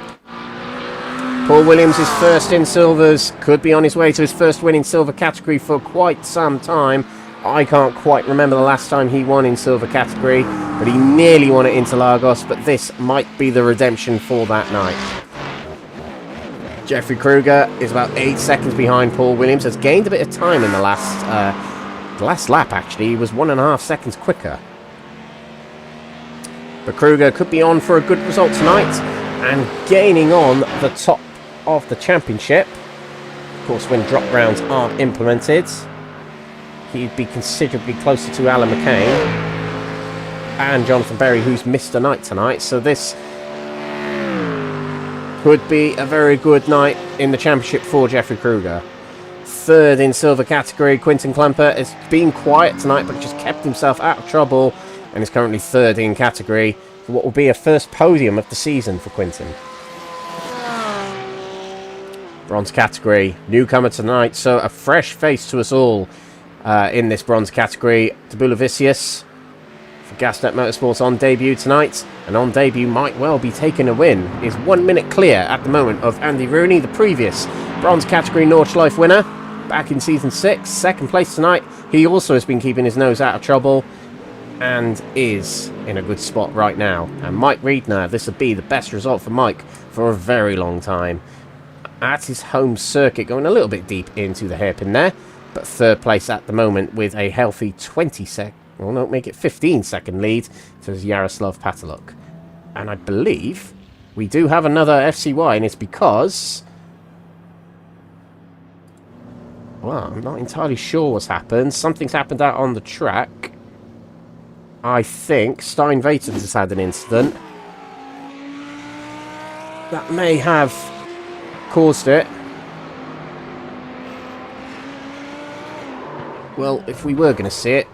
Paul Williams is first in silvers, could be on his way to his first win in silver category for quite some time. I can't quite remember the last time he won in silver category, but he nearly won at Interlagos, but this might be the redemption for that night. Jeffrey Kruger is about 8 seconds behind Paul Williams, has gained a bit of time in the last lap actually. He was 1.5 seconds quicker. But Kruger could be on for a good result tonight. and gaining on the top of the championship. Of course, when drop rounds aren't implemented, he'd be considerably closer to Alan McCain and Jonathan Berry, who's missed a night tonight. So this could be a very good night in the championship for Jeffrey Kruger. Third in silver category, Quinton Klemper has been quiet tonight, but just kept himself out of trouble and is currently third in category for what will be a first podium of the season for Quinton. Bronze category, newcomer tonight, so a fresh face to us all in this bronze category. Tabula Vicious for Gasnet Motorsports on debut tonight, and on debut might well be taking a win. Is 1 minute clear at the moment of Andy Rooney, the previous bronze category Nordschleife winner back in season 6. Second place tonight. He also has been keeping his nose out of trouble and is in a good spot right now. And Mike Reedner, this would be the best result for Mike for a very long time. At his home circuit, going a little bit deep into the hairpin there, but third place at the moment with a healthy 15-second lead to Yaroslav Pataluk. And I believe we do have another FCY, and it's because, well, I'm not entirely sure what's happened. Something's happened out on the track. I think Stein Vatens has had an incident that may have caused it. Well, if we were going to see it,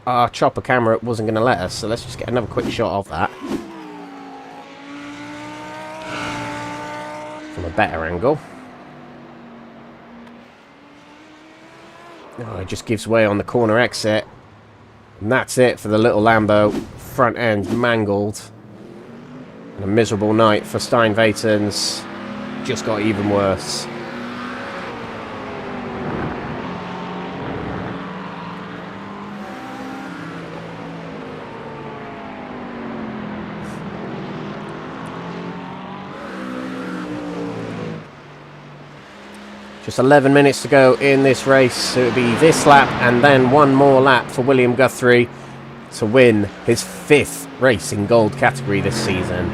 our chopper camera wasn't going to let us, so let's just get another quick shot of that from a better angle. Oh, it just gives way on the corner exit, and that's it for the little Lambo. Front end mangled, and a miserable night for Stein Vatens. Just got even worse. Just 11 minutes to go in this race. So it'll be this lap and then one more lap for William Guthrie to win his 5th race in gold category this season.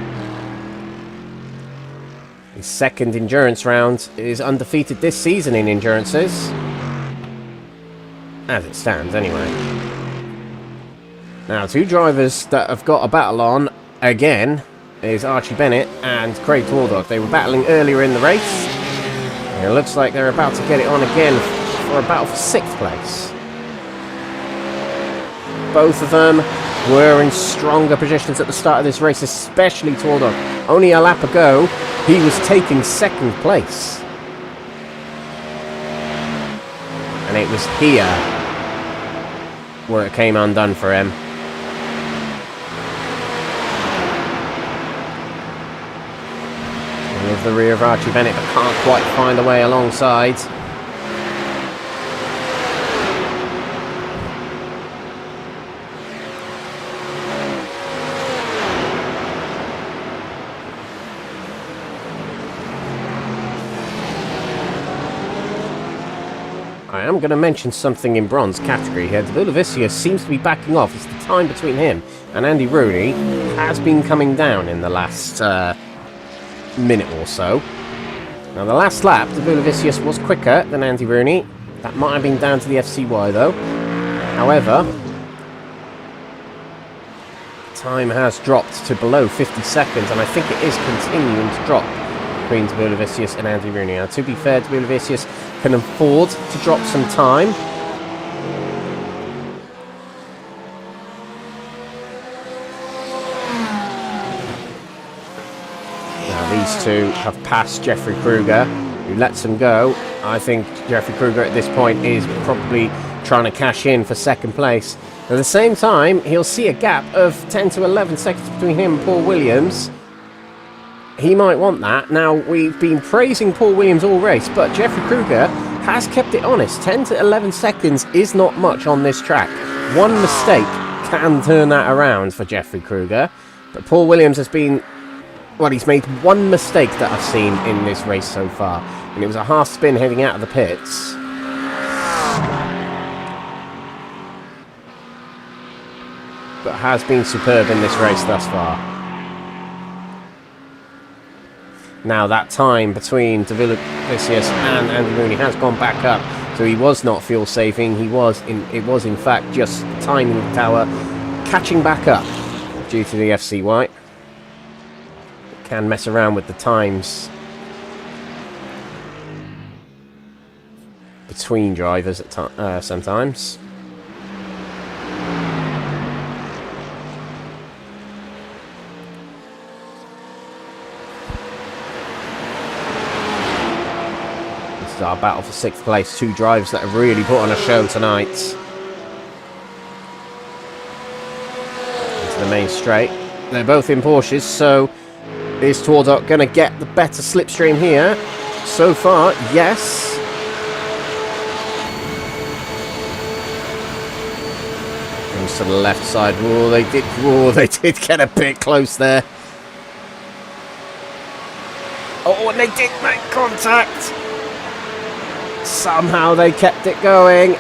His 2nd endurance round is undefeated this season in endurances, as it stands anyway. Now, 2 drivers that have got a battle on again is Archie Bennett and Craig Tordog. They were battling earlier in the race, and it looks like they're about to get it on again for a battle for 6th place. Both of them were in stronger positions at the start of this race, especially Tordog. Only a lap ago, he was taking 2nd place. And it was here where it came undone for him. With the rear of Archie Bennett, but can't quite find a way alongside. I am going to mention something in bronze category here. Tabula seems to be backing off. It's the time between him and Andy Rooney has been coming down in the last minute or so. Now, the last lap, Tabula was quicker than Andy Rooney. That might have been down to the FCY though. However, time has dropped to below 50 seconds, and I think it is continuing to drop between Tabula and Andy Rooney. Now, to be fair, Tabula can afford to drop some time. Now, these two have passed Jeffrey Kruger, who lets them go. I think Jeffrey Kruger at this point is probably trying to cash in for 2nd place. At the same time, he'll see a gap of 10 to 11 seconds between him and Paul Williams. He might want that. Now, we've been praising Paul Williams all race, but Jeffrey Kruger has kept it honest. 10 to 11 seconds is not much on this track. One mistake can turn that around for Jeffrey Kruger. But Paul Williams has been, well, he's made one mistake that I've seen in this race so far. And it was a half spin heading out of the pits. But has been superb in this race thus far. Now that time between De Vicious and Andy Rooney has gone back up, so he was not fuel saving. It was in fact just timing the tower, catching back up due to the FC White. Can mess around with the times between drivers at sometimes. Our battle for 6th place. Two drivers that have really put on a show tonight. Into the main straight. They're both in Porsches, so is Twardot going to get the better slipstream here? So far, yes. Comes to the left side. Oh, they did get a bit close there. Oh, and they did make contact. Somehow they kept it going.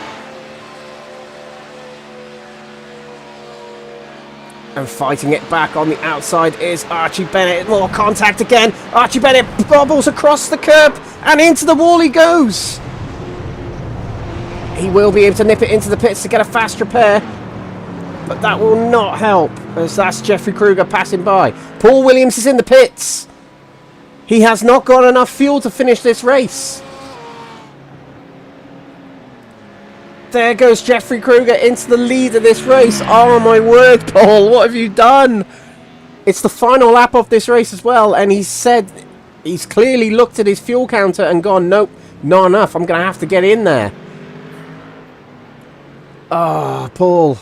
And fighting it back on the outside is Archie Bennett. More contact again. Archie Bennett bobbles across the curb and into the wall he goes. He will be able to nip it into the pits to get a fast repair. But that will not help, as that's Jeffrey Kruger passing by. Paul Williams is in the pits. He has not got enough fuel to finish this race. There goes Jeffrey Kruger into the lead of this race. Oh my word, Paul, what have you done? It's the final lap of this race as well, and he said he's clearly looked at his fuel counter and gone, nope, not enough, I'm going to have to get in there. Oh, Paul.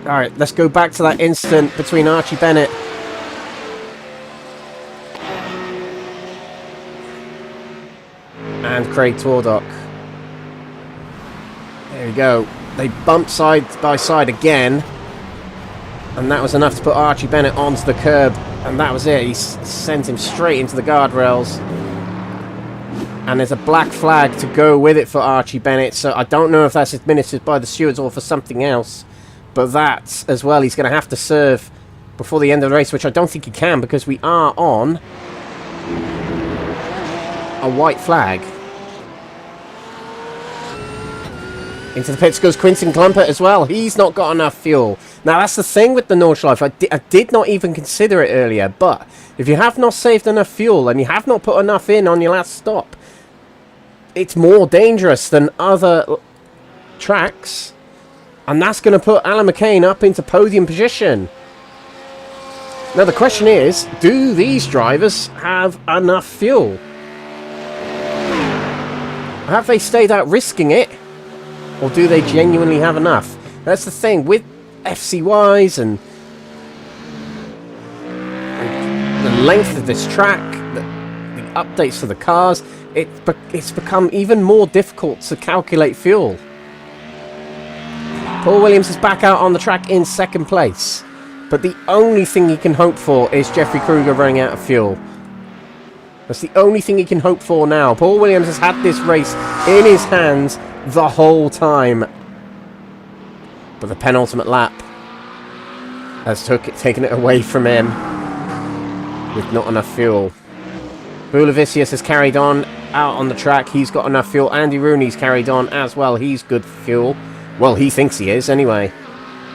Alright, let's go back to that incident between Archie Bennett and Craig Twardot. There we go. They bumped side by side again, and that was enough to put Archie Bennett onto the curb, and that was it. He sent him straight into the guardrails, and there's a black flag to go with it for Archie Bennett, so I don't know if that's administered by the stewards or for something else, but that as well he's going to have to serve before the end of the race, which I don't think he can, because we are on a white flag. Into the pits goes Quinton Klumpert as well. He's not got enough fuel. Now that's the thing with the Nordschleife. I did not even consider it earlier, but if you have not saved enough fuel and you have not put enough in on your last stop, it's more dangerous than other tracks, and that's going to put Alan McCain up into podium position. Now the question is, do these drivers have enough fuel? Have they stayed out risking it? Or do they genuinely have enough? That's the thing with FCYs and the length of this track, the updates to the cars, it's become even more difficult to calculate fuel. Paul Williams is back out on the track in 2nd place, but the only thing he can hope for is Jeffrey Kruger running out of fuel. That's the only thing he can hope for now. Paul Williams has had this race in his hands the whole time, but the penultimate lap has taken it away from him with not enough fuel. Bulavicius has carried on out on the track. He's got enough fuel. Andy Rooney's carried on as well. He's good for fuel. Well, he thinks he is anyway.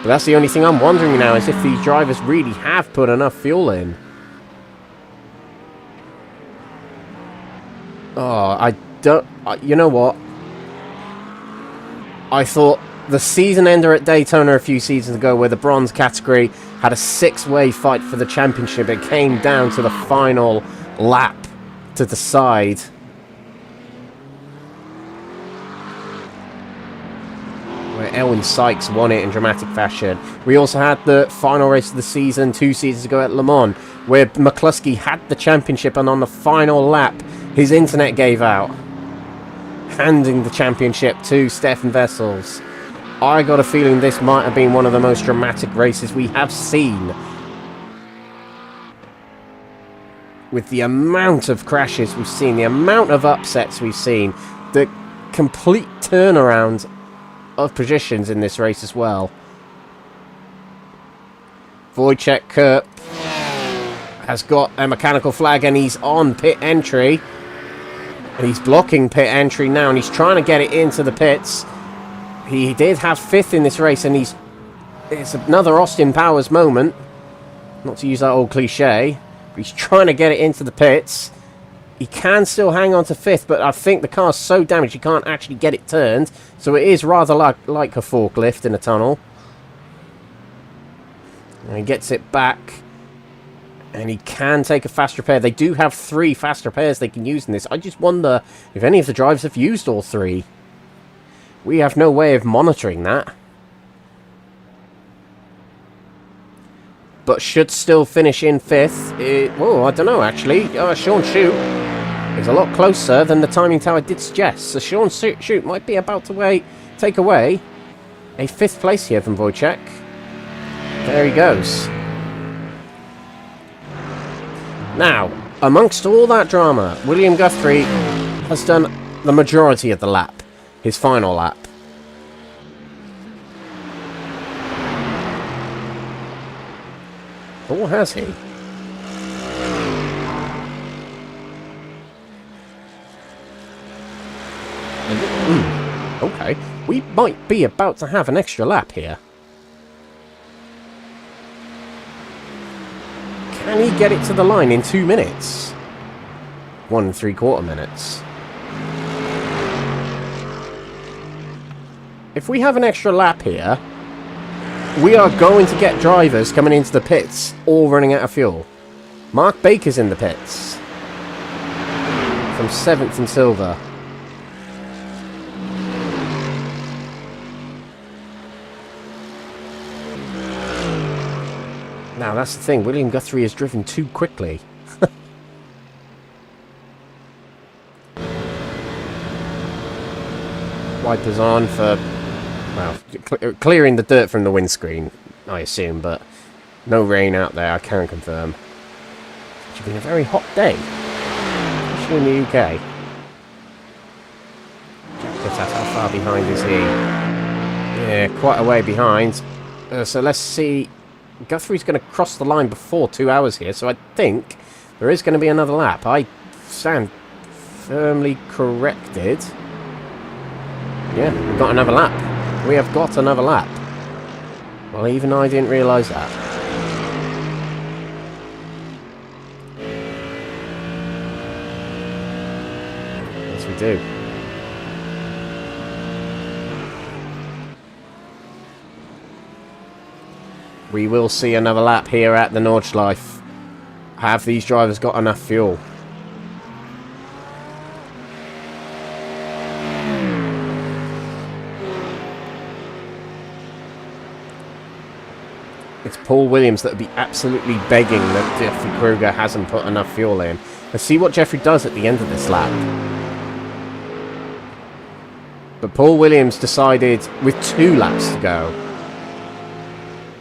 But that's the only thing I'm wondering now, is if these drivers really have put enough fuel in. Oh, I don't... you know what? I thought the season ender at Daytona a few seasons ago, where the bronze category had a 6-way fight for the championship, it came down to the final lap to decide. Where Elwin Sykes won it in dramatic fashion. We also had the final race of the season 2 seasons ago at Le Mans, where McCluskey had the championship, and on the final lap his internet gave out, handing the championship to Stefan Wessels. I got a feeling this might have been one of the most dramatic races we have seen. With the amount of crashes we've seen, the amount of upsets we've seen, the complete turnaround of positions in this race as well. Wojciech has got a mechanical flag and he's on pit entry. And he's blocking pit entry now and he's trying to get it into the pits. He did have 5th in this race and it's another Austin Powers moment. Not to use that old cliche. But he's trying to get it into the pits. He can still hang on to 5th, but I think the car's so damaged he can't actually get it turned. So it is rather like a forklift in a tunnel. And he gets it back. And he can take a fast repair. They do have 3 fast repairs they can use in this. I just wonder if any of the drivers have used all 3. We have no way of monitoring that. But should still finish in 5th. Oh, I don't know, actually. Sean Shute is a lot closer than the timing tower did suggest. So Sean Shute might be about to take away a 5th place here from Wojciech. There he goes. Now, amongst all that drama, William Guthrie has done the majority of the lap. His final lap. Or has he? Okay, we might be about to have an extra lap here. Can he get it to the line in 2 minutes? 1 3/4 minutes. If we have an extra lap here, we are going to get drivers coming into the pits, all running out of fuel. Mark Baker's in the pits. From 7th and silver. Now, that's the thing. William Guthrie has driven too quickly. Wipers on for... well, clearing the dirt from the windscreen, I assume, but no rain out there, I can confirm. It's been a very hot day, especially in the UK. How far behind is he? Yeah, quite a way behind. So let's see. Guthrie's going to cross the line before 2 hours here, so I think there is going to be another lap. I stand firmly corrected. Yeah, we've got another lap. We have got another lap. Well, even I didn't realise that. Yes, we do. We will see another lap here at the Nordschleife. Have these drivers got enough fuel? It's Paul Williams that would be absolutely begging that Jeffrey Kruger hasn't put enough fuel in. Let's see what Jeffrey does at the end of this lap. But Paul Williams decided with 2 laps to go.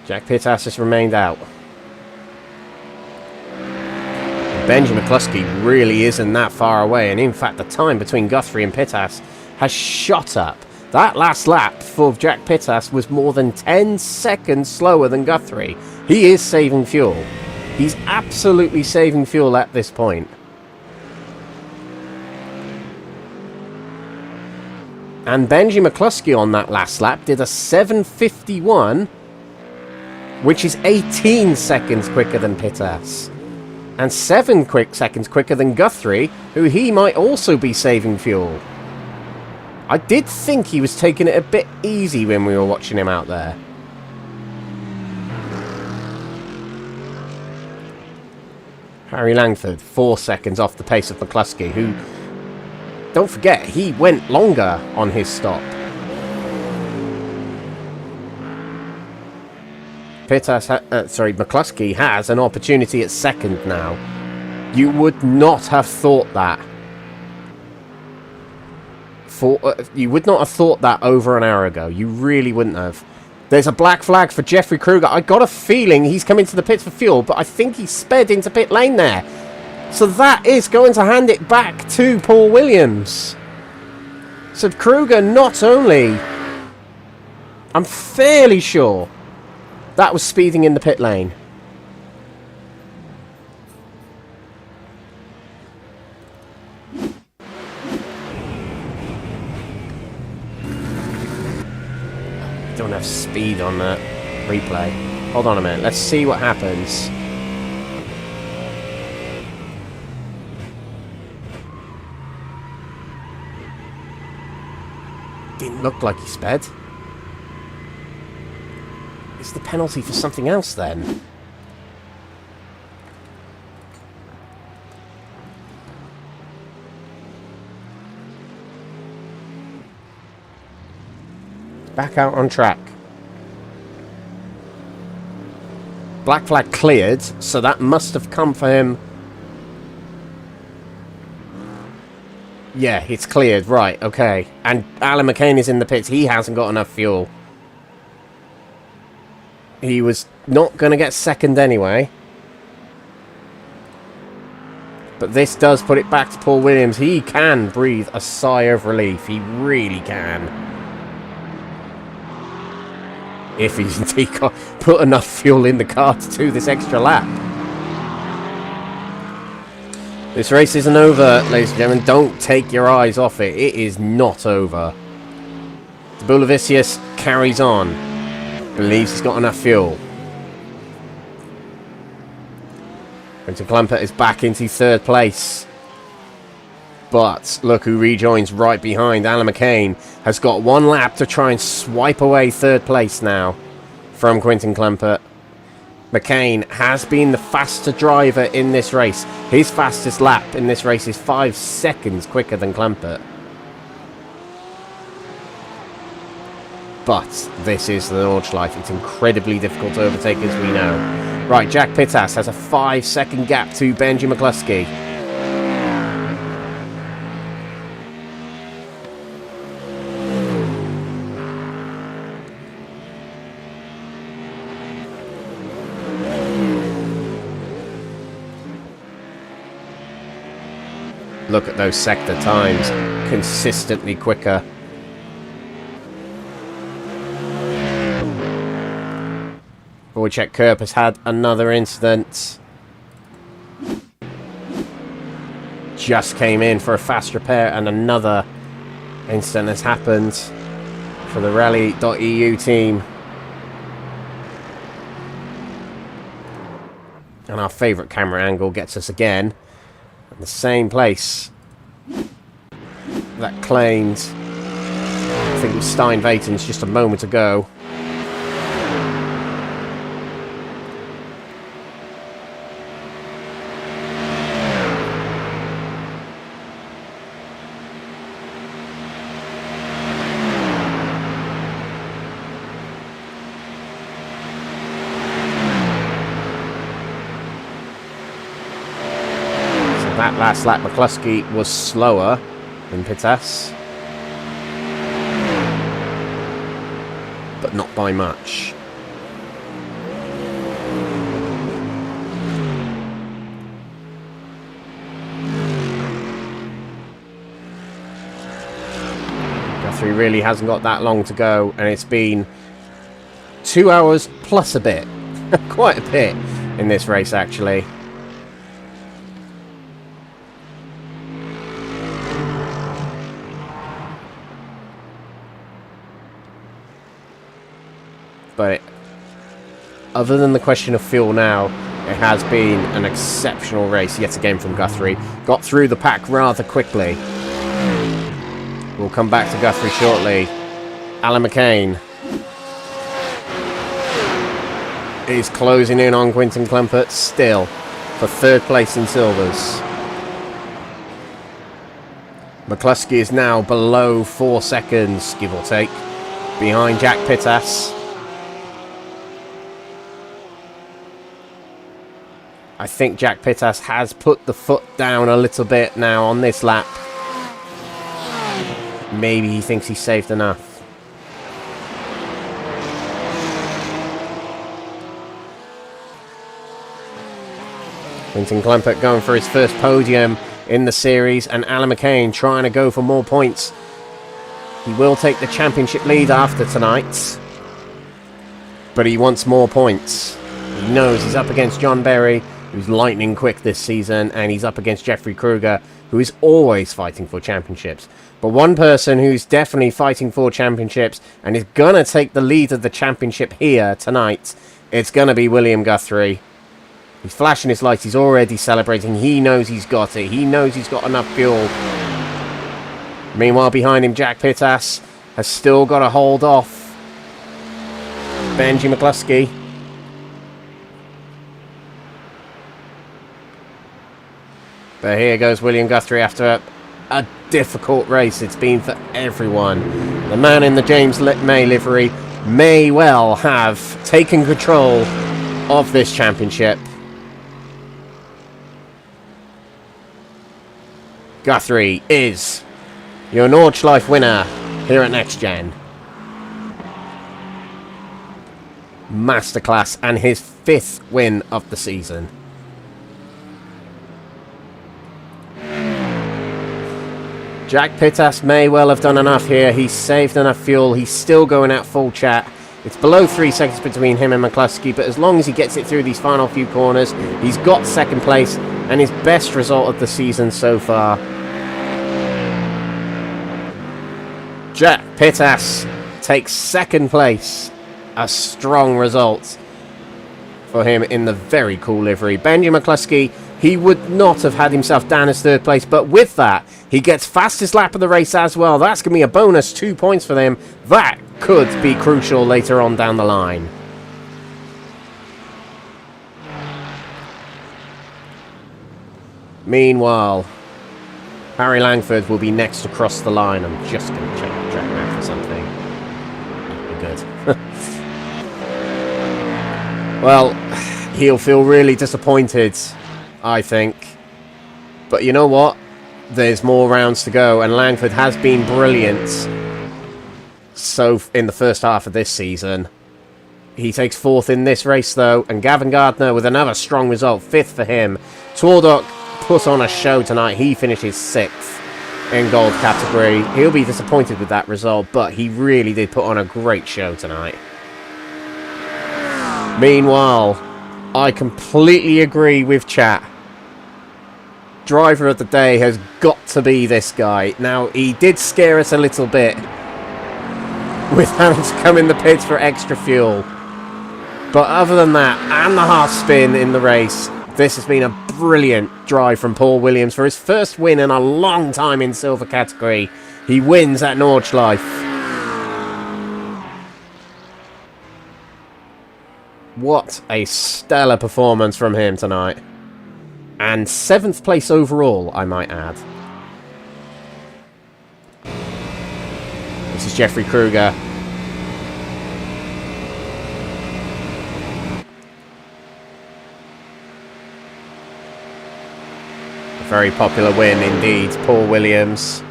Jack Pittas has remained out. Benji McCluskey really isn't that far away, and in fact the time between Guthrie and Pittas has shot up. That last lap for Jack Pittas was more than 10 seconds slower than Guthrie. He is saving fuel. He's absolutely saving fuel at this point. And Benji McCluskey on that last lap did a 7:51, which is 18 seconds quicker than Pittas. And 7 seconds quicker than Guthrie, who he might also be saving fuel. I did think he was taking it a bit easy when we were watching him out there. Harry Langford, 4 seconds off the pace of McCluskey, who, don't forget, he went longer on his stop. McCluskey has an opportunity at 2nd now. You would not have thought that. You would not have thought that over an hour ago. You really wouldn't have. There's a black flag for Jeffrey Kruger. I got a feeling he's coming to the pits for fuel, but I think he sped into pit lane there. So that is going to hand it back to Paul Williams. So Kruger not only... I'm fairly sure that was speeding in the pit lane. don't have speed on the replay. Hold on a minute. Let's see what happens. Didn't look like he sped. Is the penalty for something else then? Back out on track. Black flag cleared, so that must have come for him. Yeah, it's cleared, right, okay. And Alan McCain is in the pits. He hasn't got enough fuel. He was not going to get second anyway. But this does put it back to Paul Williams. He can breathe a sigh of relief. He really can. If he's indeed put enough fuel in the car to do this extra lap. This race isn't over, ladies and gentlemen. Don't take your eyes off it. It is not over. Bulavicius carries on. Believes he's got enough fuel. Quinton Klumpert is back into third place. But look who rejoins right behind. Alan McCain has got one lap to try and swipe away third place now from Quinton Klumpert. McCain has been the faster driver in this race. His fastest lap in this race is 5 seconds quicker than Klumpert. But this is the Nordschleife. It's incredibly difficult to overtake, as we know. Right, Jack Pittas has a 5-second gap to Benji McCluskey. Look at those sector times. Consistently quicker. Wojciech Kurp has had another incident. Just came in for a fast repair, and another incident has happened for the Rally.eu team. And our favourite camera angle gets us again in the same place that claimed, I think it was Stein Vatens just a moment ago. That last lap, McCluskey was slower than Pittas, but not by much. Guthrie really hasn't got that long to go, and it's been 2 hours plus a bit. Quite a bit in this race, actually. But other than the question of fuel now, it has been an exceptional race yet again from Guthrie. Got through the pack rather quickly. We'll come back to Guthrie shortly. Alan McCain is closing in on Quinton Klumpert still for third place in silvers. McCluskey is now below 4 seconds, give or take, behind Jack Pittas. I think Jack Pittas has put the foot down a little bit now on this lap. Maybe he thinks he's saved enough. Quinton Klumpert going for his first podium in the series, and Alan McCain trying to go for more points. He will take the championship lead after tonight, but he wants more points. He knows he's up against John Berry, who's lightning quick this season, and he's up against Jeffrey Kruger, who is always fighting for championships. But one person who's definitely fighting for championships and is going to take the lead of the championship here tonight, it's going to be William Guthrie. He's flashing his lights. He's already celebrating. He knows he's got it. He knows he's got enough fuel. Meanwhile, behind him, Jack Pittas has still got to hold off Benji McCluskey. But here goes William Guthrie after a difficult race. It's been for everyone. The man in the James May livery may well have taken control of this championship. Guthrie is your Nordschleife winner here at NXTGEN. Masterclass, and his 5th win of the season. Jack Pittas may well have done enough here. He's saved enough fuel. He's still going out full chat. It's below 3 seconds between him and McCluskey, but as long as he gets it through these final few corners, he's got 2nd place and his best result of the season so far. Jack Pittas takes 2nd place. A strong result for him in the very cool livery. Benji McCluskey, he would not have had himself down as 3rd place, but with that, he gets fastest lap of the race as well. That's going to be a bonus 2 points for them. That could be crucial later on down the line. Meanwhile, Harry Langford will be next to cross the line. I'm just going to check the track map for something. That'll be good. Well, he'll feel really disappointed, I think. But you know what? There's more rounds to go, and Langford has been brilliant so in the first half of this season. He takes 4th in this race, though, and Gavin Gardner with another strong result, 5th for him. Twardok put on a show tonight. He finishes 6th in gold category. He'll be disappointed with that result, but he really did put on a great show tonight. Meanwhile, I completely agree with chat. Driver of the day has got to be this guy. Now, he did scare us a little bit with having to come in the pits for extra fuel. But other than that, and the half spin in the race, this has been a brilliant drive from Paul Williams for his 1st win in a long time in silver category. He wins at Nordschleife. What a stellar performance from him tonight. And 7th place overall, I might add. This is Jeffrey Kruger. A very popular win indeed, Paul Williams.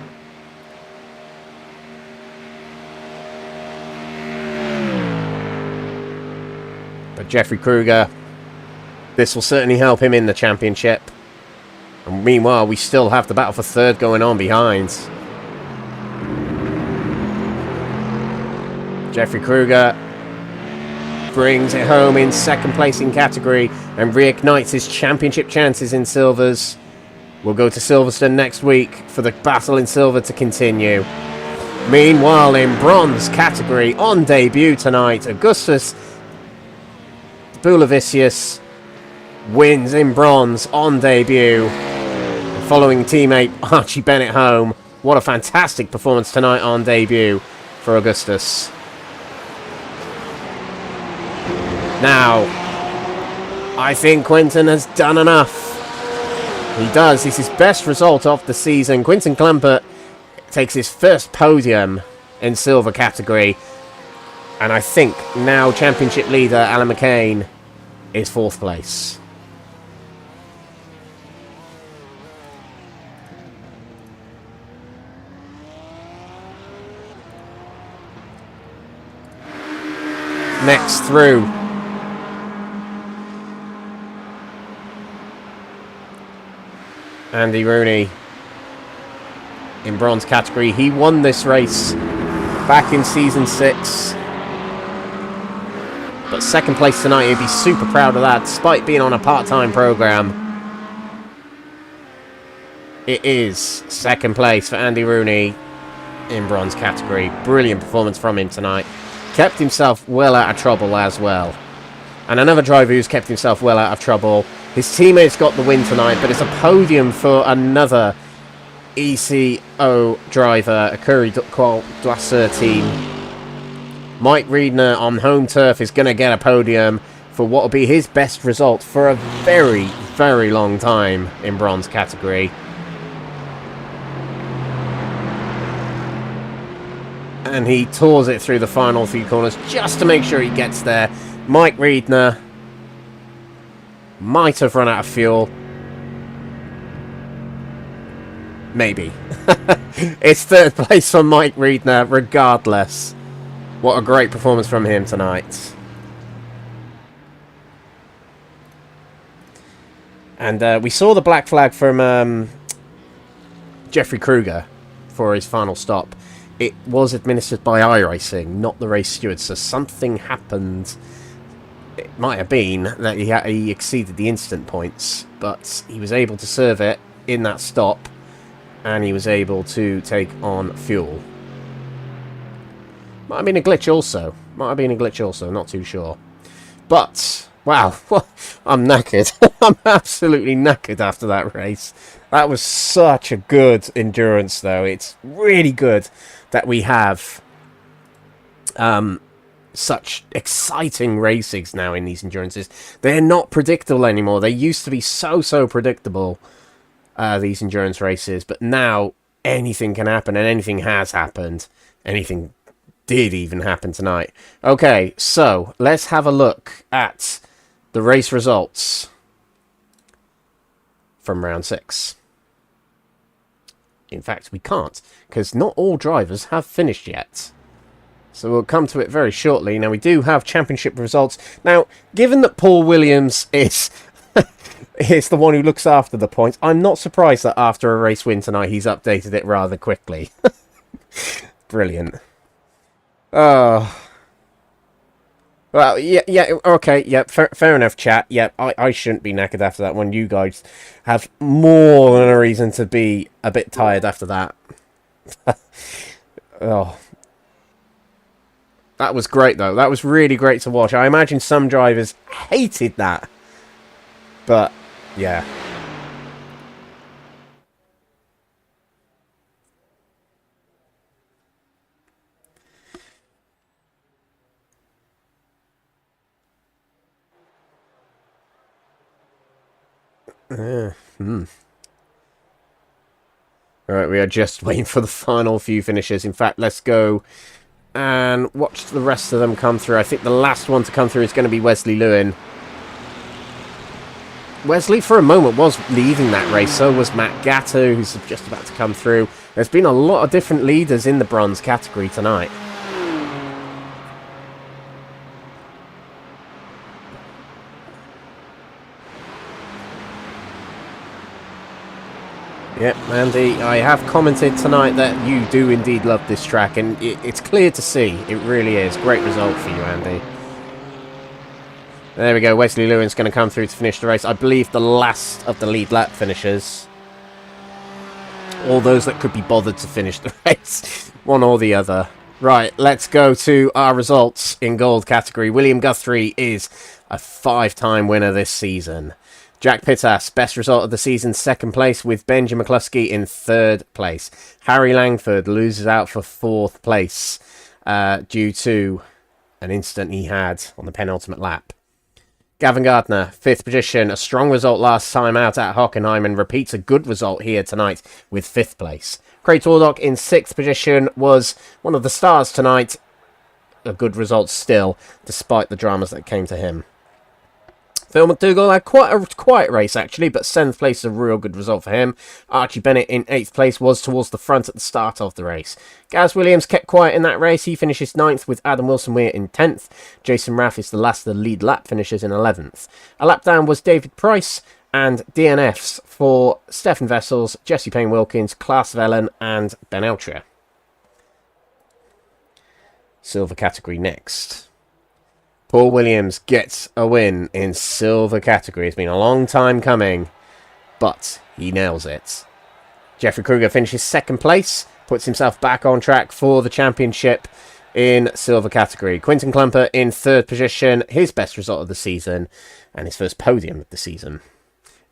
But Jeffrey Kruger, this will certainly help him in the championship. And meanwhile, we still have the battle for 3rd going on behind. Jeffrey Kruger brings it home in 2nd place in category and reignites his championship chances in silvers. We'll go to Silverstone next week for the battle in silver to continue. Meanwhile, in bronze category, on debut tonight, Augustus Bulavicius wins in bronze on debut, following teammate Archie Bennett home. What a fantastic performance tonight on debut for Augustus. Now, I think Quinton has done enough. He does. It's his best result of the season. Quinton Klumpert takes his 1st podium in silver category. And I think now championship leader Alan McCain is 4th place. Next through, Andy Rooney in bronze category. He won this race back in season 6. But 2nd place tonight, he'd be super proud of that, despite being on a part-time program. it is second place for Andy Rooney in bronze category. Brilliant performance from him tonight. Kept himself well out of trouble as well. And another driver who's kept himself well out of trouble. His teammates got the win tonight, but it's a podium for another ECO driver, a Curry-Dwasser team. Mike Riedner on home turf is going to get a podium for what will be his best result for a very, very long time in bronze category. And he tours it through the final few corners just to make sure he gets there. Mike Riedner might have run out of fuel. Maybe. It's third place for Mike Riedner, regardless. What a great performance from him tonight. And we saw the black flag from Jeffrey Kruger for his final stop. It was administered by iRacing, not the race steward, so something happened. It might have been that he exceeded the instant points, but he was able to serve it in that stop, and he was able to take on fuel. Might have been a glitch also. Not too sure. But, wow, I'm knackered. I'm absolutely knackered after that race. That was such a good endurance, though. It's really good that we have such exciting races now in these endurances. They're not predictable anymore. They used to be so predictable, these endurance races, but now anything can happen, and anything has happened. Anything did even happen tonight. Okay, so let's have a look at the race results from round 6. In fact, we can't, because not all drivers have finished yet. So we'll come to it very shortly. Now, we do have championship results. Now, given that Paul Williams is is the one who looks after the points, I'm not surprised that after a race win tonight, he's updated it rather quickly. Brilliant. Oh. Well, yeah, okay, yeah, fair enough, chat. Yeah, I shouldn't be knackered after that one. You guys have more than a reason to be a bit tired after that. Oh. That was great, though. That was really great to watch. I imagine some drivers hated that. But, yeah. Alright, we are just waiting for the final few finishes. In fact, let's go and watch the rest of them come through. I think the last one to come through is going to be Wesley Lewin. Wesley, for a moment, was leading that race. So was Matt Gatto, who's just about to come through. There's been a lot of different leaders in the bronze category tonight. Yep, Andy, I have commented tonight that you do indeed love this track, and it's clear to see. It really is. Great result for you, Andy. There we go. Wesley Lewin's going to come through to finish the race. I believe the last of the lead lap finishers. All those that could be bothered to finish the race. One or the other. Right, let's go to our results in gold category. William Guthrie is a 5-time winner this season. Jack Pittas, best result of the season, second place, with Benji McCluskey in third place. Harry Langford loses out for fourth place due to an incident he had on the penultimate lap. Gavin Gardner, fifth position, a strong result last time out at Hockenheim, and repeats a good result here tonight with fifth place. Craig Tordock in sixth position was one of the stars tonight. A good result still, despite the dramas that came to him. Phil McDougall had quite a quiet race, actually, but 7th place is a real good result for him. Archie Bennett in 8th place was towards the front at the start of the race. Gaz Williams kept quiet in that race. He finishes 9th, with Adam Wilson-Weir in 10th. Jason Raff is the last of the lead lap finishers in 11th. A lap down was David Price, and DNFs for Stefan Vessels, Jesse Payne-Wilkins, Klaas Vellen, and Ben Eltria. Silver category next. Paul Williams gets a win in silver category. It's been a long time coming, but he nails it. Jeffrey Kruger finishes second place, puts himself back on track for the championship in silver category. Quinton Klumper in third position, his best result of the season and his first podium of the season.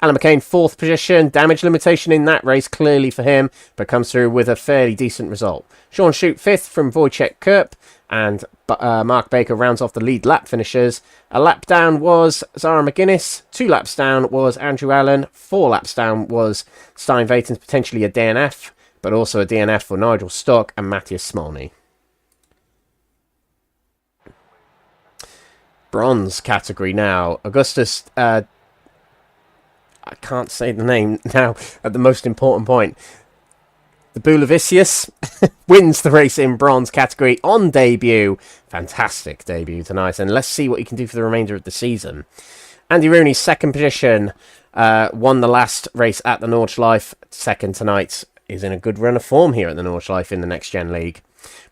Alan McCain, fourth position. Damage limitation in that race, clearly for him, but comes through with a fairly decent result. Sean Shute, fifth from Wojciech Kerp, and Mark Baker rounds off the lead lap finishers. A lap down was Zara McGuinness. 2 laps down was Andrew Allen. 4 laps down was Stein Vatens, potentially a DNF, but also a DNF for Nigel Stock and Matthias Smolny. Bronze category now. Augustus... I can't say the name now at the most important point. The Bulavicius wins the race in bronze category on debut. Fantastic debut tonight, and let's see what he can do for the remainder of the season. Andy Rooney, second position, won the last race at the Nordschleife. Second tonight, is in a good run of form here at the Nordschleife in the NXTGEN League.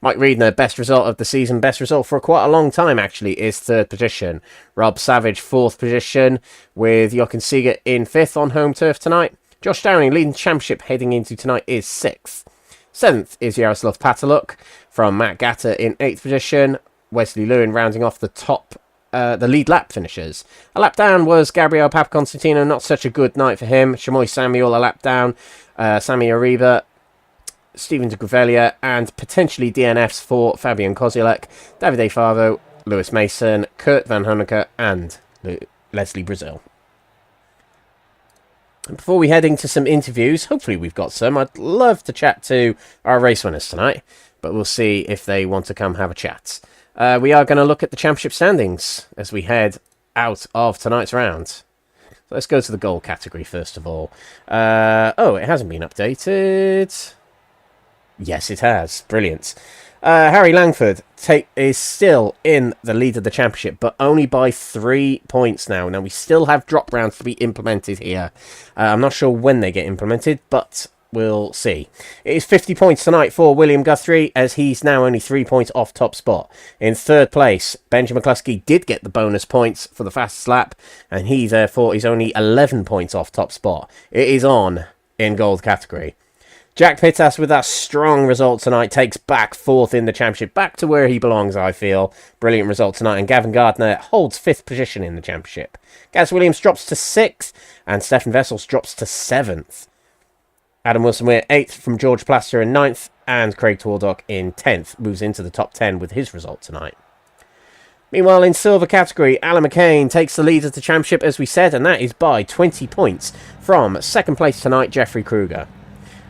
Mike Reedner, best result of the season, best result for quite a long time actually, is third position. Rob Savage, fourth position, with Jochen Seeger in fifth on home turf tonight. Josh Downing, leading the championship heading into tonight, is sixth. Seventh is Yaroslav Pataluk from Matt Gatter in eighth position. Wesley Lewin rounding off the top, the lead lap finishers. A lap down was Gabriel Papaconstantino, not such a good night for him. Shamoy Samuel, a lap down. Sami Ariba, Stephen de Gravelia, and potentially DNFs for Fabian Kozielek, Davide Favo, Lewis Mason, Kurt Van Honecker, and Leslie Brazil. And before we head into some interviews, hopefully we've got some. I'd love to chat to our race winners tonight, but we'll see if they want to come have a chat. We are going to look at the championship standings as we head out of tonight's round. So let's go to the goal category first of all. Oh, it hasn't been updated. Yes, it has. Brilliant. Harry Langford is still in the lead of the championship, but only by 3 points now. Now, we still have drop rounds to be implemented here. I'm not sure when they get implemented, but we'll see. It is 50 points tonight for William Guthrie, as he's now only 3 points off top spot. In third place, Benji McCluskey did get the bonus points for the fastest lap, and he therefore is only 11 points off top spot. It is on in gold category. Jack Pittas, with that strong result tonight, takes back fourth in the championship, back to where he belongs, I feel. Brilliant result tonight, and Gavin Gardner holds fifth position in the championship. Gaz Williams drops to sixth, and Stefan Vessels drops to seventh. Adam Wilson-Weir, eighth from George Plaster in ninth, and Craig Tordock in 10th, moves into the top 10 with his result tonight. Meanwhile, in silver category, Alan McCain takes the lead of the championship, as we said, and that is by 20 points from second place tonight, Jeffrey Kruger.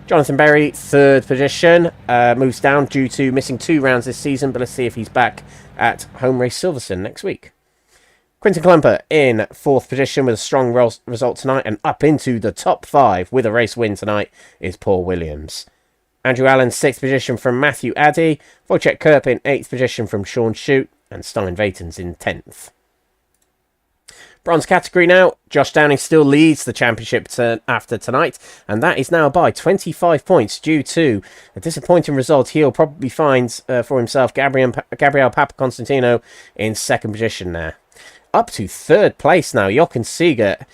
Jonathan Berry, third position, moves down due to missing 2 rounds this season, but let's see if he's back at home race Silverstone next week. Quinton Klumper in fourth position with a strong result tonight, and up into the top 5 with a race win tonight is Paul Williams. Andrew Allen, sixth position from Matthew Addy, Wojciech Kerp in 8th position from Sean Shute, and Stein Vatens in 10th. Bronze category now. Josh Downing still leads the championship after tonight, and that is now by 25 points due to a disappointing result. He'll probably find for himself Gabriel Papaconstantino in second position there. Up to third place now, Jochen Seeger.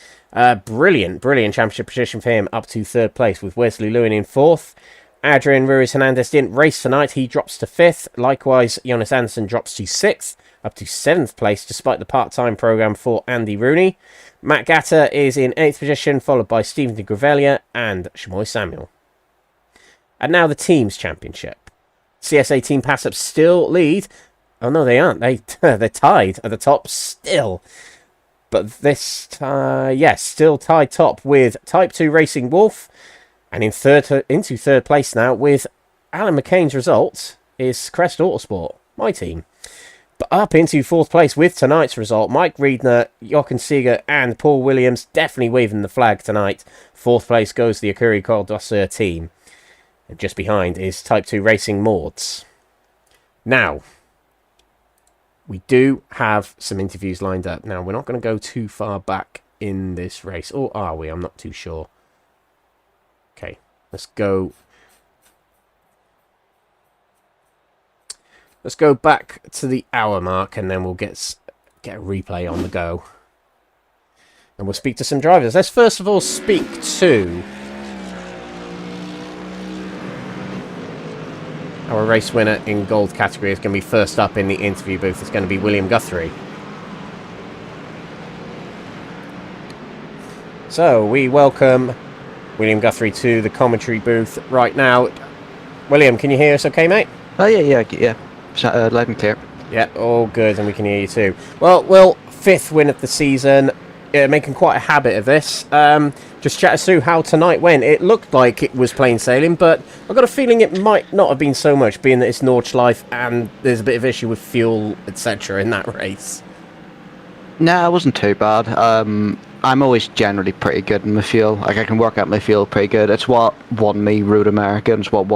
Brilliant championship position for him, up to third place with Wesley Lewin in fourth. Adrian Ruiz-Hernandez didn't race tonight, he drops to fifth. Likewise, Jonas Anderson drops to sixth, up to 7th place despite the part-time programme for Andy Rooney. Matt Gatter is in 8th position, followed by Stephen de Gravelia and Shamoy Samuel. And now the teams championship. CSA Team Pass-Up still lead. Oh no, they aren't. They're tied at the top still. But this, still tied top with Type 2 Racing Wolf. And into third place now with Alan McCain's result is Crest Autosport, my team. But up into 4th place with tonight's result, Mike Reedner, Jochen Seeger and Paul Williams definitely waving the flag tonight. 4th place goes the Akuri Col d'Osseur team. And just behind is Type 2 Racing Mords. Now, we do have some interviews lined up. Now, we're not going to go too far back in this race. Or are we? I'm not too sure. Okay, let's go. Let's go back to the hour mark, and then we'll get a replay on the go. And we'll speak to some drivers. Let's first of all speak to Our race winner in gold category is going to be first up in the interview booth. It's going to be William Guthrie. So we welcome William Guthrie to the commentary booth right now. William, can you hear us okay, mate? Oh, yeah. Loud and clear. Yeah, all good, and we can hear you too. Well, 5th win of the season. Making quite a habit of this. Just chat us through how tonight went. It looked like it was plain sailing, but I've got a feeling it might not have been so much, being that it's Nordschleife and there's a bit of issue with fuel, etc. in that race. No, it wasn't too bad. I'm always generally pretty good in my fuel. Like, I can work out my fuel pretty good. It's what won me Road America. It's what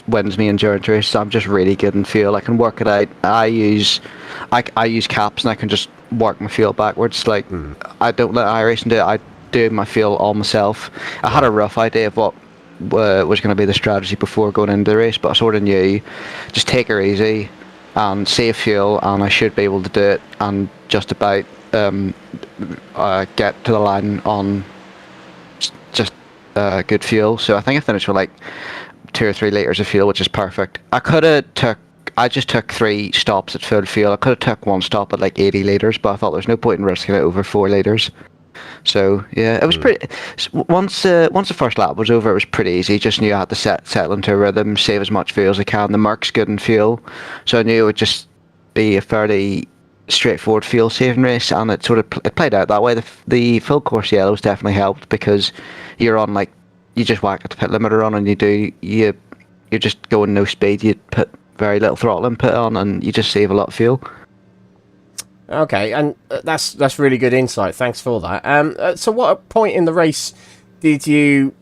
wins me endurance races. I'm just really good in fuel. I can work it out. I use caps, and I can just work my fuel backwards. Like, I don't let iRacing do it. I do my fuel all myself. I had a rough idea of what was going to be the strategy before going into the race, but I sort of knew just take her easy and save fuel, and I should be able to do it and just about get to the line on just good fuel. So I think I finished with like 2 or 3 litres of fuel, which is perfect. I just took 3 stops at full fuel. I could have took 1 stop at like 80 litres, but I thought there's no point in risking it over 4 litres. So yeah, it was pretty. Once the first lap was over, it was pretty easy. Just knew I had to settle into a rhythm, save as much fuel as I can. The Merc's good in fuel, so I knew it would just be a fairly straightforward fuel saving race, and it played out that way. The full course yellows definitely helped, because you're on, like, you just whack at the pit limiter on, and you're just going no speed. You put very little throttle input on, and you just save a lot of fuel. Okay, and that's really good insight. Thanks for that. So what point in the race did you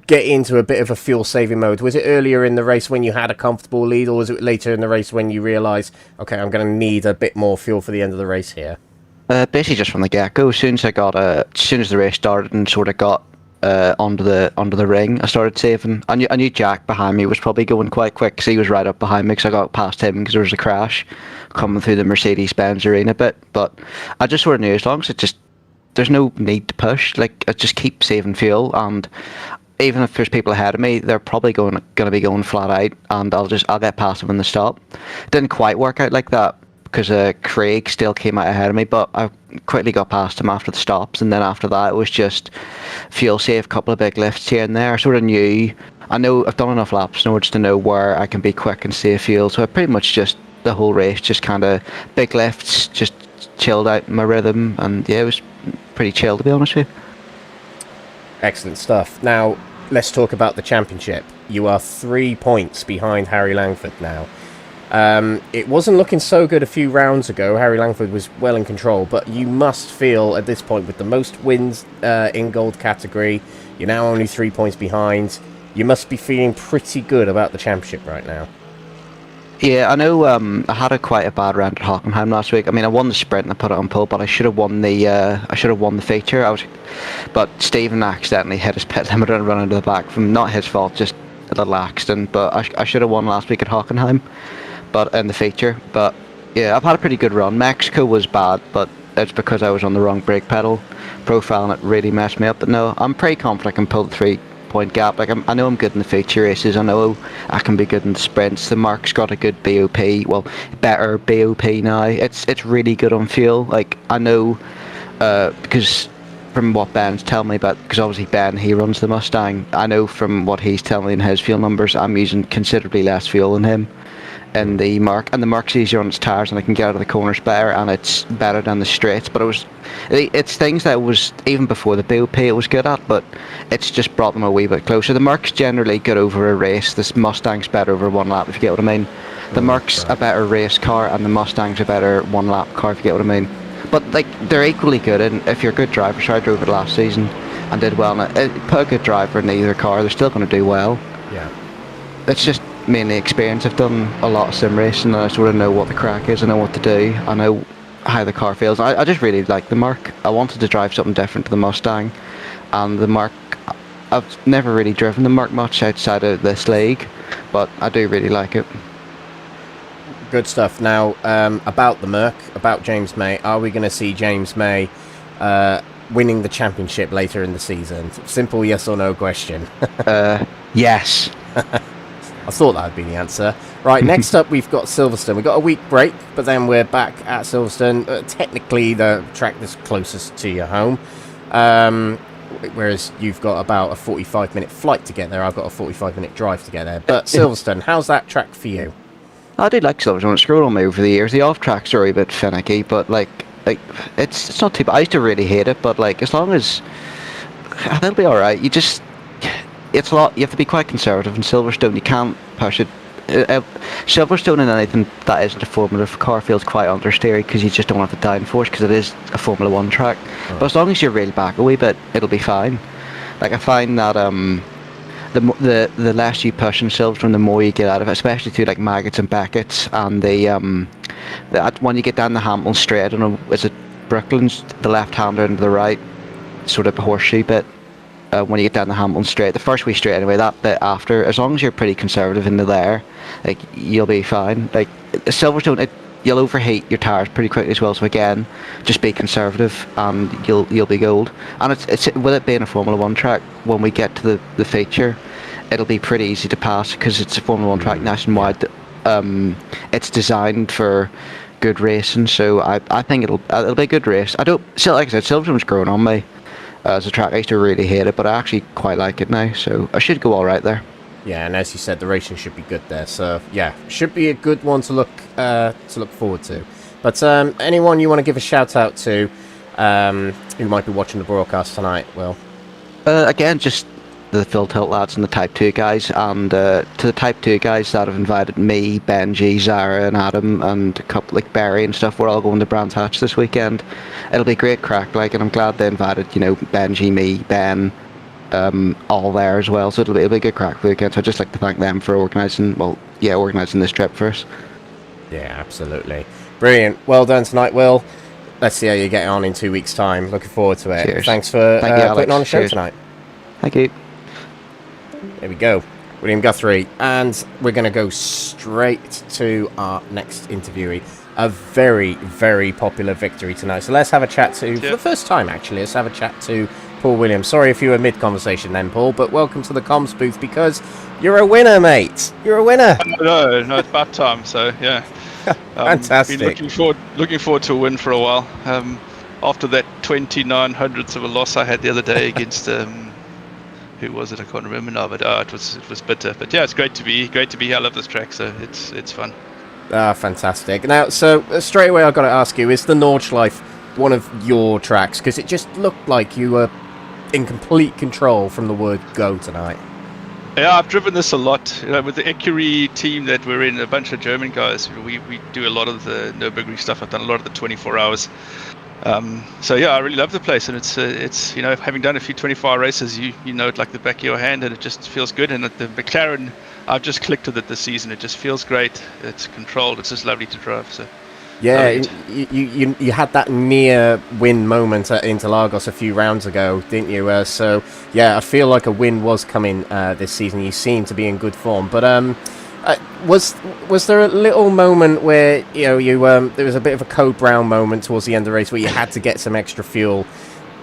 get into a bit of a fuel saving mode? Was it earlier in the race when you had a comfortable lead, or was it later in the race when you realised, okay, I'm going to need a bit more fuel for the end of the race here? Basically just from the get-go. As soon as the race started and sort of got onto the ring, I started saving. I knew Jack behind me was probably going quite quick, because he was right up behind me, because I got past him because there was a crash coming through the Mercedes-Benz arena bit. But I just sort of knew, as long as there's no need to push, like, I just keep saving fuel, and even if there's people ahead of me, they're probably going to be going flat out, and I'll get past them when they stop. It didn't quite work out like that, because Craig still came out ahead of me, but I quickly got past him after the stops, and then after that it was just fuel save, a couple of big lifts here and there. I sort of knew, I've done enough laps now just to know where I can be quick and save fuel, so I pretty much just, the whole race, just kind of big lifts, just chilled out in my rhythm, and yeah, it was pretty chill, to be honest with you. Excellent stuff. Now, let's talk about the championship. You are 3 points behind Harry Langford now. It wasn't looking so good a few rounds ago. Harry Langford was well in control, but you must feel at this point, with the most wins in gold category, you're now only 3 points behind. You must be feeling pretty good about the championship right now. Yeah, I know. I had quite a bad round at Hockenheim last week. I mean, I won the sprint and I put it on pole, but I should have won the feature. But Stephen accidentally hit his pit limiter and run into the back from, not his fault, just a little accident. But I should have won last week at Hockenheim, but in the feature. But yeah, I've had a pretty good run. Mexico was bad, but it's because I was on the wrong brake pedal profile, and it really messed me up. But no, I'm pretty confident I can pull the 3-point gap. Like, I know I'm good in the feature races. I know I can be good in the sprints. The Mark's got a good BOP, well, better BOP now. It's really good on fuel. Like, I know, because from what Ben's telling me about, because obviously Ben, he runs the Mustang, I know from what he's telling me in his fuel numbers, I'm using considerably less fuel than him in the Mark, and the Mark's easier on its tyres, and I can get out of the corners better, and it's better than the straights. But it's things that was, even before the BOP it was good at, but it's just brought them a wee bit closer. The Mark's generally good over a race. This Mustang's better over one lap, if you get what I mean. The Mark's a better race car, and the Mustang's a better one lap car, if you get what I mean. But like, they're equally good, and if you're a good driver, so I drove it last season and did well, and put a good driver in either car, they're still going to do well. Yeah. It's just mainly experience. I've done a lot of sim racing, and I sort of know what the crack is, I know what to do, I know how the car feels. I just really like the Mark. I wanted to drive something different to the Mustang, and the Mark, I've never really driven the Mark much outside of this league, but I do really like it. Good stuff. Now, about the Merc, about James May, are we going to see James May winning the championship later in the season? Simple yes or no question. Yes. I thought that would be the answer. Right, next up we've got Silverstone. We've got a week break, but then we're back at Silverstone. Technically, the track that's closest to your home. Whereas you've got about a 45-minute flight to get there. I've got a 45-minute drive to get there. But Silverstone, how's that track for you? I do like Silverstone. It's grown on me over the years. The off tracks are a bit finicky, but like it's not too bad. I used to really hate it, but like as long as they'll be all right. It's a lot. You have to be quite conservative in Silverstone. You can't push it. Silverstone and anything that isn't a Formula car feels quite understeery because you just don't have the downforce because it is a Formula 1 track. But as long as you reel back a wee bit, it'll be fine. Like I find that the less you push in Silverstone, the more you get out of it, especially through like Maggots and Beckett's, and when you get down the Hamilton straight, is it Brooklands, the left-hander and the right, sort of horseshoe bit. When you get down the Hamilton straight, the first wee straight anyway, that bit after, as long as you're pretty conservative into there, like you'll be fine. Like Silverstone, you'll overheat your tires pretty quickly as well. So again, just be conservative and you'll be gold. And it's with it being a Formula 1 track, when we get to the feature, it'll be pretty easy to pass because it's a Formula 1 track nationwide. It's designed for good racing, so I think it'll be a good race. Like I said, Silverstone's grown on me. As a track, I used to really hate it, but I actually quite like it now, so I should go all right there. Yeah, and as you said, the racing should be good there, so yeah, should be a good one to look forward to. But anyone you want to give a shout out to who might be watching the broadcast tonight? Well, again, just the Phil Tilt lads and the Type 2 guys, and to the Type 2 guys that have invited me, Benji, Zara and Adam, and a couple like Barry and stuff, we're all going to Brands Hatch this weekend. It'll be great crack, like, and I'm glad they invited, Benji, me, Ben, all there as well, so it'll be a good crack for the weekend. So I'd just like to thank them for organising this trip for us. Yeah, absolutely. Brilliant. Well done tonight, Will. Let's see how you get on in 2 weeks' time. Looking forward to it. Cheers. Thanks for putting on a show tonight. Thank you. There we go. William Guthrie. And we're going to go straight to our next interviewee. A very, very popular victory tonight. So let's have a chat to, for the first time actually, let's have a chat to Paul Williams. Sorry if you were mid-conversation then, Paul, but welcome to the comms booth because you're a winner, mate. You're a winner. No, it's about time, so yeah. Fantastic. Been looking forward to a win for a while. After that 29 hundredths of a loss I had the other day against who was it? I can't remember now, but it was bitter. But yeah, it's great to be here. I love this track, so it's fun. Fantastic. Now, so straight away I've got to ask you, is the Nordschleife one of your tracks? Because it just looked like you were in complete control from the word go tonight. Yeah, I've driven this a lot. With the Ecurie team that we're in, a bunch of German guys, we do a lot of the Nürburgring stuff. I've done a lot of the 24 hours. So yeah, I really love the place, and it's having done a few 24-hour races, you know it like the back of your hand, and it just feels good. And at the McLaren, I've just clicked with it this season. It just feels great. It's controlled. It's just lovely to drive. So yeah, you had that near win moment at Interlagos a few rounds ago, didn't you? So yeah, I feel like a win was coming this season. You seem to be in good form, but was there a little moment where there was a bit of a Code Brown moment towards the end of the race where you had to get some extra fuel,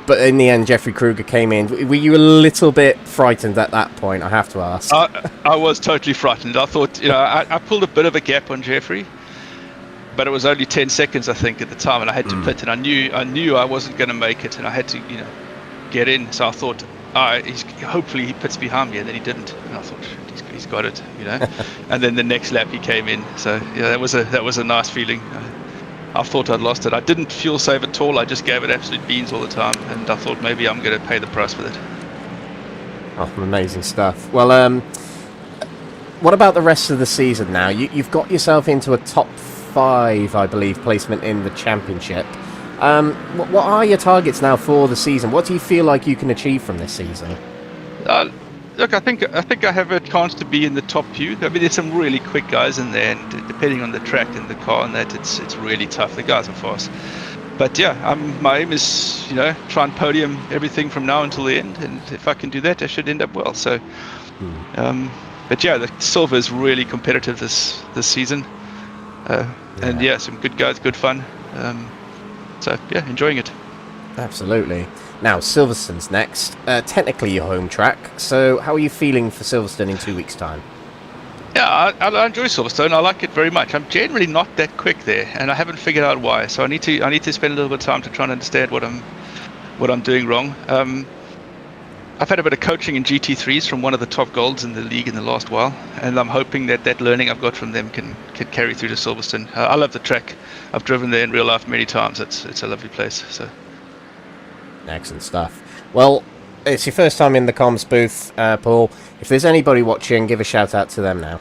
but in the end Jeffrey Kruger came in? Were you a little bit frightened at that point? I have to ask. I was totally frightened. I thought I pulled a bit of a gap on Jeffrey, but it was only 10 seconds I think at the time, and I had to pit, and I knew I wasn't going to make it, and I had to get in. So I thought hopefully he pits behind me, and then he didn't, and I thought he's got it, and then the next lap he came in. So yeah, that was a nice feeling. I thought I'd lost it. I didn't fuel save at all. I just gave it absolute beans all the time, and I thought maybe I'm going to pay the price with it. Oh, amazing stuff. Well, what about the rest of the season now? You've got yourself into a top 5, I believe, placement in the championship. What are your targets now for the season? What do you feel like you can achieve from this season? Look, I think I have a chance to be in the top few. I mean, there's some really quick guys in there, and depending on the track and the car and that, it's really tough. The guys are fast. But yeah, my aim is, try and podium everything from now until the end, and if I can do that, I should end up well. So, but yeah, the silver is really competitive this season, and yeah, some good guys, good fun. So yeah, enjoying it. Absolutely. Now, Silverstone's next. Technically your home track. So how are you feeling for Silverstone in 2 weeks' time? Yeah, I enjoy Silverstone. I like it very much. I'm generally not that quick there, and I haven't figured out why. So I need to spend a little bit of time to try and understand what I'm doing wrong. I've had a bit of coaching in GT3s from one of the top golds in the league in the last while, and I'm hoping that learning I've got from them can carry through to Silverstone. I love the track. I've driven there in real life many times. It's a lovely place. So Excellent stuff. Well, it's your first time in the comms booth, Paul. If there's anybody watching, give a shout out to them now.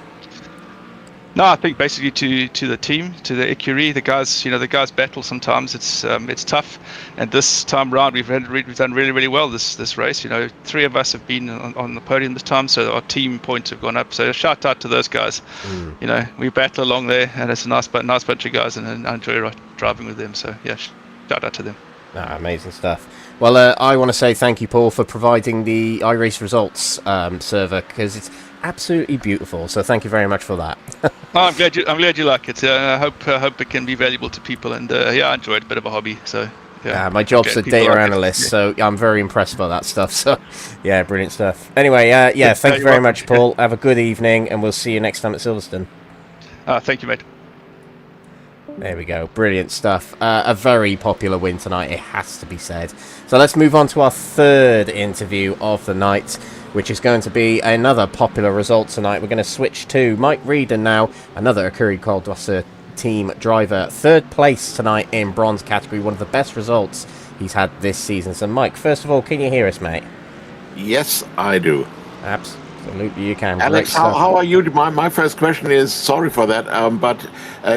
no, I think basically to the team, to the ecurie, the guys. The guys battle sometimes. It's tough, and this time round we've done really well this race. 3 of us have been on the podium this time, so our team points have gone up. So a shout out to those guys. We battle along there, and it's a nice bunch of guys, and I enjoy driving with them. So yeah, shout out to them. Amazing stuff. Well, I want to say thank you, Paul, for providing the iRace results server, because it's absolutely beautiful. So thank you very much for that. I'm glad you like it. I hope it can be valuable to people, and I enjoy it. A bit of a hobby. So yeah. My job's a data analyst, so I'm very impressed by that stuff. So yeah, brilliant stuff. Anyway, thank you very much, Paul. Have a good evening, and we'll see you next time at Silverstone. Thank you, mate. There we go. Brilliant stuff. A very popular win tonight, it has to be said. So let's move on to our third interview of the night, which is going to be another popular result tonight. We're going to switch to Mike Reeden now, another Écurie Col d'Osseur team driver. Third place tonight in bronze category, one of the best results he's had this season. So Mike, first of all, can you hear us, mate? Yes, I do. Absolutely, you can. Alex, how are you? My first question is, sorry for that, but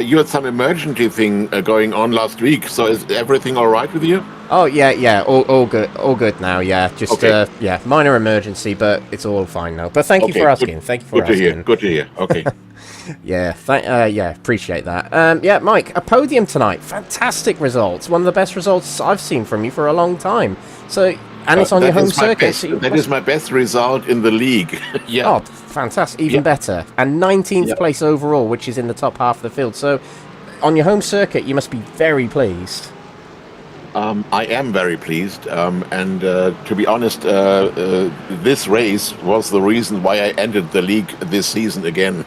you had some emergency thing going on last week, so is everything all right with you? Oh, yeah, all good now, yeah. Just, okay. Minor emergency, but it's all fine now. But thank you for asking. Thank you for asking. Good to hear, okay. Appreciate that. Mike, a podium tonight. Fantastic results. One of the best results I've seen from you for a long time. So... And it's on your home circuit. That is my best result in the league. Yeah. Oh, fantastic. Even better. And 19th place overall, which is in the top half of the field. So, on your home circuit, you must be very pleased. I am very pleased. And to be honest, this race was the reason why I entered the league this season again.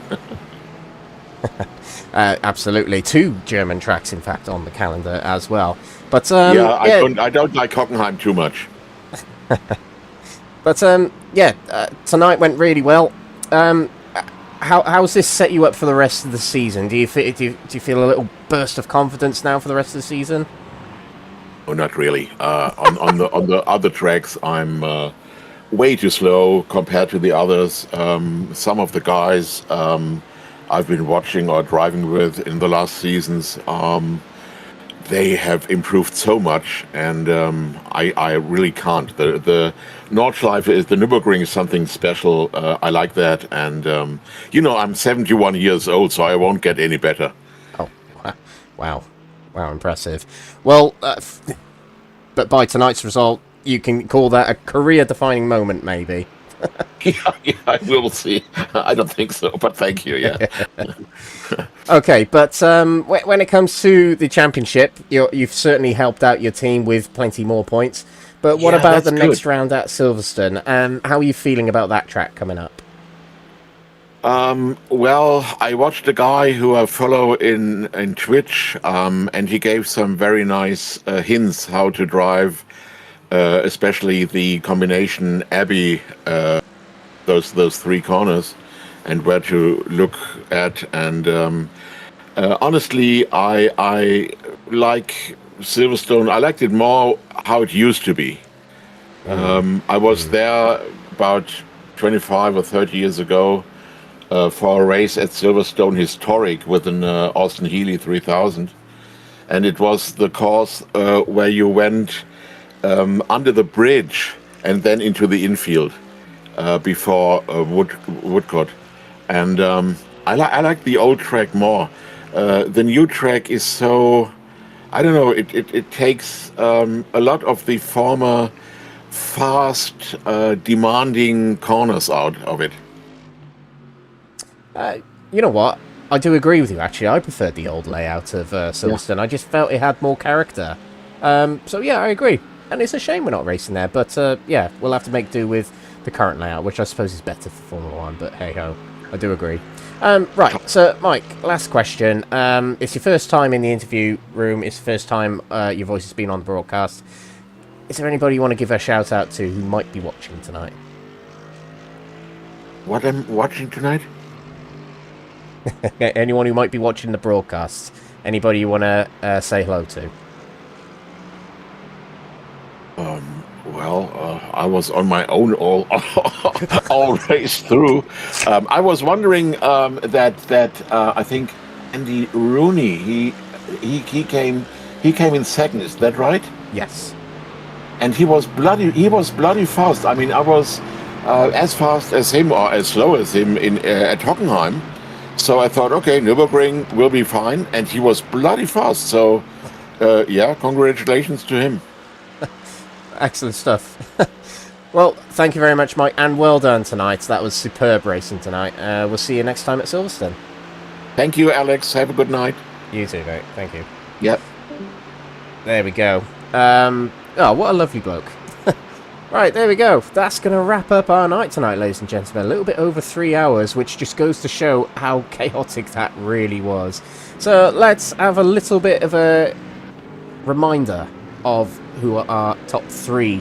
Absolutely. 2 German tracks, in fact, on the calendar as well. But I don't like Hockenheim too much. But tonight went really well. How's this set you up for the rest of the season? Do you feel a little burst of confidence now for the rest of the season? Oh, not really. On the other tracks, I'm way too slow compared to the others. Some of the guys I've been watching or driving with in the last seasons, they have improved so much, and I really can't. The Nordschleife the Nürburgring is something special. I like that, and I'm 71 years old, so I won't get any better. Oh, wow, impressive. Well, but by tonight's result, you can call that a career-defining moment, maybe. Yeah, we will see. I don't think so, but thank you. Yeah. Okay, but when it comes to the championship, you've certainly helped out your team with plenty more points. But what about the next round at Silverstone? How are you feeling about that track coming up? Well, I watched a guy who I follow in Twitch, and he gave some very nice hints how to drive, especially the combination Abbey, those 3 corners, and where to look at. And honestly, I like Silverstone. I liked it more how it used to be. I was there about 25 or 30 years ago for a race at Silverstone, historic, with an Austin Healey 3000, and it was the course where you went under the bridge and then into the infield before Woodcote. And I like the old track more. The new track is so, I don't know, it takes a lot of the former fast, demanding corners out of it. You know what? I do agree with you, actually. I preferred the old layout of Silverstone. I just felt it had more character. So, yeah, I agree. And it's a shame we're not racing there. But, we'll have to make do with the current layout, which I suppose is better for Formula 1. But, hey-ho. I do agree. Right, so Mike, last question. It's your first time in the interview room. It's the first time your voice has been on the broadcast. Is there anybody you want to give a shout out to who might be watching tonight? What I'm watching tonight? Anyone who might be watching the broadcast? Anybody you want to say hello to? Well, I was on my own all race through. I was wondering that I think Andy Rooney he came in second. Is that right? Yes. And he was bloody fast. I mean, I was as fast as him or as slow as him at Hockenheim. So I thought, okay, Nürburgring will be fine, and he was bloody fast. So yeah, congratulations to him. Excellent stuff. Well, thank you very much, Mike, and well done tonight. That was superb racing tonight. We'll see you next time at Silverstone. Thank you, Alex. Have a good night. You too, mate. Thank you. Yep. There we go. Oh, what a lovely bloke. Right, there we go. That's going to wrap up our night tonight, ladies and gentlemen. A little bit over 3 hours, which just goes to show how chaotic that really was. So let's have a little bit of a reminder of who our top 3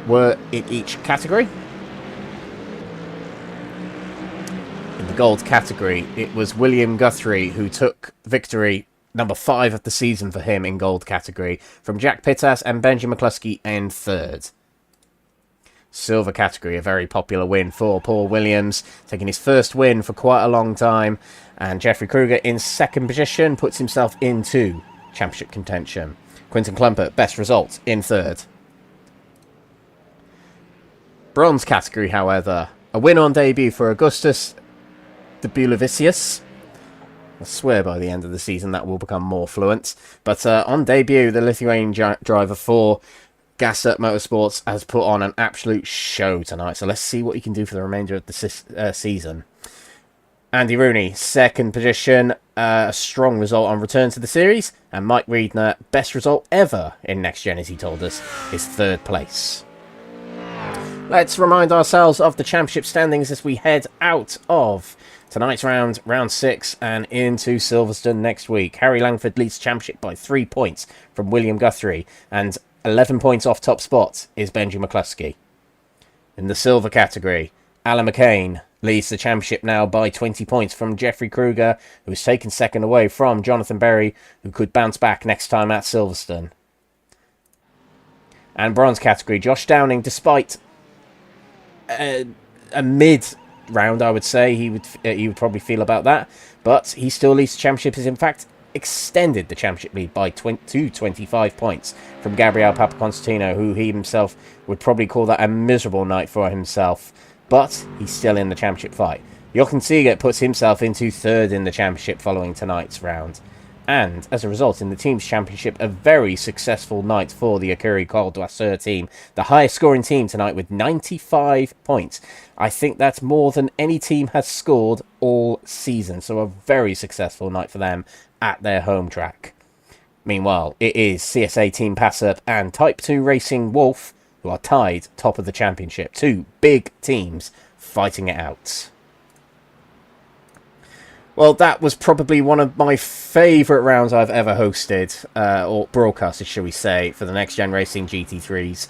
were in each category. In the gold category, it was William Guthrie who took victory, number 5 of the season for him in gold category, from Jack Pittas and Benji McCluskey in third. Silver category, a very popular win for Paul Williams, taking his first win for quite a long time, and Jeffrey Kruger in second position puts himself into championship contention. Quinton Klumpert, best result, in third. Bronze category, however, a win on debut for Augustus de Bulavicius. I swear by the end of the season that will become more fluent. But on debut, the Lithuanian driver for Gasser Motorsports has put on an absolute show tonight. So let's see what he can do for the remainder of the season. Andy Rooney, second position, a strong result on return to the series. And Mike Riedner, best result ever in Next Gen, as he told us, is third place. Let's remind ourselves of the championship standings as we head out of tonight's round, round 6, and into Silverstone next week. Harry Langford leads championship by 3 points from William Guthrie, and 11 points off top spot is Benji McCluskey. In the silver category, Alan McCain leads the championship now by 20 points from Jeffrey Kruger, who has taken second away from Jonathan Berry, who could bounce back next time at Silverstone. And bronze category, Josh Downing, despite a mid-round, I would say, he would probably feel about that, but he still leads the championship, is in fact extended the championship lead by 25 points from Gabriel Papaconstantino, who he himself would probably call that a miserable night for himself, but he's still in the championship fight. Jochen Siegert puts himself into third in the championship following tonight's round, and as a result in the team's championship, a very successful night for the Écurie Col d'Oisseur team, the highest scoring team tonight with 95 points. I think that's more than any team has scored all season, so a very successful night for them at their home track. Meanwhile, it is CSA Team Passup and Type 2 Racing Wolf who are tied top of the championship. 2 big teams fighting it out. Well, that was probably one of my favourite rounds I've ever hosted, or broadcasted, shall we say, for the Next Gen Racing GT3s.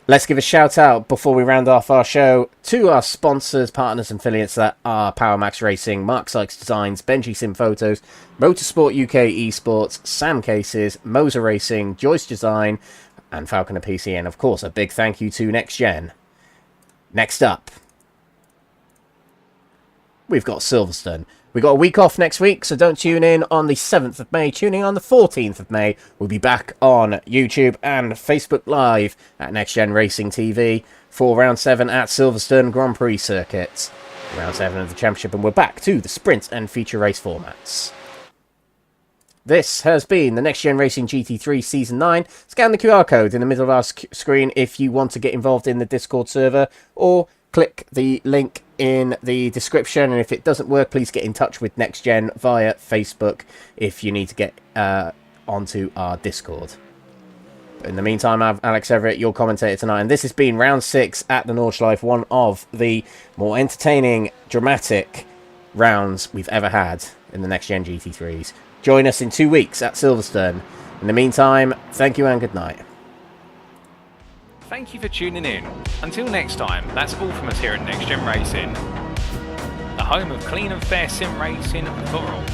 Let's give a shout out before we round off our show to our sponsors, partners and affiliates that are Power Max Racing, Mark Sykes Designs, Benji Sim Photos, Motorsport UK Esports, Sam Cases, Moser Racing, Joyce Design and Falconer PC, and of course a big thank you to Next Gen. Next up, we've got Silverstone. We've got a week off next week, so don't tune in on the 7th of May. Tune in on the 14th of May. We'll be back on YouTube and Facebook Live at Next Gen Racing TV for Round 7 at Silverstone Grand Prix Circuit. Round 7 of the Championship, and we're back to the sprint and feature race formats. This has been the Next Gen Racing GT3 Season 9. Scan the QR code in the middle of our screen if you want to get involved in the Discord server, or click the link in the description, and if it doesn't work, please get in touch with Next Gen via Facebook if you need to get onto our Discord. In the meantime, I'm Alex Everett, your commentator tonight, and this has been round 6 at the Nordschleife, one of the more entertaining, dramatic rounds we've ever had in the Next Gen GT3s. Join us in 2 weeks at Silverstone. In the meantime, thank you and good night. Thank you for tuning in. Until next time, that's all from us here at Next Gen Racing, the home of clean and fair sim racing for all.